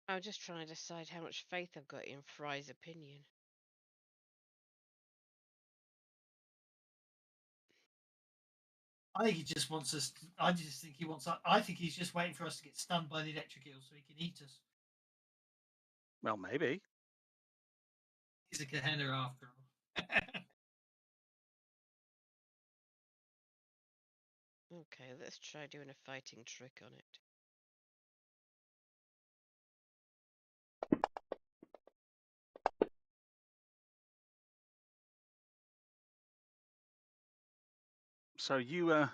I'm just trying to decide how much faith I've got in Fry's opinion. I think he just wants us. I just think he wants. I think he's just waiting for us to get stunned by the electric eel so he can eat us. Well, maybe. He's a Gehenna after all. Okay, let's try doing a fighting trick on it. So you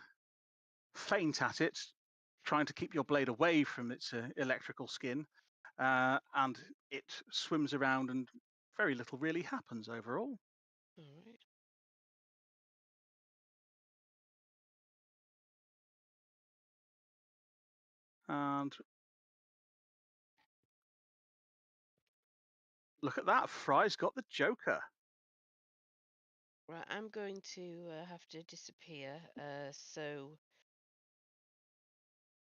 feint at it, trying to keep your blade away from its electrical skin, and it swims around, and very little really happens overall. All right. And look at that, Fry's got the Joker. Right, I'm going to have to disappear. So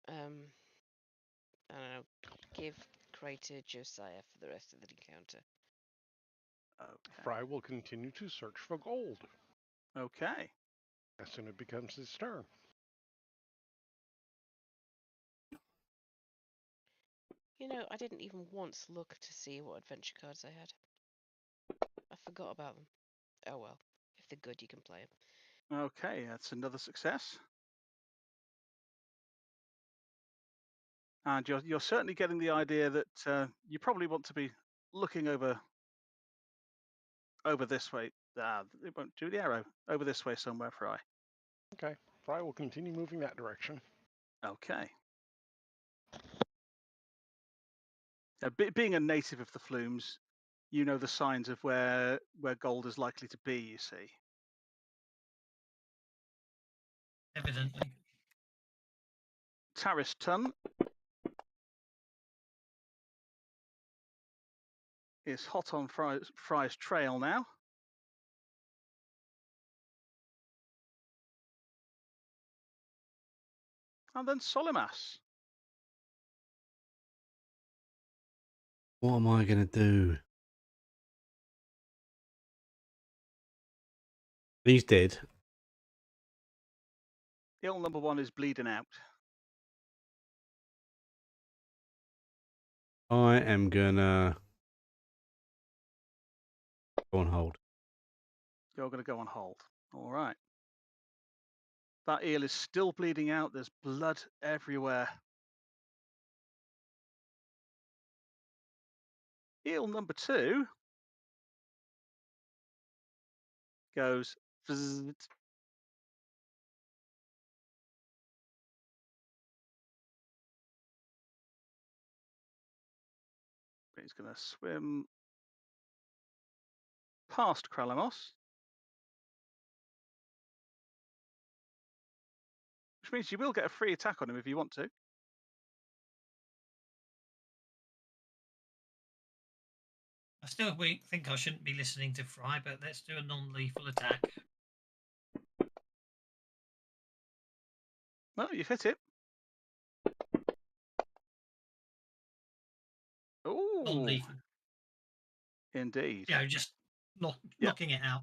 I don't know, give Cray to Josiah for the rest of the encounter. Okay. Fry will continue to search for gold Okay. as soon as it becomes his turn. You know, I didn't even once look to see what adventure cards I had. I forgot about them. Oh well, if they're good, you can play them. Okay, that's another success. And you're certainly getting the idea that you probably want to be looking over this way. It won't do the arrow. Over this way somewhere, Fry. Okay, Fry will continue moving that direction. Okay. Being a native of the Flumes, you know the signs of where gold is likely to be, you see. Evidently. Taris Tun is hot on Fry's trail now. And then Solimas. What am I going to do? He's dead. Ill number 1 is bleeding out. I am going to go on hold. You're going to go on hold. All right. That eel is still bleeding out. There's blood everywhere. Eel number 2 goes zzz. He's going to swim past Kralamos, which means you will get a free attack on him if you want to. I still think I shouldn't be listening to Fry, but let's do a non-lethal attack. Well, you've hit it. Oh, Non-lethal. indeed. Yeah, just knocking it out.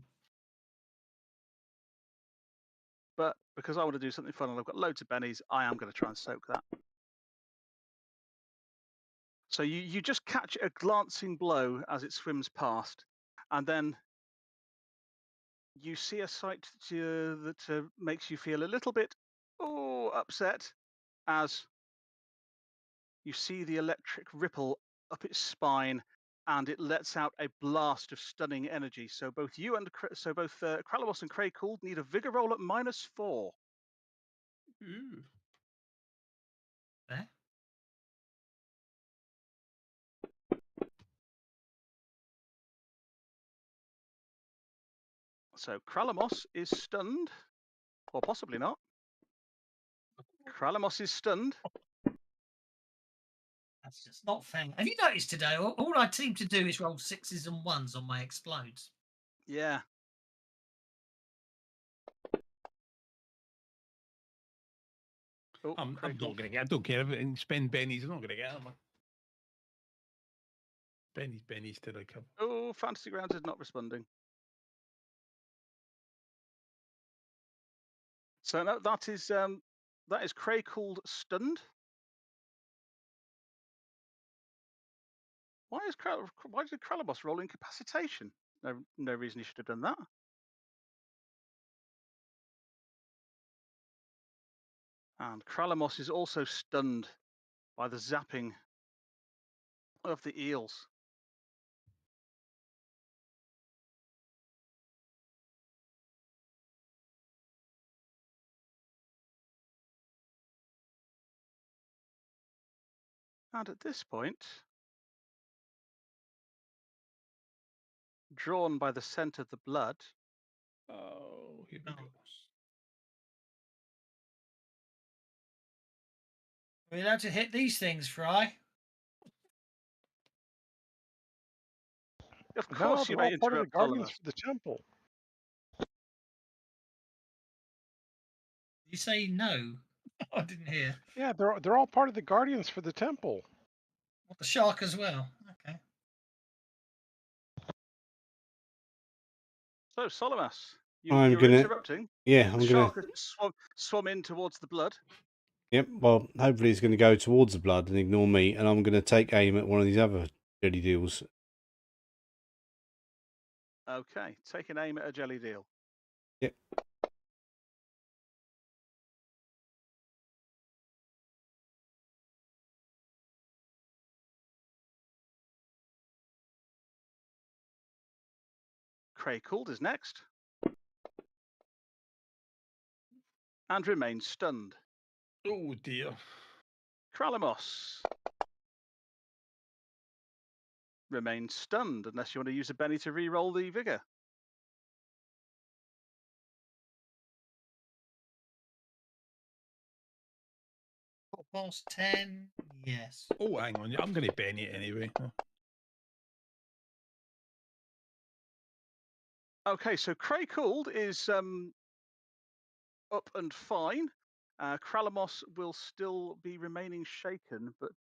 But because I want to do something fun and I've got loads of bennies, I am going to try and soak that. So you just catch a glancing blow as it swims past, and then you see a sight that makes you feel a little bit upset as you see the electric ripple up its spine, and it lets out a blast of stunning energy. So both you and Kralamos and Craycool need a vigor roll at -4. Ooh. There. So Kralamos is stunned, or possibly not. Kralamos is stunned. That's just not fair. Have you noticed today? All I seem to do is roll 6s and 1s on my explodes. Yeah. Oh, I'm Craig. not going to get. I don't care if it spend bennies. I'm not going to get them. Bennies to recover. Oh, Fantasy Grounds is not responding. So no, that is Cray called stunned. Why did Kralamos roll incapacitation? No reason he should have done that. And Kralamos is also stunned by the zapping of the eels. And at this point, drawn by the scent of the blood, Oh, here we Oh. go. Are we allowed to hit these things, Fry? of No, course you they're all may part of the interrupt guardians Solomon. for the temple. You say no? I didn't hear. Yeah, they're all part of the guardians for the temple. What, the shark as well? Okay. So, Solomas, I'm you're gonna. interrupting. Yeah, The I'm gonna. shark has swum in towards the blood. Yep. Well, hopefully he's going to go towards the blood and ignore me, and I'm going to take aim at one of these other jelly deals. Okay, take an aim at a jelly deal. Yep. Craycold is next. And remains stunned. Oh dear. Kralamos remains stunned unless you want to use a Benny to re-roll the vigor. Past 10. Yes. Oh, hang on. I'm going to Benny it anyway. Okay, so Craycold is up and fine. Kralamos will still be remaining shaken, but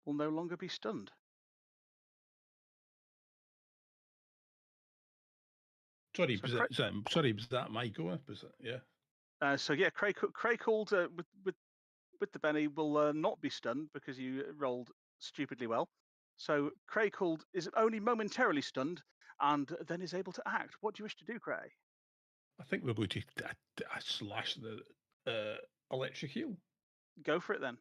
will no longer be stunned. Sorry, So was that my go? Was it? Yeah. So yeah, Craycold with the Benny will not be stunned because you rolled stupidly well. So Craycold is only momentarily stunned and then is able to act. What do you wish to do, Cray? I think we're going to slash the electric eel. Go for it then.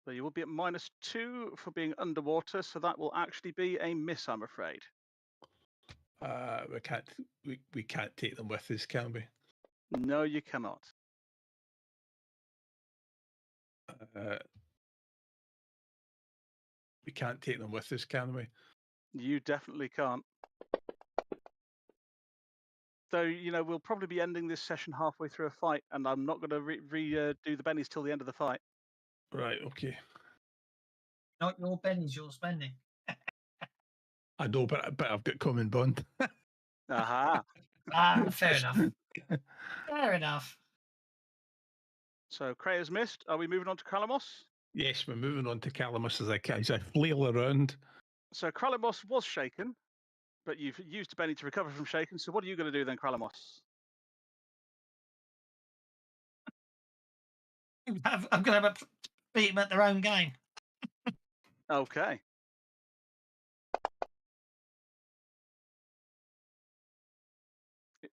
So you will be at -2 for being underwater, so that will actually be a miss, I'm afraid. We can't take them with us, can we? No, you cannot. We can't take them with us, can we? You definitely can't. So, we'll probably be ending this session halfway through a fight, and I'm not going to do the bennies till the end of the fight. Right, okay. Not your pennies you're spending. I know, but I've got common bond. Aha. Fair enough. Fair enough. So Cray has missed. Are we moving on to Kralamos? Yes, we're moving on to Calamus as I flail around. So Kralamos was shaken, but you've used a Benny to recover from shaken. So what are you going to do then, Kralamos? I'm going to beat them at their own game. Okay.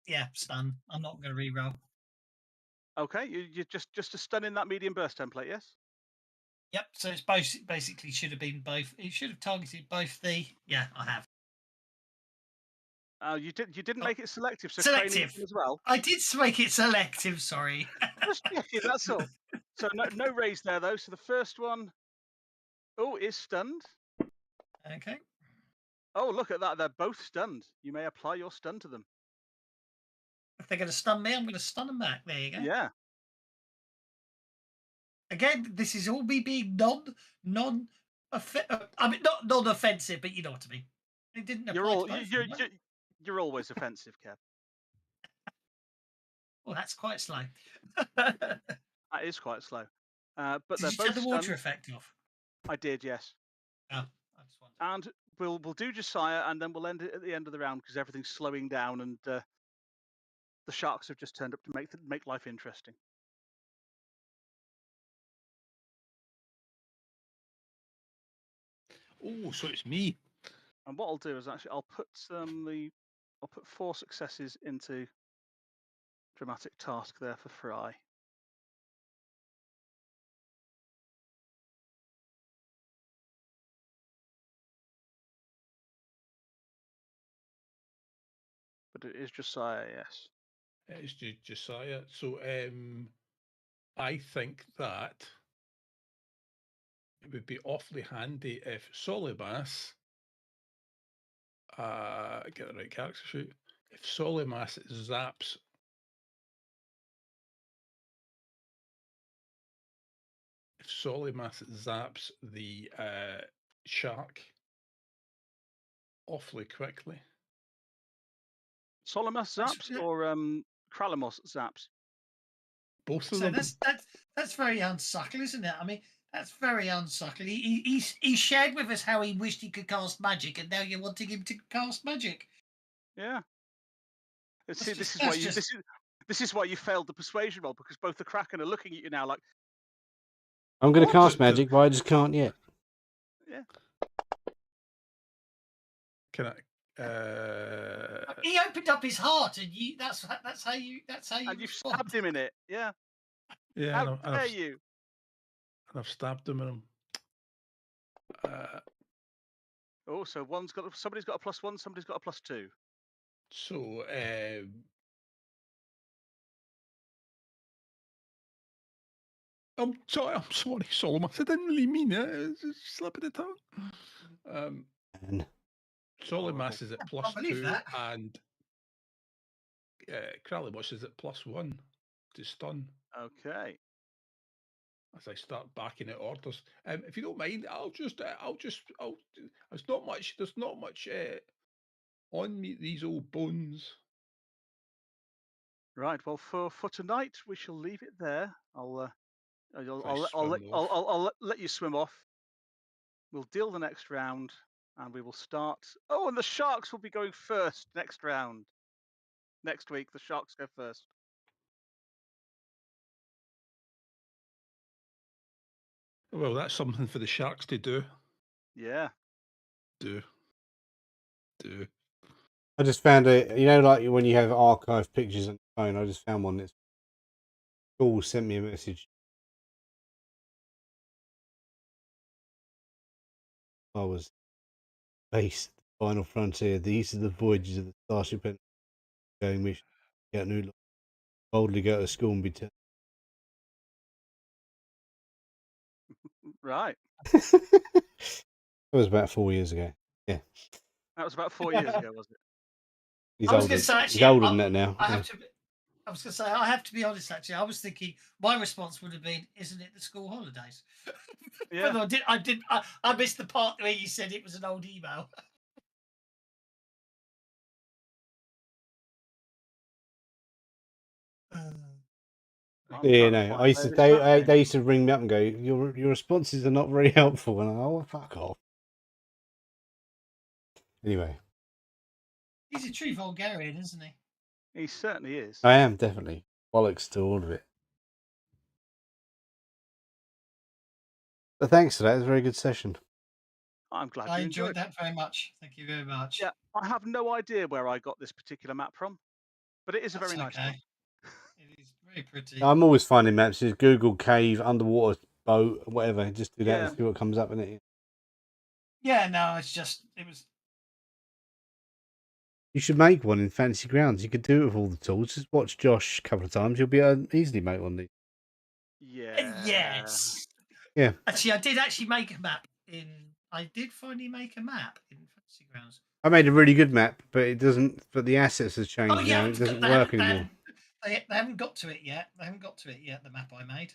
Yeah, stun. I'm not going to re-roll. Okay, you just a stun in that medium burst template, yes? Yep. So it's basically should have been both. It should have targeted both the. Yeah, I have. You didn't make it selective, so Selective. Cray needs them as well. I did make it selective. Sorry. Just checking, that's all. So no raise there though. So the first one, is stunned. Okay. Oh, look at that! They're both stunned. You may apply your stun to them. If they're going to stun me, I'm going to stun them back. There you go. Yeah. Again, this is all me being not non-offensive, but you know what I mean. It didn't apply to both of them, you're always offensive, Kev. Well, that's quite slow. That is quite slow. But did they're you both turn the water stunned. effect off? I did, yes. Oh, I just wondered. And we'll do Josiah, and then we'll end it at the end of the round because everything's slowing down, and the sharks have just turned up to make life interesting. Oh, so it's me. And what I'll do is actually I'll put 4 successes into dramatic task there for Fry. But it is Josiah, yes. It's Josiah. So I think that it would be awfully handy if Solimass, get the right character sheet. If Solimass zaps the shark awfully quickly. Solimass zaps or Kralamos zaps? Both of So them. that's very unsubtle, isn't it? I mean, that's very unsubtle. He shared with us how he wished he could cast magic, and now you're wanting him to cast magic. Yeah. See, This is why you failed the persuasion roll, because both the Kraken are looking at you now like, I'm going to What? cast magic, but I just can't yet. yeah. Can I? He opened up his heart, and that's how you And you've respond. stabbed him in it. Yeah. Yeah, How dare you? And I've stabbed him in him. Oh, so somebody's got a +1, somebody's got a +2. So I'm sorry, Solimass. I didn't really mean it. It's just a slip of the tongue. And Solimass is at can't believe +2, that. and Kralamos is at +1 to stun. Okay. As I start backing out orders, if you don't mind, there's not much on me, these old bones. Right. Well, for tonight, we shall leave it there. I'll let you swim off. We'll deal the next round, and we will start. Oh, and the Sharks will be going first next round. Next week, the Sharks go first. Well, that's something for the Sharks to do. Yeah. Do. I just found like when you have archive pictures on your phone, I just found one that's Paul sent me a message. I was based Final Frontier. These are the voyages of the Starship and going mission. Get new boldly go to school and be turned. Right. That was about 4 years ago. Yeah. That was about 4 years ago, was it? He's I was older. going to say, He's older than that now. I have to say, I have to be honest. Actually, I was thinking my response would have been, "Isn't it the school holidays?" Yeah. But I missed the part where you said it was an old email. Yeah, no. I used to. They used to ring me up and go, "Your responses are not very helpful," and I go, "Oh, fuck off." Anyway, He's a true Vulgarian, isn't he? He certainly is. I am definitely bollocks to all of it. But thanks for that. It was a very good session. I'm glad I you enjoyed that very much. Thank you very much. Yeah, I have no idea where I got this particular map from, but it is a very nice one. It is very pretty. I'm always finding maps. Just Google cave, underwater boat, whatever. Just do that and see what comes up in it. Yeah, no, it was. You should make one in Fantasy Grounds. You could do it with all the tools. Just watch Josh a couple of times. You'll be able to easily make one of these. Yeah. Yes. Yeah. Actually, I did actually make a map I did finally make a map in Fantasy Grounds. I made a really good map, but it doesn't. But the assets have changed now. It doesn't work anymore. They haven't got to it yet. The map I made.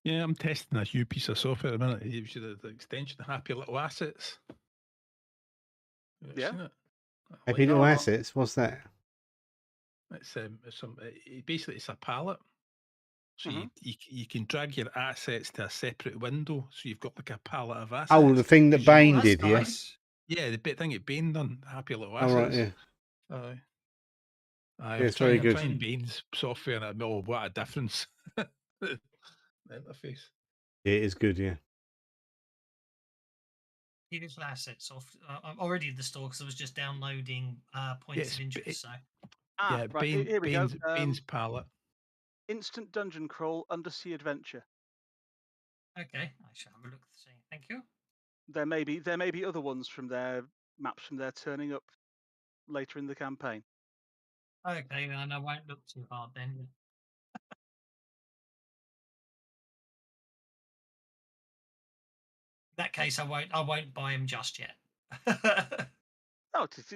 Yeah, I'm testing a new piece of software at the minute. It was the extension of Happy Little Assets. Yeah. Happy Little Assets. What's that? Basically it's a palette. So you can drag your assets to a separate window. So you've got like a palette of assets. Oh, the thing that Bane did, nice. Yeah, the bit thing that Bane done, Happy Little Assets. Oh, right, yeah. It's very good. I'm trying Bane's software and what a difference. The interface. Yeah, it is good, yeah. Beautiful assets off. I'm already in the store because I was just downloading points of interest. Right, here we go. Bane's palette. instant dungeon crawl undersea adventure. Okay, I shall have a look. See, thank you. There may be other ones from their maps from there turning up later in the campaign. Okay, then I won't look too hard then. In that case, I won't buy him just yet. Oh,